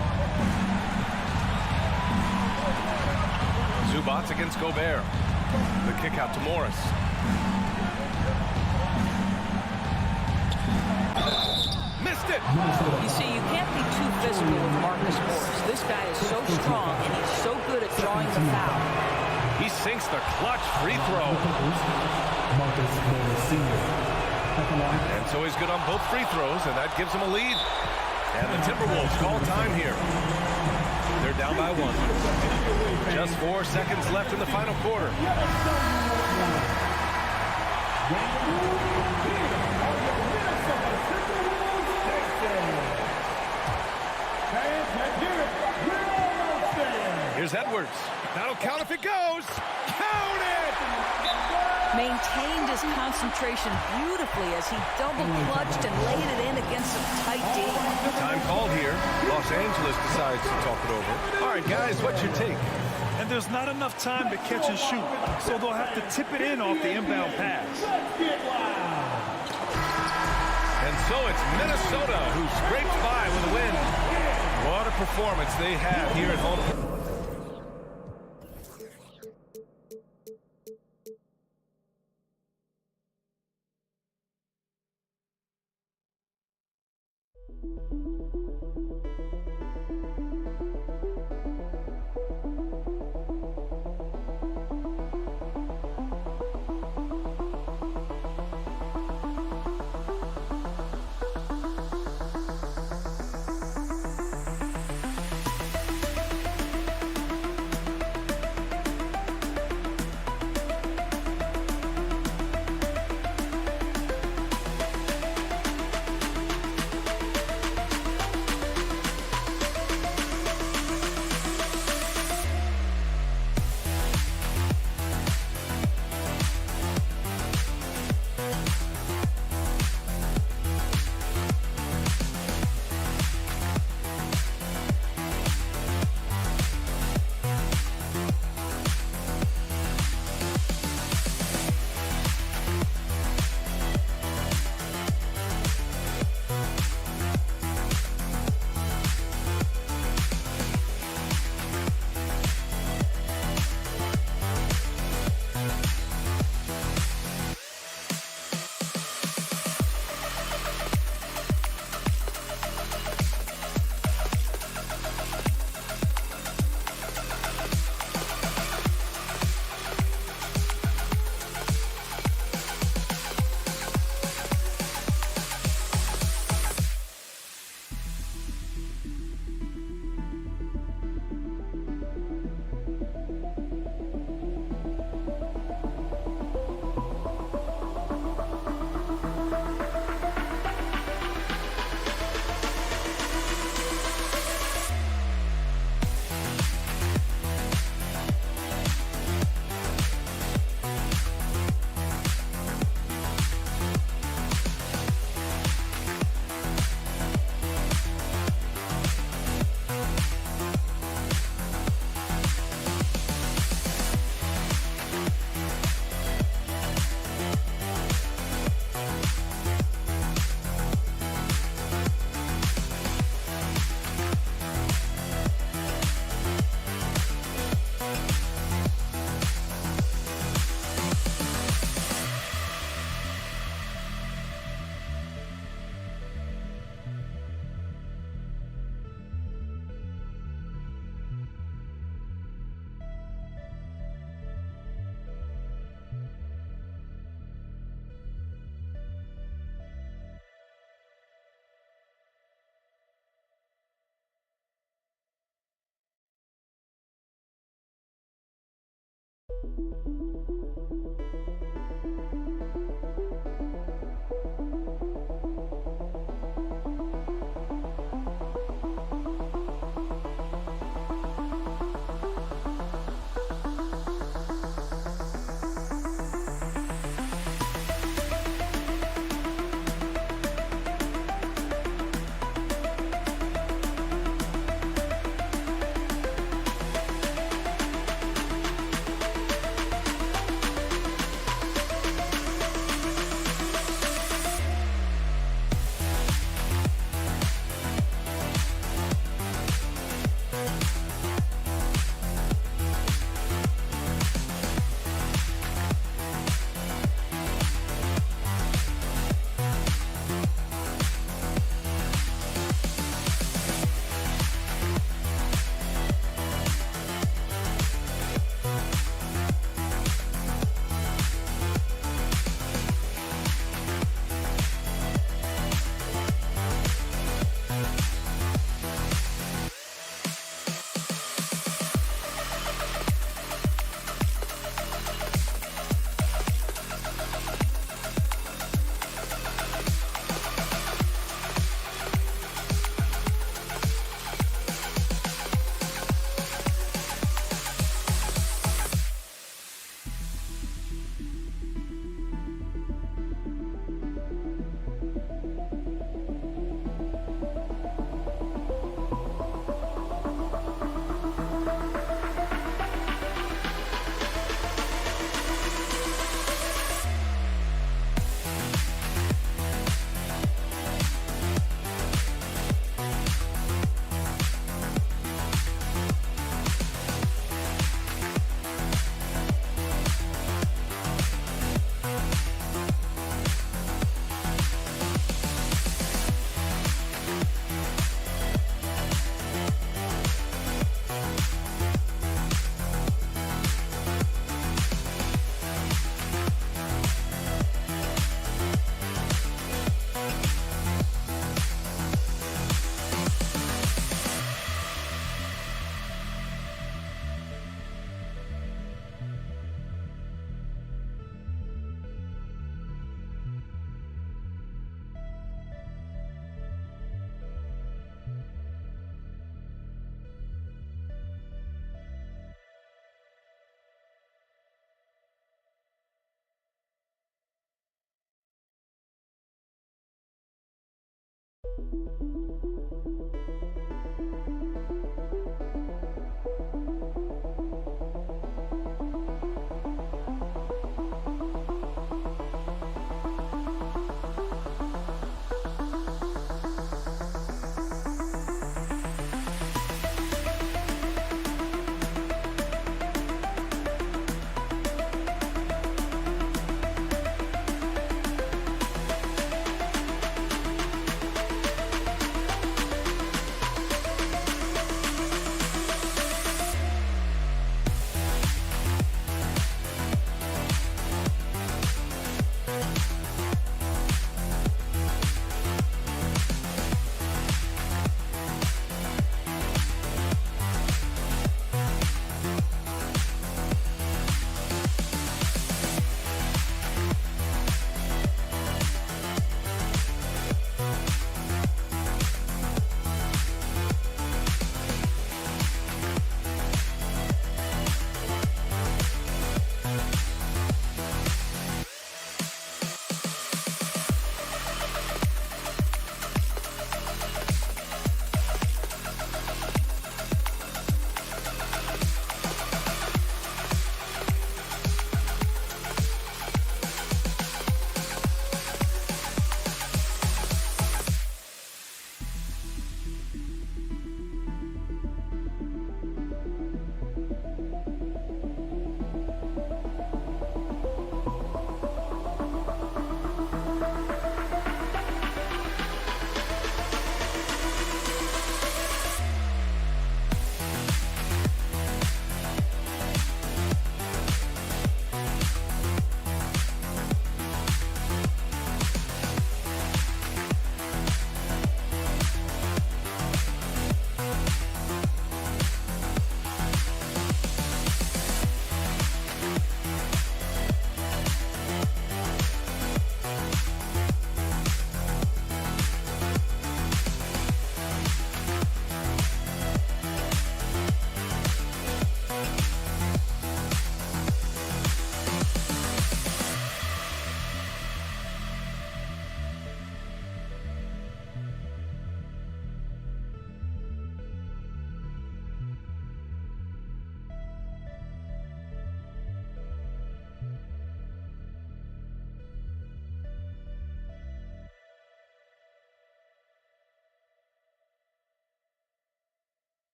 Zubac against Gobert. The kick out to Morris. Missed it! You see, you can't be too physical with Marcus Morris. This guy is so strong, and he's so good at drawing the foul. He sinks the clutch free throw. And so he's good on both free throws, and that gives him a lead. And the Timberwolves call time here. They're down by 1. Just 4 seconds left in the final quarter. Here's Edwards. That'll count if it goes. Count it! Maintained his concentration beautifully as he double-clutched and laid it in against some tight D. Time called here. Los Angeles decides to talk it over. All right, guys, what's your take? And there's not enough time to catch and shoot, so they'll have to tip it in off the inbound pass. And so it's Minnesota who scrapes by with a win. What a performance they have here at home.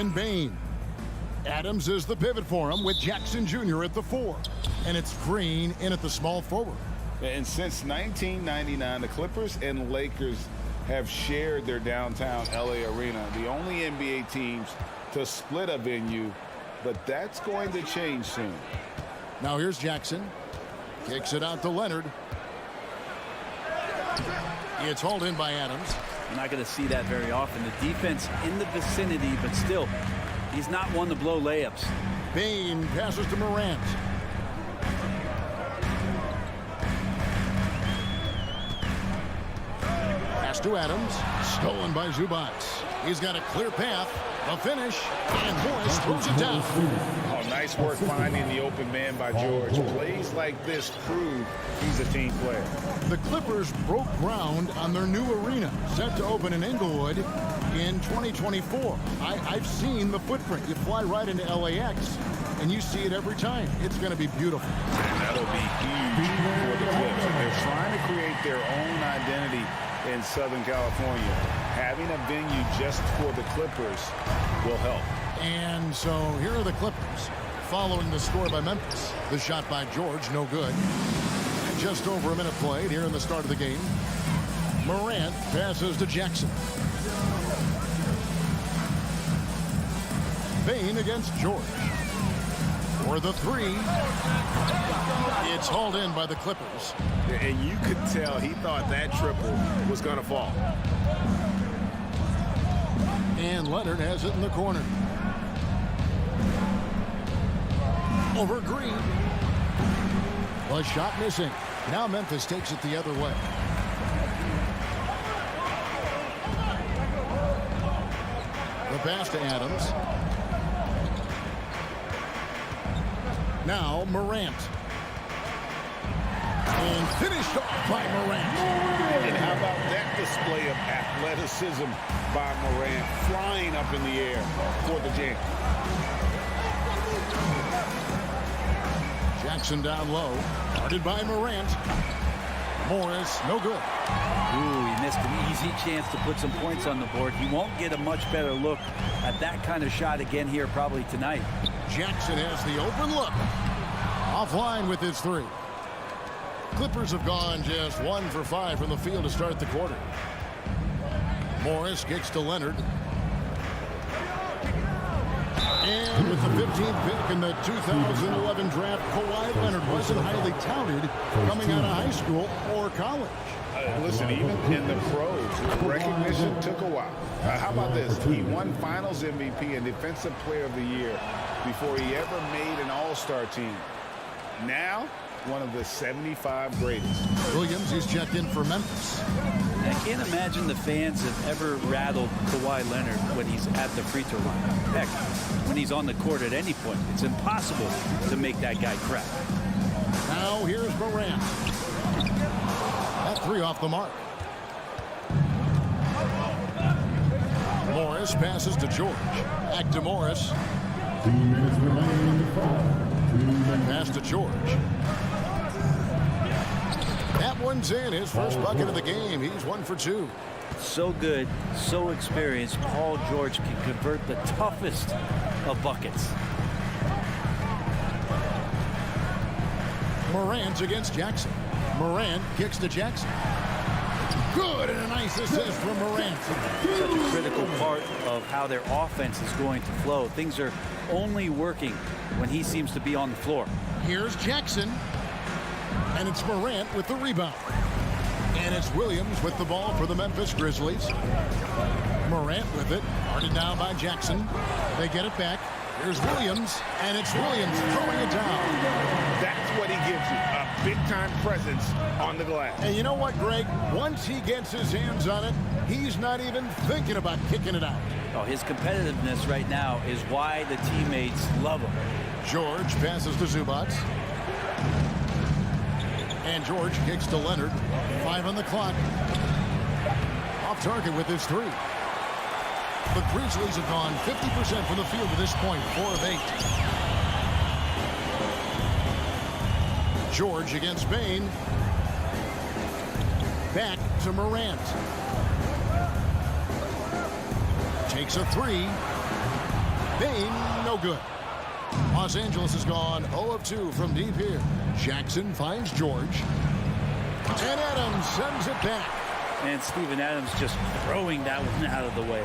and Bain. Adams is the pivot for him with Jackson Jr. at the 4. And it's Green in at the small forward. And since 1999, the Clippers and Lakers have shared their downtown LA arena, the only NBA teams to split a venue, but that's going to change soon. Now here's Jackson. Kicks it out to Leonard. It's hauled in by Adams. You're not going to see that very often. The defense in the vicinity, but still, he's not one to blow layups. Bain passes to Morant. Pass to Adams. Stolen by Zubac. He's got a clear path. A finish. And Morris throws it down. Oh, nice work finding the open man by George. Plays like this prove he's a team player. The Clippers broke ground on their new arena, set to open in Inglewood in 2024. I've seen the footprint. You fly right into LAX, and you see it every time. It's going to be beautiful. And that'll be huge for the Clips. They're trying to create their own identity in Southern California. Having a venue just for the Clippers will help. And so here are the Clippers following the score by Memphis. The shot by George, no good. Just over a minute played here in the start of the game. Morant passes to Jackson. Bain against George. For the 3. It's hauled in by the Clippers. And you could tell he thought that triple was going to fall. And Leonard has it in the corner. Over Green. A shot missing. Now Memphis takes it the other way. The pass to Adams. Now Morant. And finished off by Morant. And how about that display of athleticism by Morant, flying up in the air for the jam. Jackson down low. Guarded by Morant. Morris, no good. Ooh, he missed an easy chance to put some points on the board. He won't get a much better look at that kind of shot again here probably tonight. Jackson has the open look. Offline with his 3. Clippers have gone just 1 for 5 from the field to start the quarter. Morris kicks to Leonard. And with the 15th pick in the 2011 draft, Kawhi Leonard wasn't highly touted coming out of high school or college. Listen, even in the pros, recognition took a while. How about this? He won Finals MVP and Defensive Player of the Year before he ever made an All-Star team. Now, one of the 75 greatest. Williams is checked in for Memphis. I can't imagine the fans have ever rattled Kawhi Leonard when he's at the free throw line. Heck, when he's on the court at any point, it's impossible to make that guy crack. Now here's Morant. That 3 off the mark. Morris passes to George. Back to Morris. 2 minutes remaining in the foul. Pass to George. That one's in. His first bucket of the game. He's 1 for 2. So good, so experienced. Paul George can convert the toughest of buckets. Morant against Jackson. Morant kicks to Jackson. Good, and a nice assist from Morant. Such a critical part of how their offense is going to flow. Things are only working when he seems to be on the floor. Here's Jackson. And it's Morant with the rebound. And it's Williams with the ball for the Memphis Grizzlies. Morant with it. Guarded now by Jackson. They get it back. Here's Williams. And it's Williams throwing it down. That's what he gives you, a big-time presence on the glass. And you know what, Greg? Once he gets his hands on it, he's not even thinking about kicking it out. Oh, his competitiveness right now is why the teammates love him. George passes to Zubac. And George kicks to Leonard. 5 on the clock. Off target with his 3. The Grizzlies have gone 50% from the field to this point, 4 of 8. George against Bain. Back to Morant. Takes a 3. Payne, no good. Los Angeles has gone 0 of 2 from deep here. Jackson finds George. And Adams sends it back. And Steven Adams just throwing that one out of the way.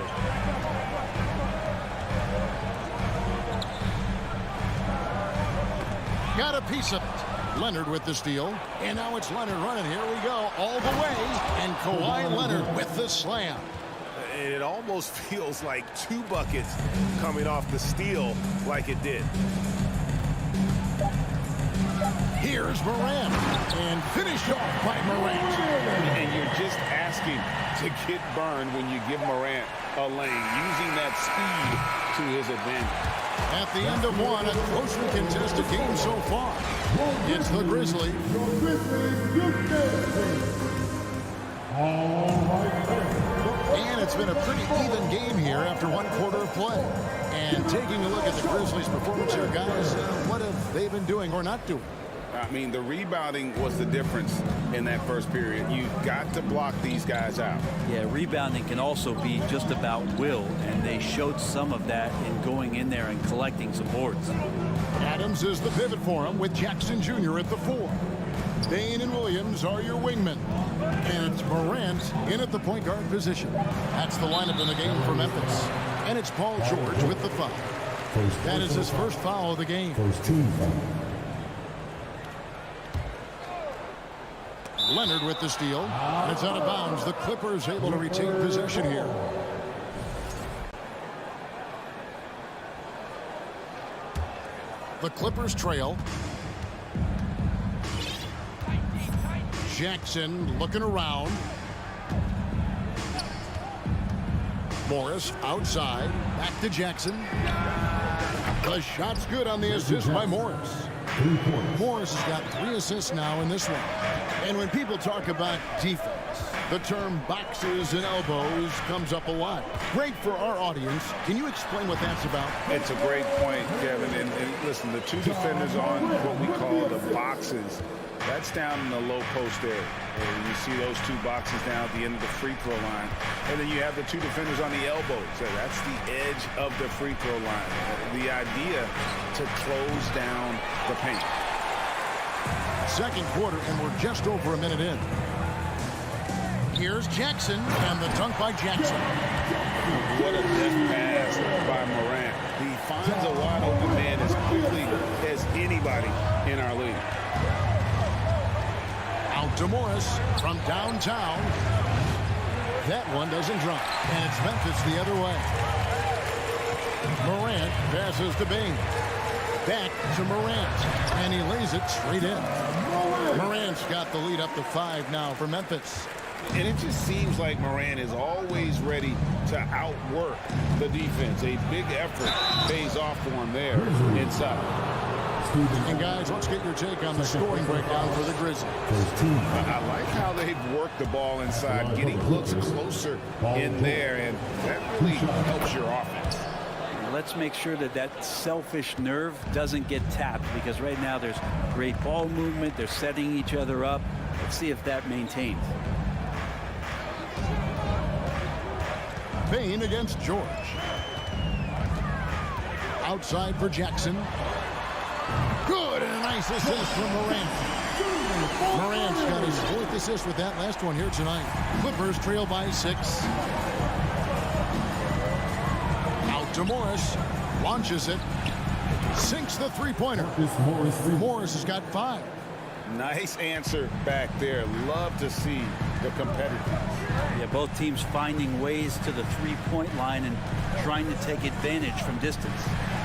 Got a piece of it. Leonard with the steal. And now it's Leonard running. Here we go all the way. And Kawhi Leonard with the slam. And it almost feels like 2 buckets coming off the steal like it did. Here's Morant. And finished off by Morant. And you're just asking to get burned when you give Morant a lane, using that speed to his advantage. At the end of one, a closely contested game so far. It's the Grizzlies. And it's been a pretty even game here after 1 quarter of play. And taking a look at the Grizzlies' performance here, guys, what have they been doing or not doing? I mean, the rebounding was the difference in that first period. You've got to block these guys out. Yeah, rebounding can also be just about will, and they showed some of that in going in there and collecting some boards. Adams is the pivot for him with Jackson Jr. at the 4. Payne and Williams are your wingmen. And it's Morant in at the point guard position. That's the lineup in the game for Memphis. And it's Paul George with the foul. That is his first foul of the game. Leonard with the steal. And it's out of bounds. The Clippers able to retain possession here. The Clippers trail. Jackson looking around. Morris outside. Back to Jackson. The shot's good on the assist by Morris. Morris has got 3 assists now in this one. And when people talk about defense, the term boxes and elbows comes up a lot. Great for our audience. Can you explain what that's about? It's a great point, Kevin. And listen, the 2 defenders on what we call the boxes, that's down in the low post area. And you see those 2 boxes down at the end of the free throw line. And then you have the 2 defenders on the elbows. So that's the edge of the free throw line. The idea to close down the paint. Second quarter, and we're just over a minute in. Here's Jackson, and the dunk by Jackson. What a deft pass by Morant. He finds a wide open man as quickly as anybody in our league. Out to Morris from downtown. That one doesn't drop, and it's Memphis the other way. Morant passes to Bing. Back to Morant, and he lays it straight in. Morant's got the lead up to 5 now for Memphis. And it just seems like Morant is always ready to outwork the defense. A big effort pays off for him there inside. And guys, let's get your take on the scoring breakdown for the Grizzlies. I like how they've worked the ball inside, getting looks closer in there, and that really helps your offense. Let's make sure that that selfish nerve doesn't get tapped, because right now there's great ball movement. They're setting each other up. Let's see if that maintains. Payne against George. Outside for Jackson. Good, and a nice assist from Morant. Morant's got his 4th assist with that last one here tonight. Clippers trail by 6. Out to Morris. Launches it. Sinks the 3-pointer. Morris has got 5. Nice answer back there. Love to see the competitiveness. Yeah, both teams finding ways to the 3-point line and trying to take advantage from distance.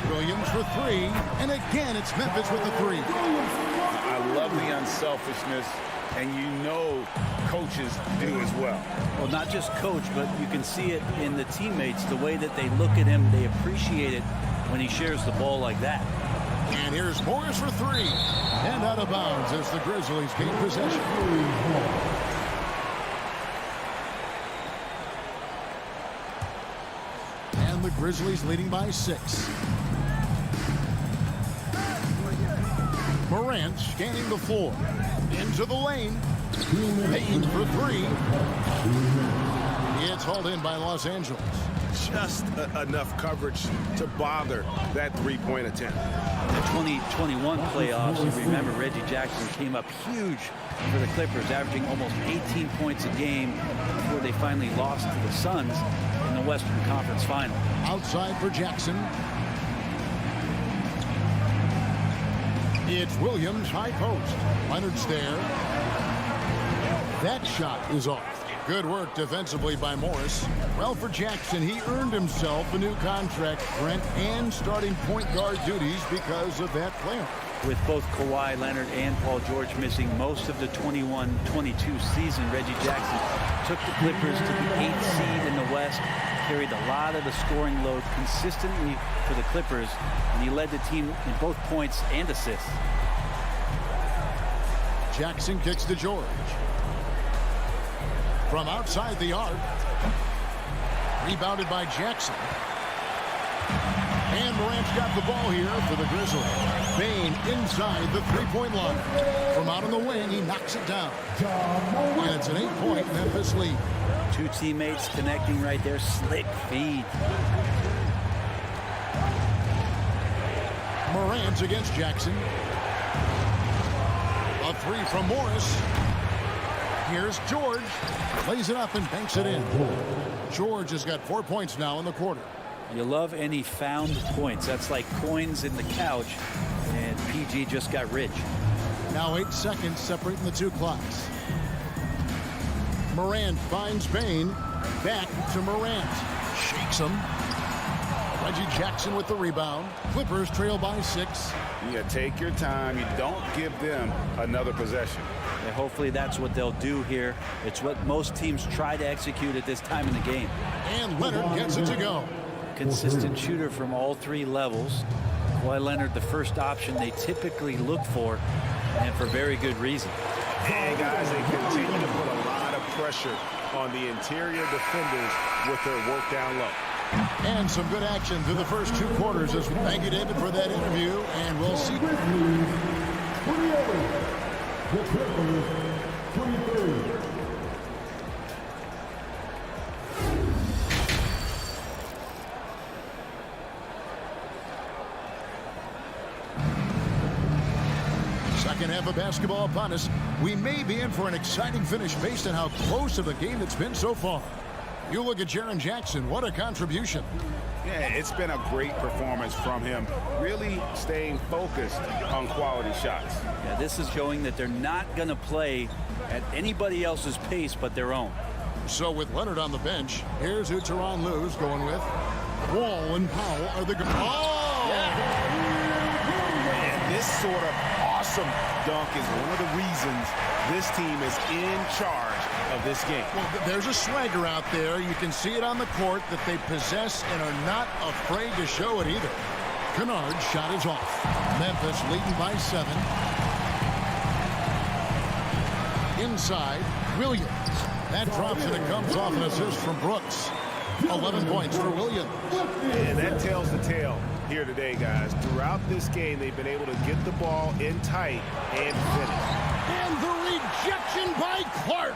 Williams for 3, and again it's Memphis with the 3. I love the unselfishness, and you know coaches do as well. Well, not just coach, but you can see it in the teammates, the way that they look at him. They appreciate it when he shares the ball like that. And here's Morris for 3. And out of bounds as the Grizzlies gain possession. And the Grizzlies leading by 6. Morant scanning the floor. Into the lane. Payne for 3. It's hauled in by Los Angeles. just enough coverage to bother that three-point attempt. The 2021 playoffs, you remember Reggie Jackson came up huge for the Clippers, averaging almost 18 points a game before they finally lost to the Suns in the Western Conference Final. Outside for Jackson. It's Williams, high post. Leonard's there. That shot is off. Good work defensively by Morris. Well, for Jackson, he earned himself a new contract, Brent, and starting point guard duties because of that playoff. With both Kawhi Leonard and Paul George missing most of the 21-22 season, Reggie Jackson took the Clippers to the 8th seed in the West, carried a lot of the scoring load consistently for the Clippers, and he led the team in both points and assists. Jackson kicks to George. From outside the arc. Rebounded by Jackson. And Morant's got the ball here for the Grizzlies. Bane inside the three-point line. From out on the wing, he knocks it down. And it's an 8-point Memphis lead. Two teammates connecting right there. Slick feed. Morant against Jackson. A three from Morris. Here's George. Lays it up and banks it in. George has got 4 points now in the quarter. You love any found points. That's like coins in the couch. And PG just got rich. Now 8 seconds separating the two clocks. Morant finds Bane. Back to Morant. Shakes him. Reggie Jackson with the rebound. Clippers trail by 6. You take your time. You don't give them another possession. And hopefully that's what they'll do here. It's what most teams try to execute at this time in the game. And Leonard gets it to go. Consistent shooter from all 3 levels. Kawhi Leonard, the first option they typically look for, and for very good reason. And guys, they continue to put a lot of pressure on the interior defenders with their work down low. And some good action through the first 2 quarters. As we thank you, David, for that interview, and we'll see. Second half of basketball upon us. We may be in for an exciting finish based on how close of a game it's been so far. You look at Jaren Jackson, what a contribution. Yeah, it's been a great performance from him, really staying focused on quality shots. Yeah, this is showing that they're not going to play at anybody else's pace but their own. So with Leonard on the bench, here's who Tyronn Lue's going with. Wall and Powell are the... Oh! And this sort of awesome dunk is one of the reasons this team is in charge of this game. Well, there's a swagger out there. You can see it on the court that they possess and are not afraid to show it either. Kennard's shot is off. Memphis leading by 7. Inside, Williams. That drops and it comes off an assist from Brooks. 11 points for Williams. And that tells the tale here today, guys. Throughout this game, they've been able to get the ball in tight and finish. And the rejection by Clark.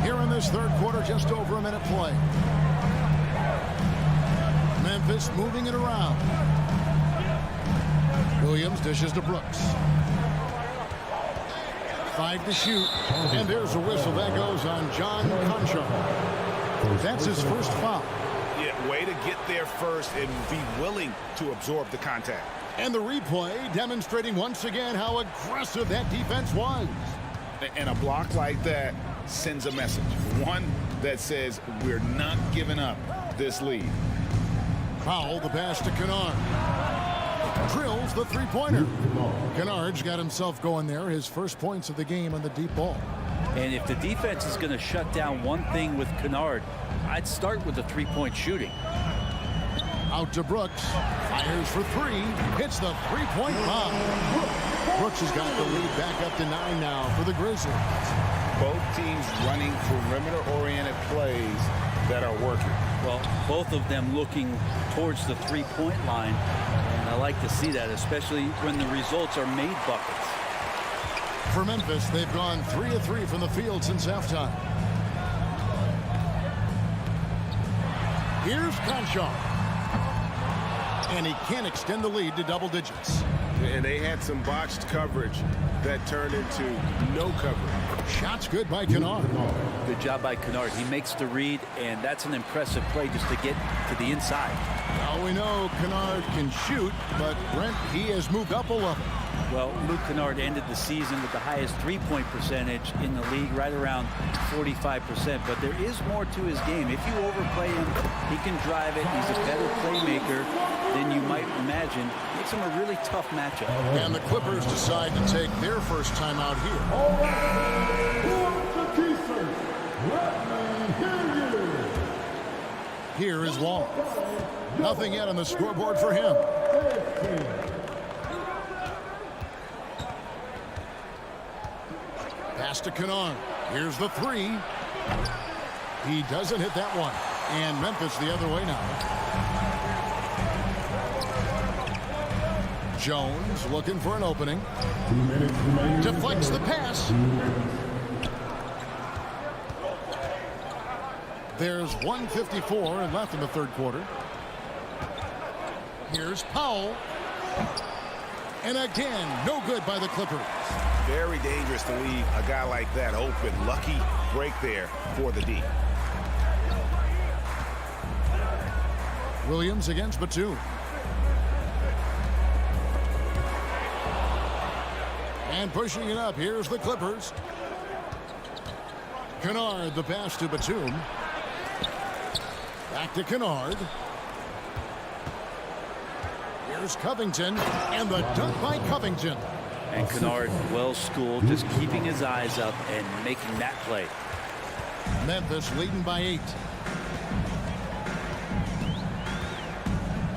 Here in this third quarter, just over a minute play. Memphis moving it around. Williams dishes to Brooks. 5 to shoot. And there's a whistle. That goes on John Conchar. That's his first foul. Yeah, way to get there first and be willing to absorb the contact. And the replay demonstrating once again how aggressive that defense was. And a block like that sends a message. One that says we're not giving up this lead. Powell, the pass to Kennard. Drills the three-pointer. Kennard's got himself going there. His first points of the game on the deep ball. And if the defense is going to shut down one thing with Kennard, I'd start with the three-point shooting. Out to Brooks. Fires for 3. Hits the three-point bomb. Brooks has got the lead back up to 9 now for the Grizzlies. Both teams running perimeter-oriented plays that are working. Well, both of them looking towards the three-point line. And I like to see that, especially when the results are made buckets. For Memphis, they've gone 3 of 3 from the field since halftime. Here's Crenshaw. And he can't extend the lead to double digits. And they had some botched coverage that turned into no coverage. Shot's good by Kennard. Good job by Kennard. He makes the read, and that's an impressive play just to get to the inside. Well, we know Kennard can shoot, but Brent, he has moved up a level. Well, Luke Kennard ended the season with the highest three-point percentage in the league, right around 45%. But there is more to his game. If you overplay him, he can drive it. He's a better playmaker than you might imagine. Makes him a really tough matchup. And the Clippers decide to take their first time out here. All right, who wants the Pacers? Let me hear you. Here is Wall. Nothing yet on the scoreboard for him. Pass to Kennard. Here's the three. He doesn't hit that one. And Memphis the other way now. Jones looking for an opening. 2 minutes remaining. Deflects the pass. There's 1:54 left in the third quarter. Here's Powell. And again, no good by the Clippers. Very dangerous to leave a guy like that open. Lucky break there for the D. Williams against Batum. And pushing it up, here's the Clippers. Kennard, the pass to Batum. Back to Kennard. Here's Covington, and the dunk by Covington. And Kennard, well schooled, just keeping his eyes up and making that play. Memphis leading by 8.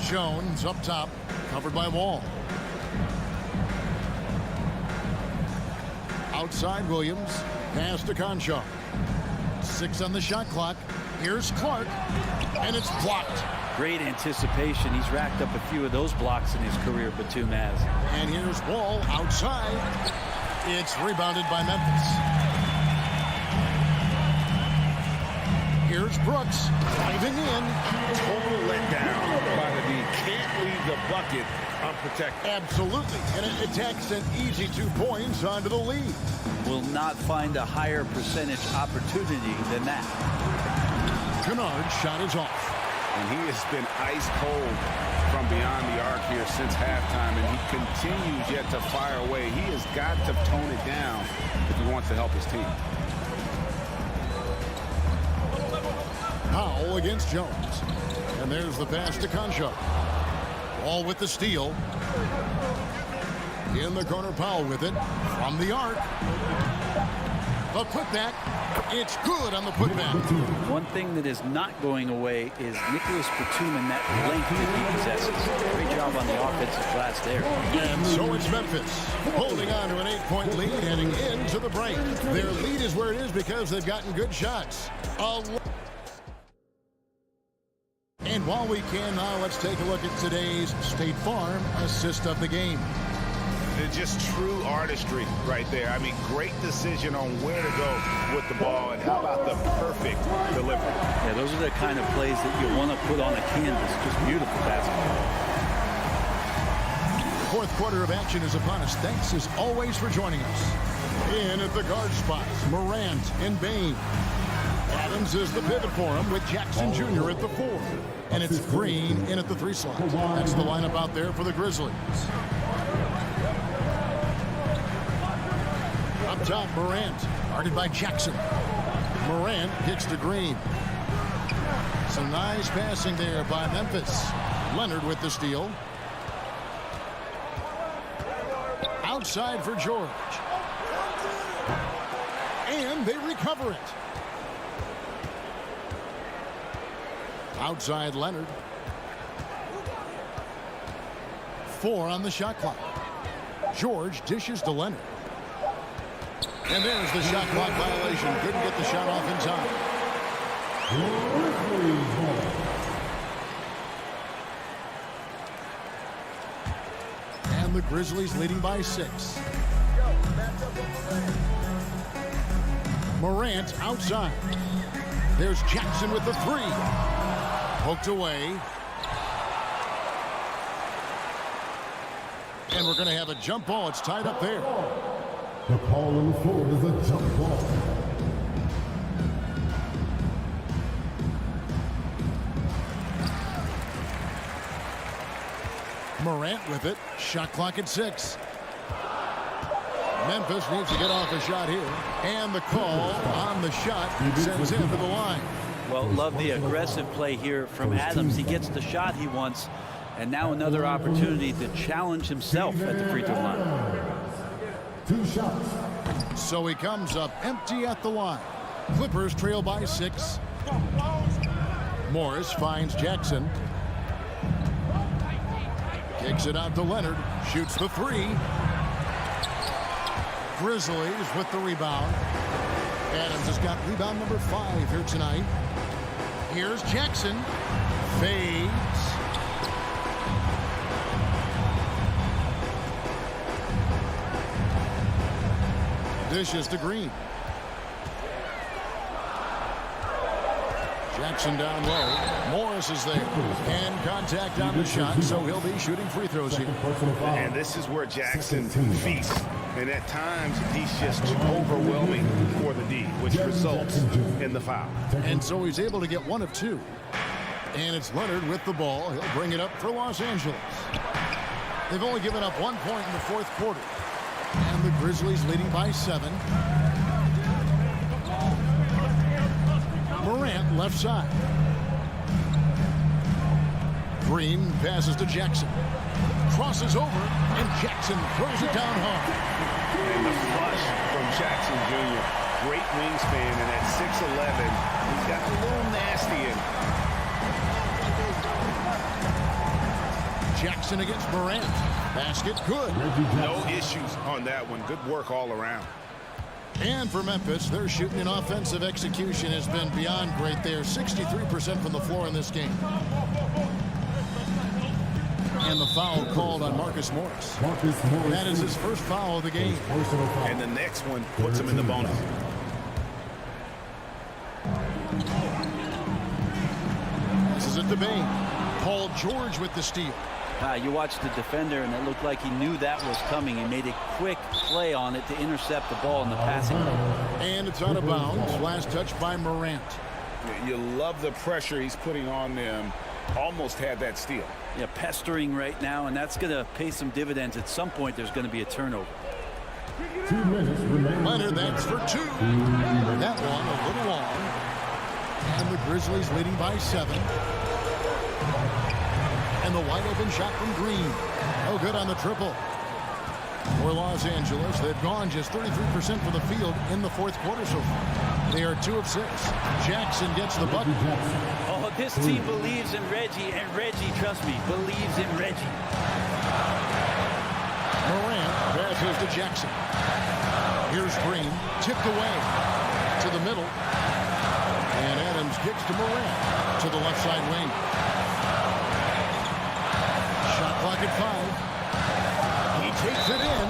Jones up top, covered by Wall. Outside Williams, pass to Crenshaw. 6 on the shot clock. Here's Clark, and it's blocked. Great anticipation. He's racked up a few of those blocks in his career, Batum has. And here's Wall outside. It's rebounded by Memphis. Here's Brooks driving in. Total letdown by the D. Can't leave the bucket unprotected. Absolutely. And it attacks an easy 2 points onto the lead. Will not find a higher percentage opportunity than that. Kennard's shot is off. And he has been ice cold from beyond the arc here since halftime, and he continues yet to fire away. He has got to tone it down if he wants to help his team. Powell against Jones. And there's the pass to Crenshaw. Wall with the steal. In the corner, Powell with it. From the arc. The putback. It's good on the putback. One thing that is not going away is Nicholas Batum and that length that he possesses. Great job on the offensive glass there. And so it's Memphis holding on to an 8-point lead heading into the break. Their lead is where it is because they've gotten good shots. And while we can now, let's take a look at today's State Farm assist of the game. It's just true artistry right there. I mean, great decision on where to go with the ball, and how about the perfect delivery. Yeah, those are the kind of plays that you want to put on a canvas. Just beautiful basketball. Fourth quarter of action is upon us. Thanks as always for joining us. In at the guard spots, Morant and Bain. Adams is the pivot for him with Jackson Jr. at the 4. And it's Green in at the 3 slot. That's the lineup out there for the Grizzlies. Up top, Morant, guarded by Jackson. Morant kicks to Green. Some nice passing there by Memphis. Leonard with the steal. Outside for George. And they recover it. Outside Leonard. 4 on the shot clock. George dishes to Leonard. And there's the shot clock violation. Couldn't get the shot off in time. And the Grizzlies leading by 6. Morant outside. There's Jackson with the 3. Poked away. And we're going to have a jump ball. It's tied up there. The call on the floor is a jump ball. Morant with it. Shot clock at 6. Memphis needs to get off a shot here. And the call on the shot sends him to the line. Well, love the aggressive play here from Adams. He gets the shot he wants. And now another opportunity to challenge himself at the free throw line. 2 shots. So he comes up empty at the line. Clippers trail by 6. Morris finds Jackson. Kicks it out to Leonard. Shoots the 3. Grizzlies with the rebound. Adams has got rebound number 5 here tonight. Here's Jackson. Fades. Dishes to Green. Jackson down low. Morris is there. And contact on the shot, so he'll be shooting free throws here. And this is where Jackson feasts. And at times, he's just overwhelming for the D, which results in the foul. And so he's able to get 1 of 2. And it's Leonard with the ball. He'll bring it up for Los Angeles. They've only given up 1 point in the 4th quarter. And the Grizzlies leading by 7. Morant left side. Green passes to Jackson. Crosses over, and Jackson throws it down hard. And the flush from Jackson Jr. Great wingspan, and at 6'11", he's got a little nasty in him. Jackson against Morant. Basket good. No issues on that one. Good work all around. And for Memphis, their shooting and offensive execution has been beyond great. They're 63% from the floor in this game. And the foul called on Marcus Morris. That is his first foul of the game. And the next one puts him in the bonus. This is at the Bain. Paul George with the steal. You watched the defender, and it looked like he knew that was coming. He made a quick play on it to intercept the ball in the passing lane. And it's out of bounds. Last touch by Morant. You love the pressure he's putting on them. Almost had that steal. Yeah, pestering right now, and that's going to pay some dividends. At some point, there's going to be a turnover. 2 minutes remaining. Leonard, that's for 2. That one a little long. And the Grizzlies leading by 7. And the wide open shot from Green. No good on the triple. For Los Angeles, they've gone just 33% from the field in the 4th quarter so far. They are 2 of 6. Jackson gets the bucket. Oh, this team believes in Reggie, and Reggie, trust me, believes in Reggie. Morant passes to Jackson. Here's Green, tipped away to the middle. And Adams kicks to Morant to the left side wing. Shot clock at 5. He takes it in,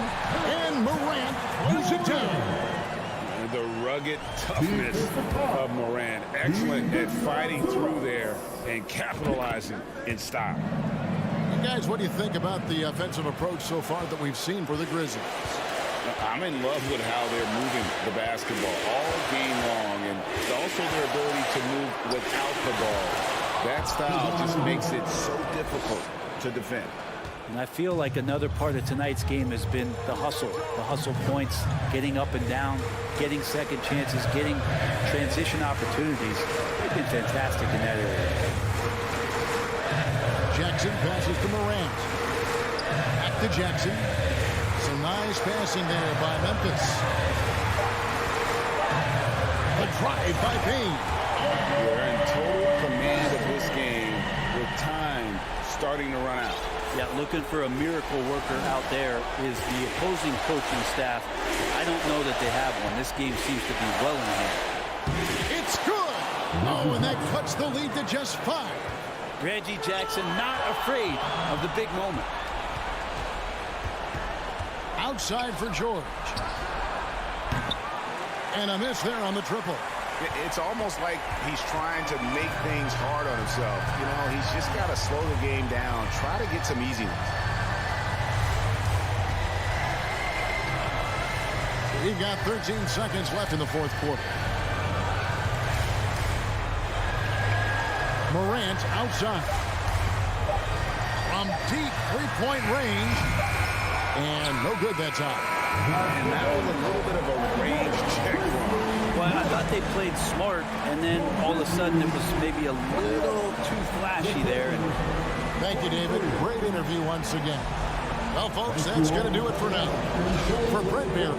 and Morant throws it down. The rugged toughness of Morant. Excellent at fighting through there and capitalizing in style. And guys, what do you think about the offensive approach so far that we've seen for the Grizzlies? I'm in love with how they're moving the basketball all game long, and also their ability to move without the ball. That style just makes it so difficult to defend. And I feel like another part of tonight's game has been the hustle points, getting up and down, getting second chances, getting transition opportunities. They've been fantastic in that area. Jackson passes to Morant. Back to Jackson. Some nice passing there by Memphis. A drive by Payne. We're in total command of this game with time starting to run out. Yeah, looking for a miracle worker out there is the opposing coaching staff. I don't know that they have one. This game seems to be well in hand. It's good. Oh, and that cuts the lead to just 5. Reggie Jackson not afraid of the big moment. Outside for George. And a miss there on the triple. It's almost like he's trying to make things hard on himself. You know, he's just got to slow the game down, try to get some easy ones. We've got 13 seconds left in the fourth quarter. Morant outside. From deep three-point range. And no good that time. And that was a little bit of a range check. Well, I thought they played smart, and then all of a sudden it was maybe a little too flashy there. Thank you, David. Great interview once again. Well, folks, that's going to do it for now. For Brent Beer.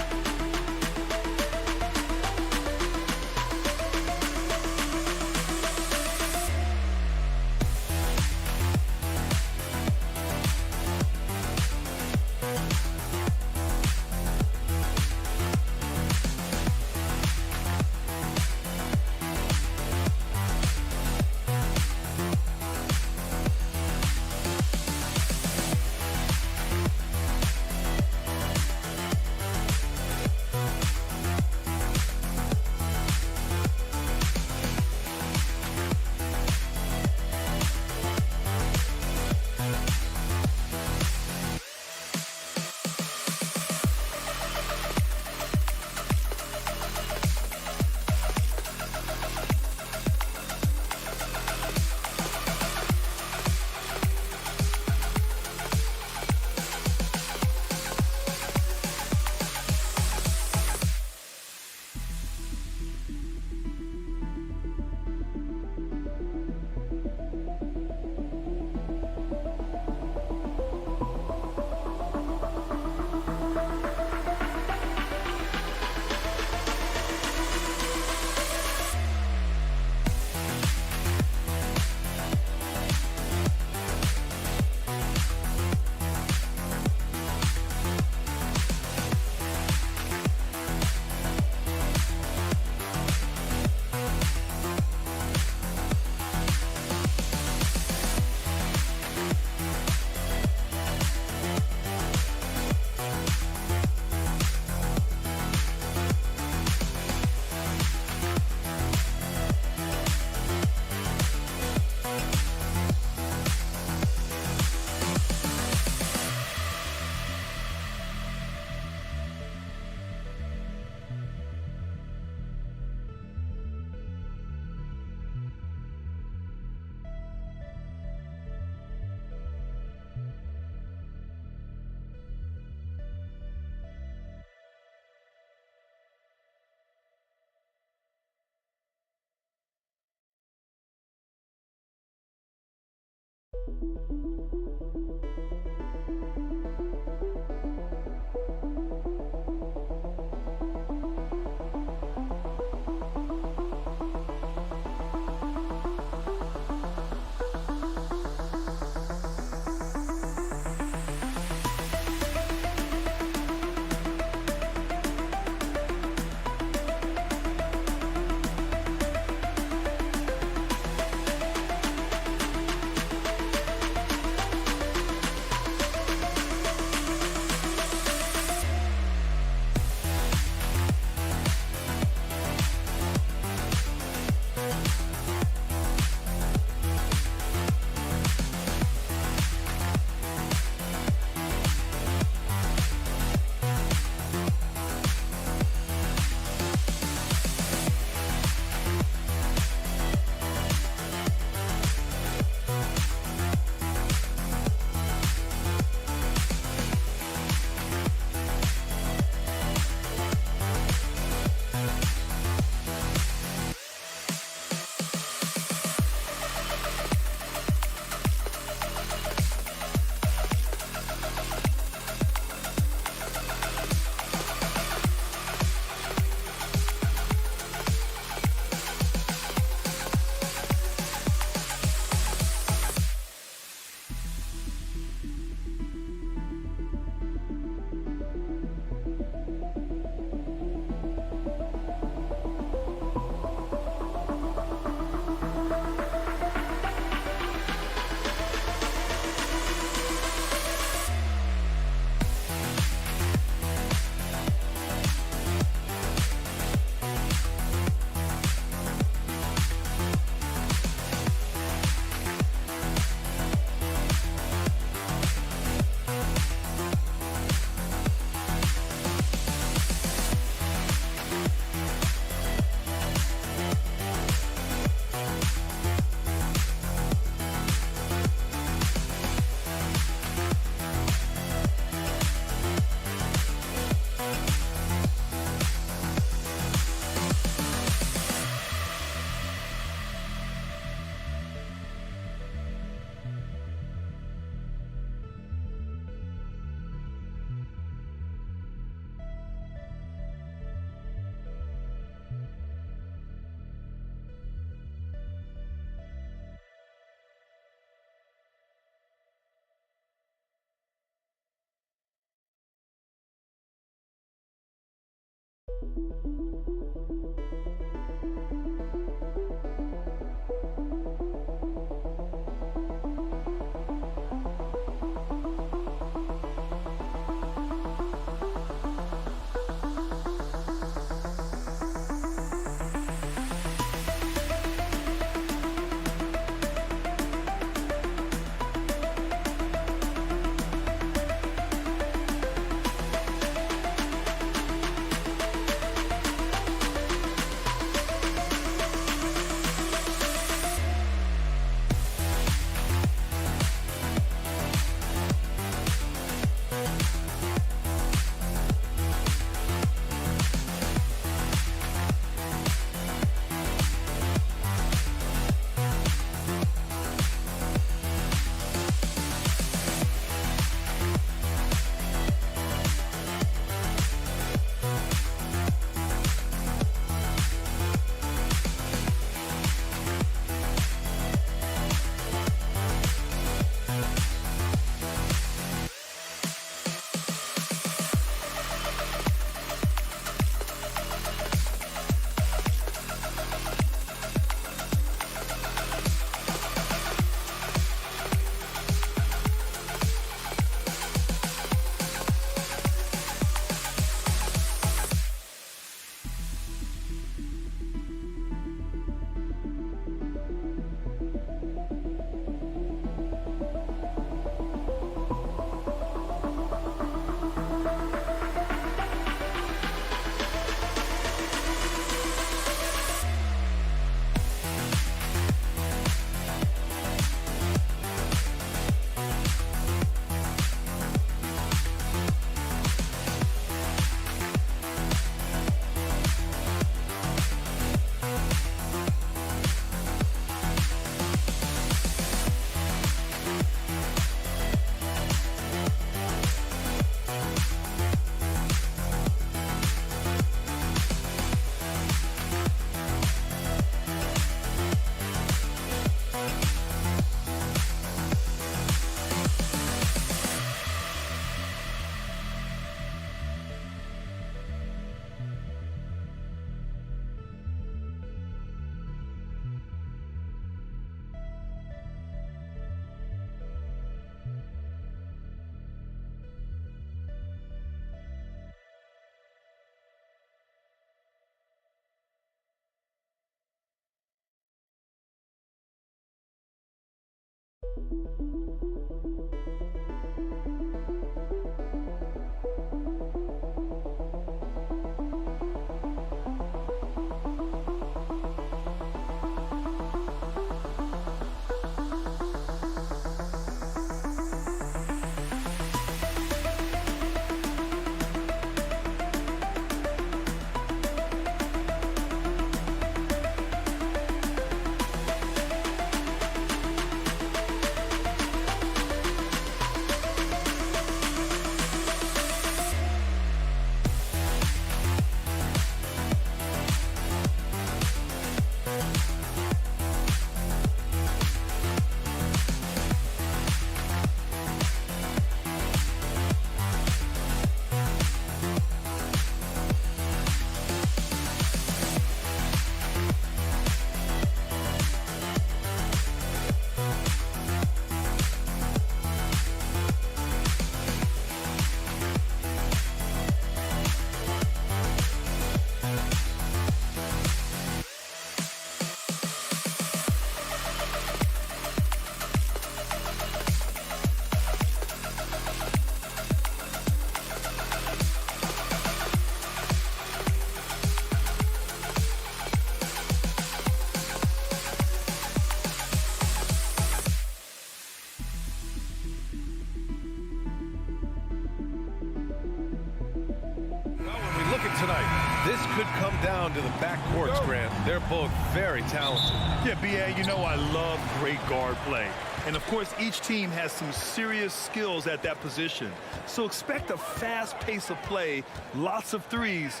tonight. This could come down to the backcourts, Grant. They're both very talented. Yeah, B.A., you know I love great guard play. And, of course, each team has some serious skills at that position. So expect a fast pace of play, lots of threes.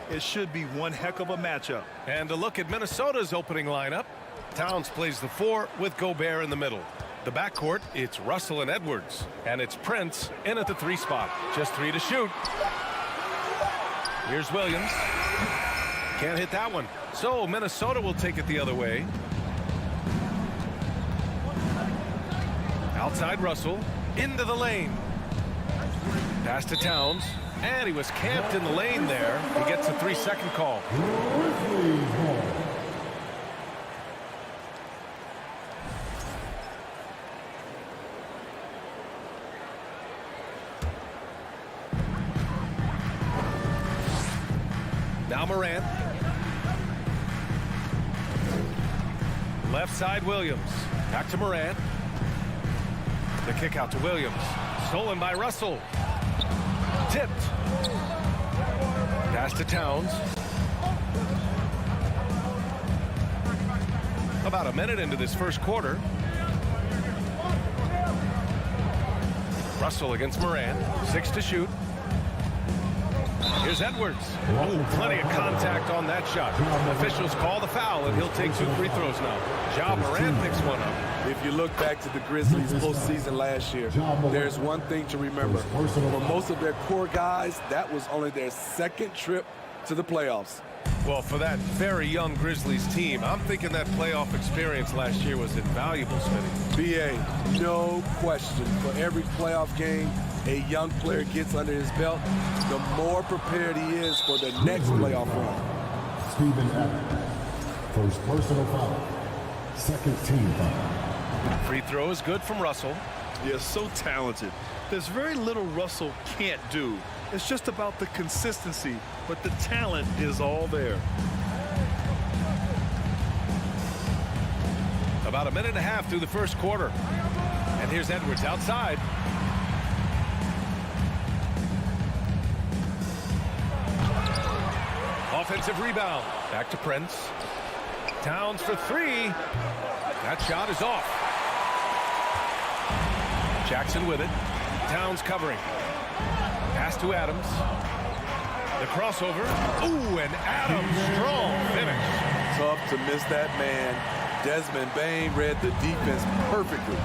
It should be one heck of a matchup. And a look at Minnesota's opening lineup. Towns plays the 4 with Gobert in the middle. The backcourt, it's Russell and Edwards. And it's Prince in at the 3 spot. Just 3 to shoot. Here's Williams. Can't hit that one. So Minnesota will take it the other way. Outside Russell. Into the lane. Pass to Towns. And he was camped in the lane there. He gets a 3-second call. Now Morant. Left side Williams. Back to Morant. The kick out to Williams. Stolen by Russell. Tipped. Pass to Towns. About a minute into this first quarter. Russell against Morant. 6 to shoot. Here's Edwards. Oh, plenty of contact on that shot. Officials call the foul, and he'll take 2 free throws now. Ja Morant picks one up. If you look back to the Grizzlies postseason last year, there's one thing to remember. For most of their core guys, that was only their second trip to the playoffs. Well, for that very young Grizzlies team, I'm thinking that playoff experience last year was invaluable, Smitty. B.A., no question. For every playoff game a young player gets under his belt, the more prepared he is for the next playoff run. Steven Adams. First personal foul. Second team foul. Free throw is good from Russell. Yeah, so talented. There's very little Russell can't do. It's just about the consistency, but the talent is all there. About a minute and a half through the first quarter. And here's Edwards outside. Offensive rebound. Back to Prince. Towns for 3. That shot is off. Jackson with it. Towns covering. Pass to Adams. The crossover. Ooh, and Adams strong finish. Tough to miss that man. Desmond Bane read the defense perfectly.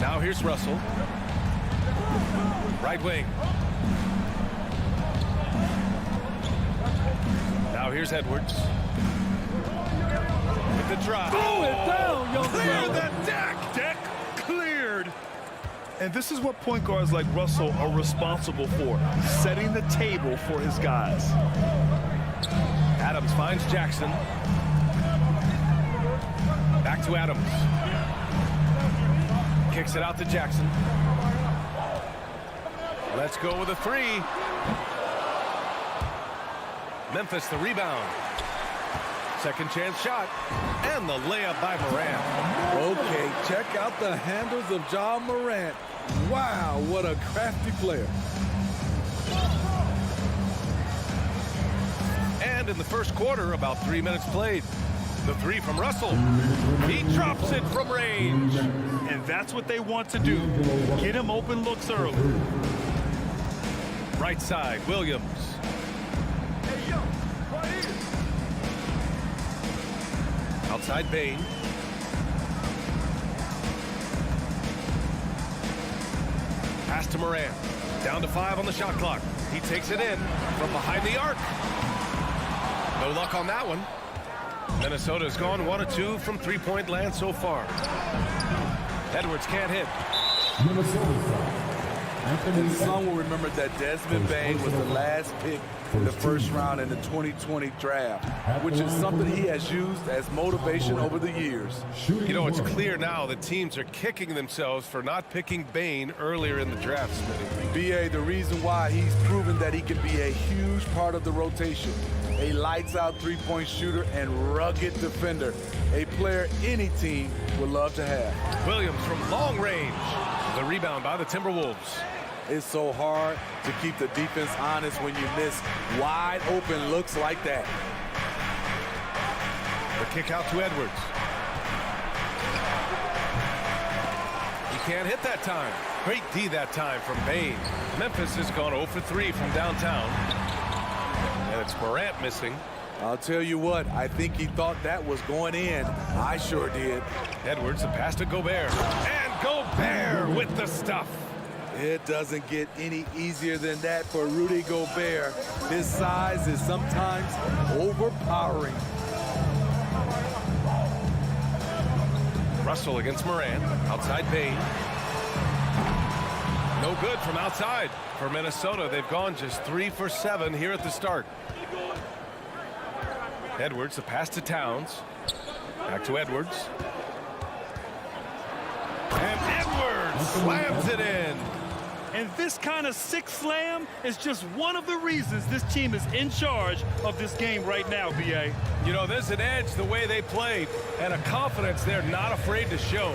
Now here's Russell. Right wing. Now here's Edwards. With the drop. Throw it down, young Clear man. the deck. Deck cleared. And this is what point guards like Russell are responsible for, setting the table for his guys. Adams finds Jackson. Back to Adams. Kicks it out to Jackson. Let's go with a 3. Memphis the rebound. Second chance shot. And the layup by Morant. Okay, check out the handles of Ja Morant. Wow, what a crafty player. And in the first quarter, about 3 minutes played. The 3 from Russell. He drops it from range. And that's what they want to do. Get him open looks early. Right side, Williams. Outside Bane. Pass to Morant. Down to 5 on the shot clock. He takes it in from behind the arc. No luck on that one. Minnesota's gone 1 of 2 from 3-point land so far. Edwards can't hit. And some will remember that Desmond Bane was the last pick in the first round in the 2020 draft, which is something he has used as motivation over the years. You know, it's clear now that teams are kicking themselves for not picking Bane earlier in the draft, Smitty. B.A., the reason why he's proven that he can be a huge part of the rotation. A lights-out three-point shooter and rugged defender. A player any team would love to have. Williams from long range. The rebound by the Timberwolves. It's so hard to keep the defense honest when you miss wide open looks like that. The kick out to Edwards. He can't hit that time. Great D that time from Bane. Memphis has gone 0 for 3 from downtown. And it's Morant missing. I'll tell you what, I think he thought that was going in. I sure did. Edwards, the pass to Gobert. And Gobert with the stuff. It doesn't get any easier than that for Rudy Gobert. His size is sometimes overpowering. Russell against Morant. Outside Bain. No good from outside. For Minnesota, they've gone just 3 for 7 here at the start. Edwards, the pass to Towns. Back to Edwards. And Edwards slams it in. And this kind of sick slam is just one of the reasons this team is in charge of this game right now, B.A. You know, there's an edge the way they play and a confidence they're not afraid to show.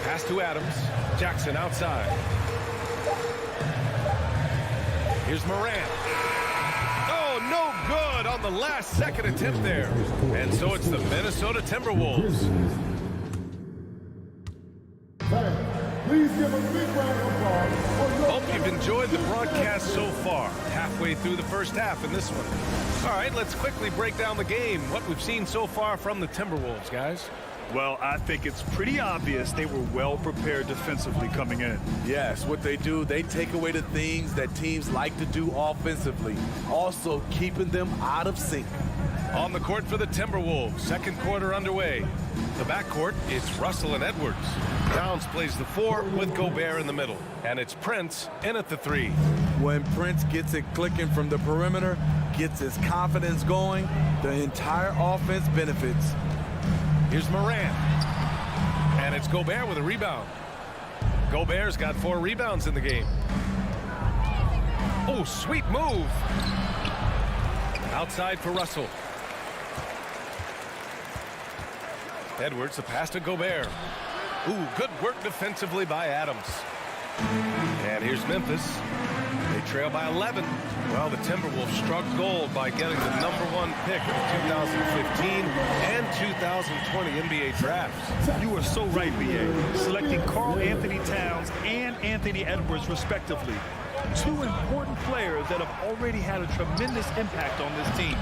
Pass to Adams. Jackson outside. Here's Morant. Oh, no good on the last second attempt there. And so it's the Minnesota Timberwolves. Please give a big round of applause. Hope you've enjoyed the broadcast so far. Halfway through the first half in this one. All right, let's quickly break down the game. What we've seen so far from the Timberwolves, guys. Well, I think it's pretty obvious they were well prepared defensively coming in. Yes, what they do, they take away the things that teams like to do offensively, also keeping them out of sync. On the court for the Timberwolves, second quarter underway. The backcourt, it's Russell and Edwards. Towns plays the 4 with Gobert in the middle. And it's Prince in at the 3. When Prince gets it clicking from the perimeter, gets his confidence going, the entire offense benefits. Here's Morant. And it's Gobert with a rebound. Gobert's got 4 rebounds in the game. Oh, sweet move. Outside for Russell. Edwards, the pass to Gobert. Ooh, good work defensively by Adams. And here's Memphis. They trail by 11. Well, the Timberwolves struck gold by getting the #1 pick of the 2015 and 2020 NBA drafts. You are so right, B.A. Selecting Karl Anthony Towns and Anthony Edwards, respectively. 2 important players that have already had a tremendous impact on this team.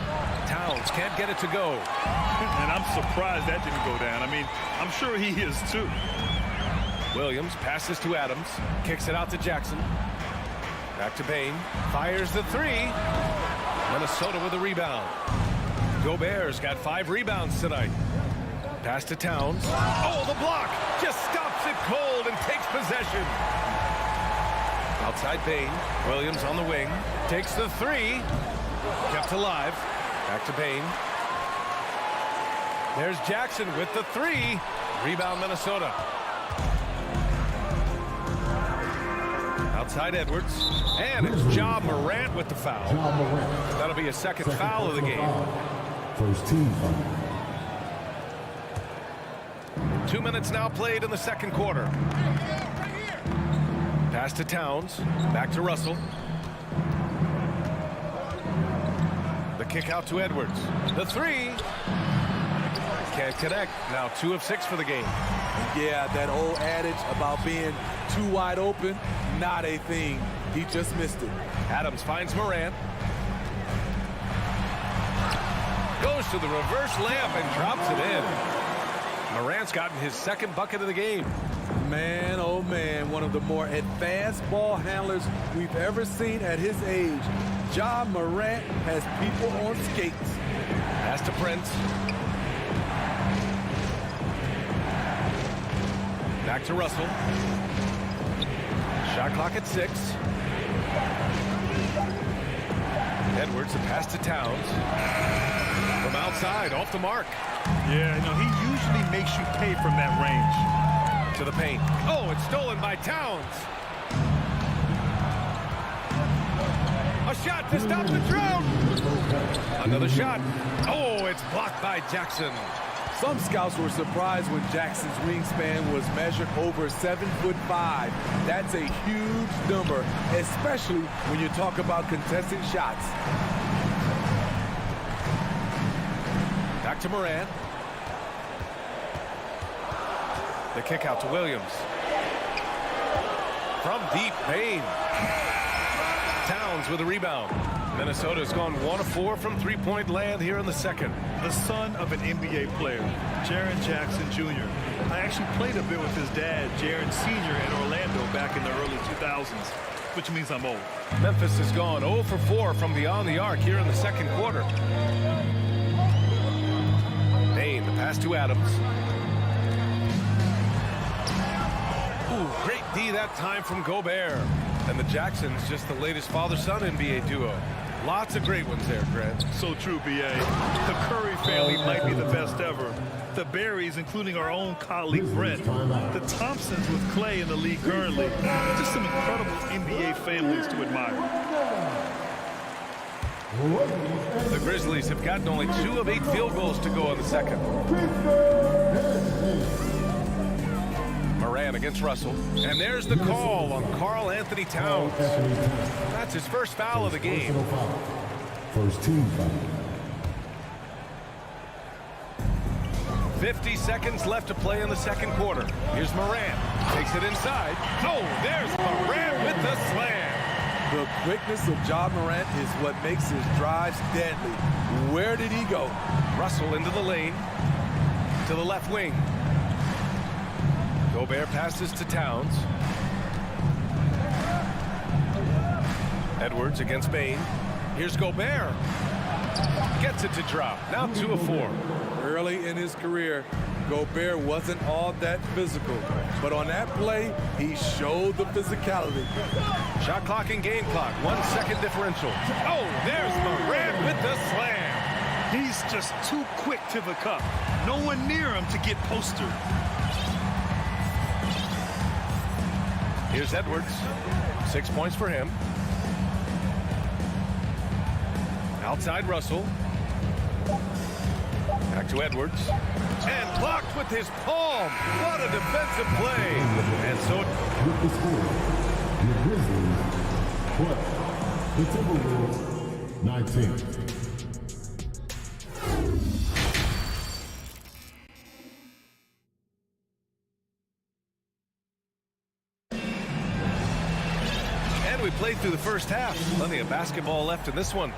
Towns can't get it to go. And I'm surprised that didn't go down. I mean, I'm sure he is too. Williams passes to Adams. Kicks it out to Jackson. Back to Bain. Fires the 3. Minnesota with a rebound. Gobert's got 5 rebounds tonight. Pass to Towns. Oh, the block! Just stops it cold and takes possession. Outside Bain. Williams on the wing. Takes the 3. Kept alive. Back to Bain. There's Jackson with the 3. Rebound Minnesota. Outside Edwards. And it's Ja Morant with the foul. That'll be a second foul of the game. First team foul. 2 minutes now played in the second quarter. Pass to Towns. Back to Russell. The kick out to Edwards. The 3. Can't connect. Now 2 of 6 for the game. Yeah, that old adage about being too wide open, not a thing. He just missed it. Adams finds Morant. Goes to the reverse layup and drops it in. Morant's gotten his second bucket of the game. Man, oh man, one of the more advanced ball handlers we've ever seen at his age. Ja Morant has people on skates. Pass to Prince. Back to Russell. Shot clock at 6. Edwards, the pass to Towns. From outside, off the mark. Yeah, no, he usually makes you pay from that range. To the paint. Oh, it's stolen by Towns. A shot to stop the drought. Another shot. Oh, it's blocked by Jackson. Some scouts were surprised when Jackson's wingspan was measured over 7'5". That's a huge number, especially when you talk about contested shots. Back to Morant. The kick out to Williams. From deep, Bain. Towns with a rebound. Minnesota's gone 1 of 4 from three-point land here in the second. The son of an NBA player, Jaren Jackson Jr. I actually played a bit with his dad, Jaren Sr. in Orlando back in the early 2000s, which means I'm old. Memphis has gone 0 for 4 from beyond the arc here in the second quarter. Bain, the pass to Adams. Ooh, great D that time from Gobert. And the Jacksons, just the latest father-son NBA duo. Lots of great ones there, Grant. So true, B.A. The Curry family might be the best ever. The Berries, including our own colleague Brent. The Thompsons with Clay in the league currently. Just some incredible NBA families to admire. The Grizzlies have gotten only 2 of 8 field goals to go in the second. Moran against Russell. And there's the call on Karl Anthony Towns. That's his first foul of the game. First team foul. 50 seconds left to play in the second quarter. Here's Moran. Takes it inside. Oh, there's Moran with the slam. The quickness of Ja Morant is what makes his drives deadly. Where did he go? Russell into the lane. To the left wing. Gobert passes to Towns. Edwards against Bain. Here's Gobert. Gets it to drop. Now 2 of 4. Early in his career, Gobert wasn't all that physical. But on that play, he showed the physicality. Shot clock and game clock. 1 second differential. Oh, there's Moran with the slam. He's just too quick to the cup. No one near him to get postered. Here's Edwards. 6 points for him. Outside Russell. Back to Edwards. And blocked with his palm. What a defensive play. And so With the score, the Grizzlies 12, the Timberwolves 19. we played through the first half. Plenty of basketball left in this one.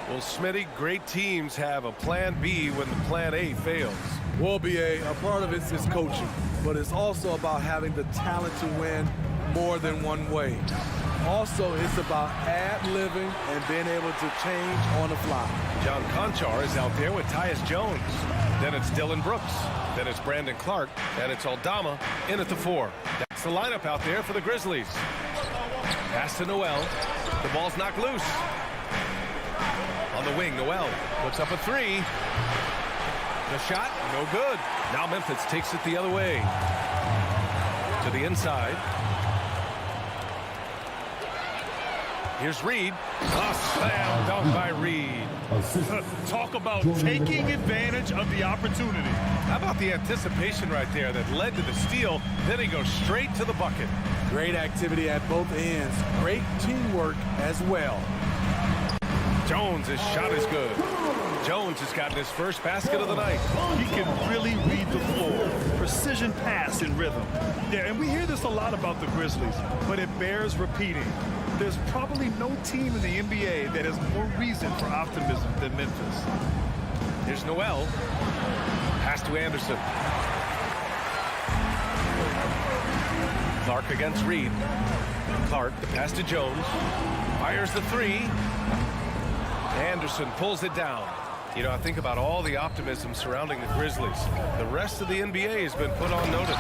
Well, Smitty, great teams have a plan B when the plan A fails. Well, B.A., a part of it is coaching, but it's also about having the talent to win more than one way. Also, it's about ad-libbing and being able to change on the fly. John Conchar is out there with Tyus Jones. Then it's Dylan Brooks. Then it's Brandon Clark. And it's Aldama in at the 4. That's the lineup out there for the Grizzlies. Pass to Noel. The ball's knocked loose. On the wing, Noel puts up a 3. The shot, no good. Now Memphis takes it the other way. To the inside. Here's Reed. A slam dunk by Reed. Talk about taking advantage of the opportunity. How about the anticipation right there that led to the steal? Then he goes straight to the bucket. Great activity at both ends. Great teamwork as well. Jones' shot is good. Jones has gotten his first basket of the night. He can really read the floor. Precision pass and rhythm. Yeah, and we hear this a lot about the Grizzlies, but it bears repeating. There's probably no team in the NBA that has more reason for optimism than Memphis. Here's Noel. Pass to Anderson. Clark against Reed. Clark, the pass to Jones. Fires the 3. Anderson pulls it down. You know, I think about all the optimism surrounding the Grizzlies. The rest of the NBA has been put on notice.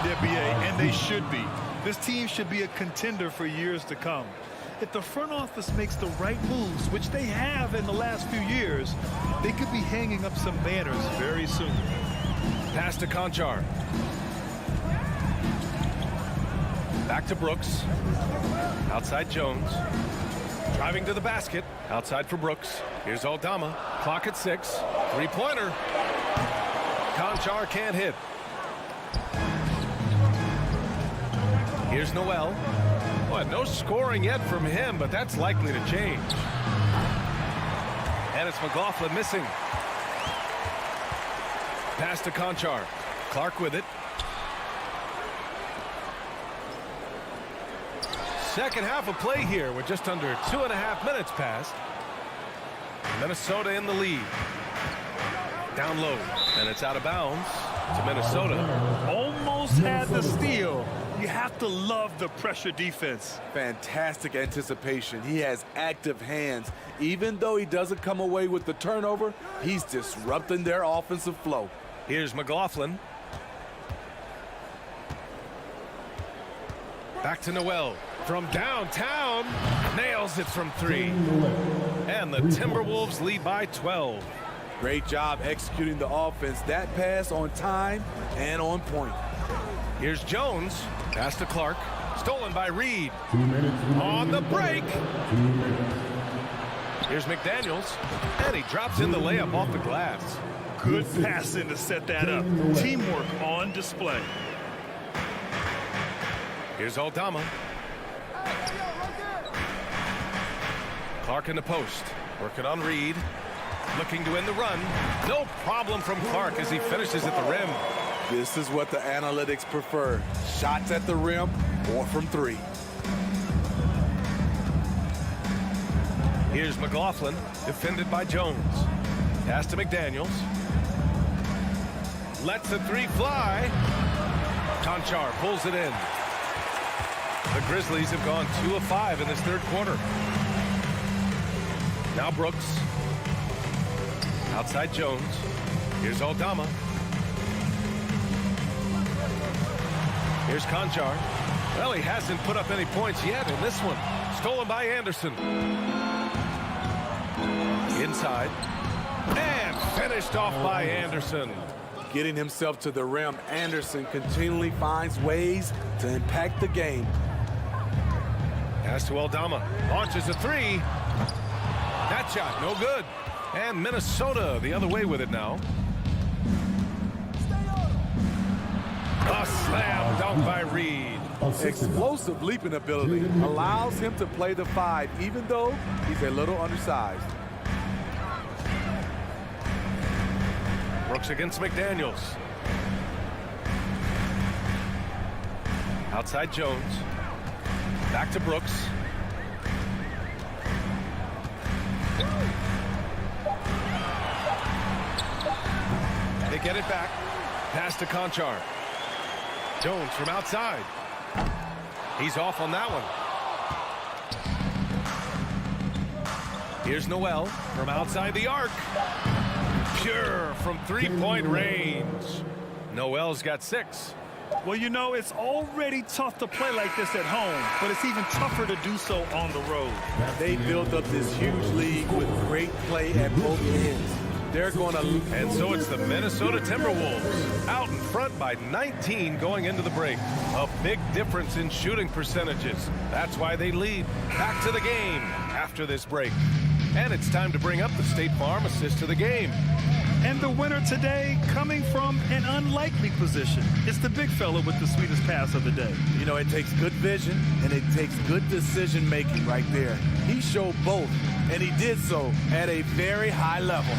The NBA, and they should be. This team should be a contender for years to come. If the front office makes the right moves, which they have in the last few years, they could be hanging up some banners very soon. Pass to Conchar. Back to Brooks. Outside Jones. Driving to the basket. Outside for Brooks. Here's Aldama. Clock at 6. Three-pointer. Conchar can't hit. Here's Noel. Boy, no scoring yet from him, but that's likely to change. And it's McLaughlin missing. Pass to Conchar. Clark with it. Second half of play here with just under 2.5 minutes passed. Minnesota in the lead. Down low, and it's out of bounds to Minnesota. Almost had the steal. You have to love the pressure defense. Fantastic anticipation. He has active hands. Even though he doesn't come away with the turnover, he's disrupting their offensive flow. Here's McLaughlin. Back to Noel. From downtown, nails it from 3. And the Timberwolves lead by 12. Great job executing the offense. That pass on time and on point. Here's Jones. Pass to Clark. Stolen by Reed. On the break. Here's McDaniels. And he drops in the layup off the glass. Good passing to set that up. Teamwork on display. Here's Aldama. Clark in the post. Working on Reed. Looking to end the run. No problem from Clark as he finishes at the rim. This is what the analytics prefer. Shots at the rim or from 3. Here's McLaughlin, defended by Jones. Pass to McDaniels. Lets the 3 fly. Conchar pulls it in. The Grizzlies have gone 2 of 5 in this third quarter. Now Brooks. Outside Jones. Here's Aldama. Here's Conchar. Well, he hasn't put up any points yet in this one. Stolen by Anderson. Inside. And finished off by Anderson. Getting himself to the rim, Anderson continually finds ways to impact the game. Pass to Aldama. Launches a 3. That shot, no good. And Minnesota the other way with it now. A slam dunk by Reed. Explosive leaping ability allows him to play the 5, even though he's a little undersized. Brooks against McDaniels. Outside Jones. Back to Brooks. They get it back. Pass to Conchar. Jones from outside. He's off on that one. Here's Noel from outside the arc. Pure from 3-point range. Noel's got 6. Well, you know, it's already tough to play like this at home, but it's even tougher to do so on the road. They built up this huge lead with great play at both ends. They're going to lose. And so it's the Minnesota Timberwolves out in front by 19 going into the break. A big difference in shooting percentages. That's why they lead. Back to the game after this break. And it's time to bring up the State Farm assist to the game. And the winner today coming from an unlikely position. It's the big fella with the sweetest pass of the day. You know, it takes good vision and it takes good decision making right there. He showed both, and he did so at a very high level.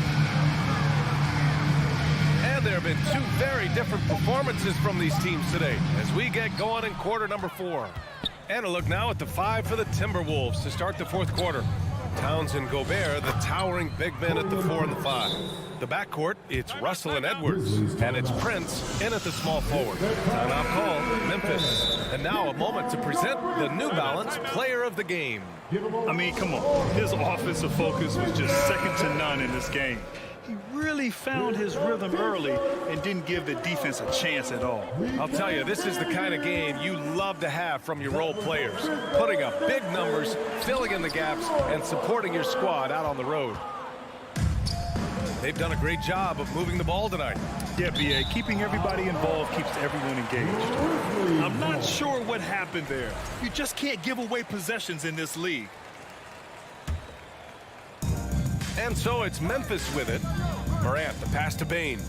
And there have been 2 very different performances from these teams today as we get going in quarter number 4. And a look now at the 5 for the Timberwolves to start the fourth quarter. Towns and Gobert, the towering big men at the 4 and the 5. The backcourt, it's Russell and Edwards, and it's Prince in at the small forward. Timeout call, Memphis. And now a moment to present the New Balance Player of the Game. I mean, come on. His offensive focus was just second to none in this game. He really found his rhythm early and didn't give the defense a chance at all. I'll tell you, this is the kind of game you love to have from your role players. Putting up big numbers, filling in the gaps, and supporting your squad out on the road. They've done a great job of moving the ball tonight. Yeah, B.A., keeping everybody involved keeps everyone engaged. I'm not sure what happened there. You just can't give away possessions in this league. And so it's Memphis with it. Morant, the pass to Bane.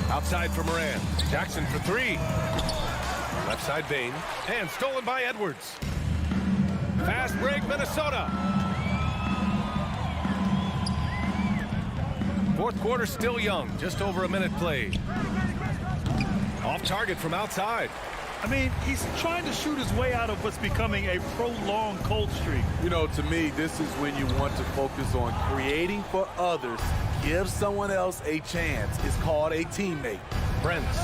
Outside for Morant. Jackson for 3. Left side Bane. And stolen by Edwards. Fast break, Minnesota. Fourth quarter still young. Just over a minute played. Off target from outside. I mean, he's trying to shoot his way out of what's becoming a prolonged cold streak. You know, to me, this is when you want to focus on creating for others. Give someone else a chance. It's called a teammate. Brents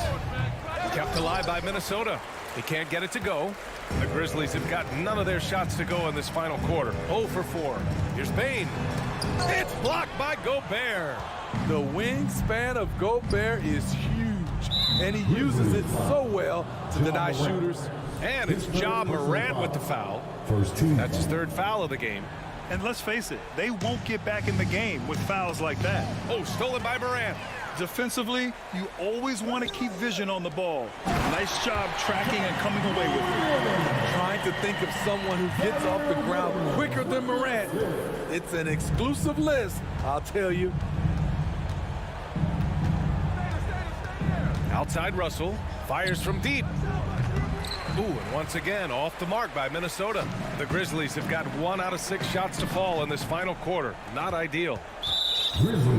kept alive by Minnesota. He can't get it to go. The Grizzlies have got none of their shots to go in this final quarter. 0 for 4. Here's Bane. It's blocked by Gobert. The wingspan of Gobert is huge, and he uses it so well to deny shooters. And it's Ja Morant with the foul. That's his third foul of the game. And let's face it, they won't get back in the game with fouls like that. Oh, stolen by Morant. Defensively, you always want to keep vision on the ball. Nice job tracking and coming away with it. Trying to think of someone who gets off the ground quicker than Morant. It's an exclusive list, I'll tell you. Outside Russell, fires from deep. Ooh, and once again, off the mark by Minnesota. The Grizzlies have got 1 out of 6 shots to fall in this final quarter. Not ideal.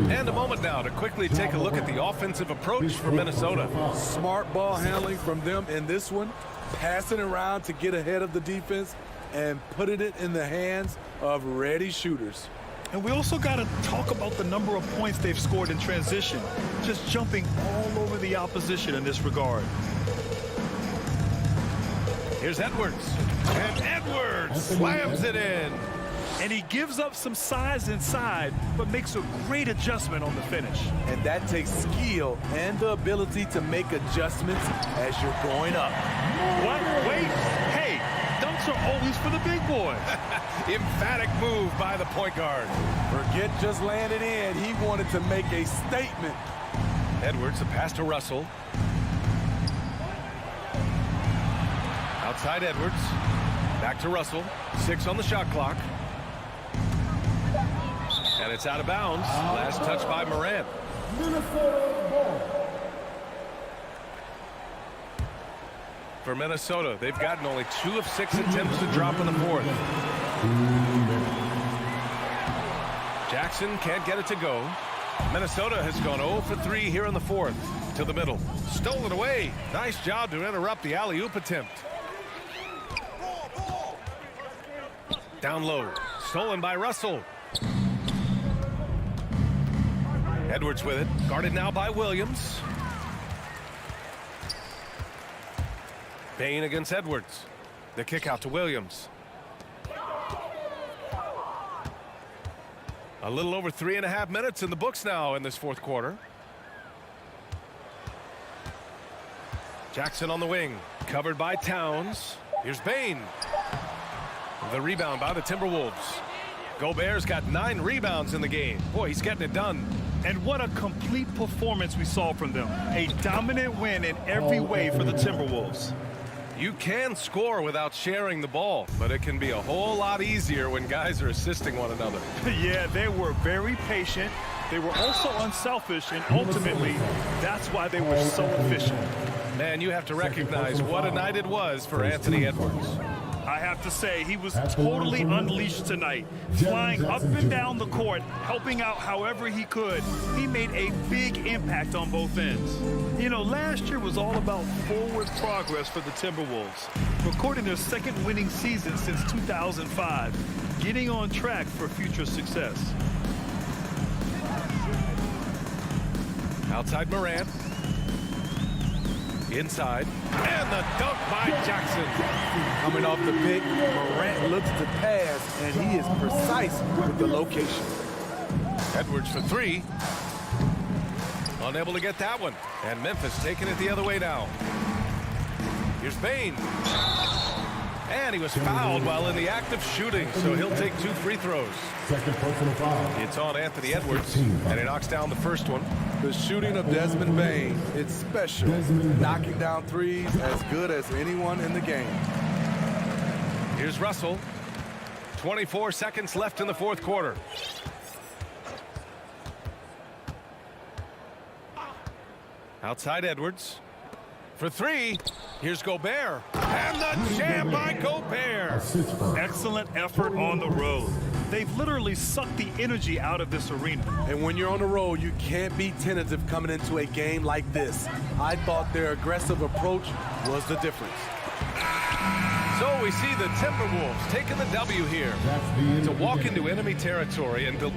And a moment now to quickly take a look at the offensive approach for Minnesota. Smart ball handling from them in this one. Passing around to get ahead of the defense and putting it in the hands of ready shooters. And we also got to talk about the number of points they've scored in transition. Just jumping all over the opposition in this regard. Here's Edwards. And Edwards slams it in. And he gives up some size inside, but makes a great adjustment on the finish. And that takes skill and the ability to make adjustments as you're going up. What? Wait. Hey, dunks are always for the big boy. Emphatic move by the point guard. Forget just laying it in. He wanted to make a statement. Edwards, a pass to Russell. Outside Edwards. Back to Russell. 6 on the shot clock. And it's out of bounds. Last touch by Morant. For Minnesota, they've gotten only 2 of 6 attempts to drop in the fourth. Jackson can't get it to go. Minnesota has gone 0 for 3 here in the fourth. To the middle. Stolen away. Nice job to interrupt the alley-oop attempt. Down low. Stolen by Russell. Edwards with it. Guarded now by Williams. Bane against Edwards. The kick out to Williams. A little over 3.5 minutes in the books now in this fourth quarter. Jackson on the wing. Covered by Towns. Here's Bane. The rebound by the Timberwolves. Gobert's got 9 rebounds in the game. Boy, he's getting it done. And what a complete performance we saw from them. A dominant win in every way for the Timberwolves. You can score without sharing the ball, but it can be a whole lot easier when guys are assisting one another. Yeah, they were very patient. They were also unselfish, and ultimately, that's why they were so efficient. Man, you have to recognize what a night it was for Anthony Edwards. I have to say, he was totally unleashed tonight. Flying up and down the court, helping out however he could. He made a big impact on both ends. You know, last year was all about forward progress for the Timberwolves, recording their 2nd winning season since 2005, getting on track for future success. Outside Morant. Inside. And the dunk by Jackson. Coming off the pick, Morant looks to pass, and he is precise with the location. Edwards for 3. Unable to get that one. And Memphis taking it the other way now. Here's Bane. And he was fouled while in the act of shooting, so he'll take 2 free throws. Second personal foul. It's on Anthony Edwards, and he knocks down the first one. The shooting of Desmond Bane, it's special. Knocking down threes as good as anyone in the game. Here's Russell. 24 seconds left in the fourth quarter. Outside Edwards. For 3, here's Gobert. And the jam by Gobert. Excellent effort on the road. They've literally sucked the energy out of this arena. And when you're on the road, you can't be tentative coming into a game like this. I thought their aggressive approach was the difference. So we see the Timberwolves taking the W here to walk into enemy territory and build.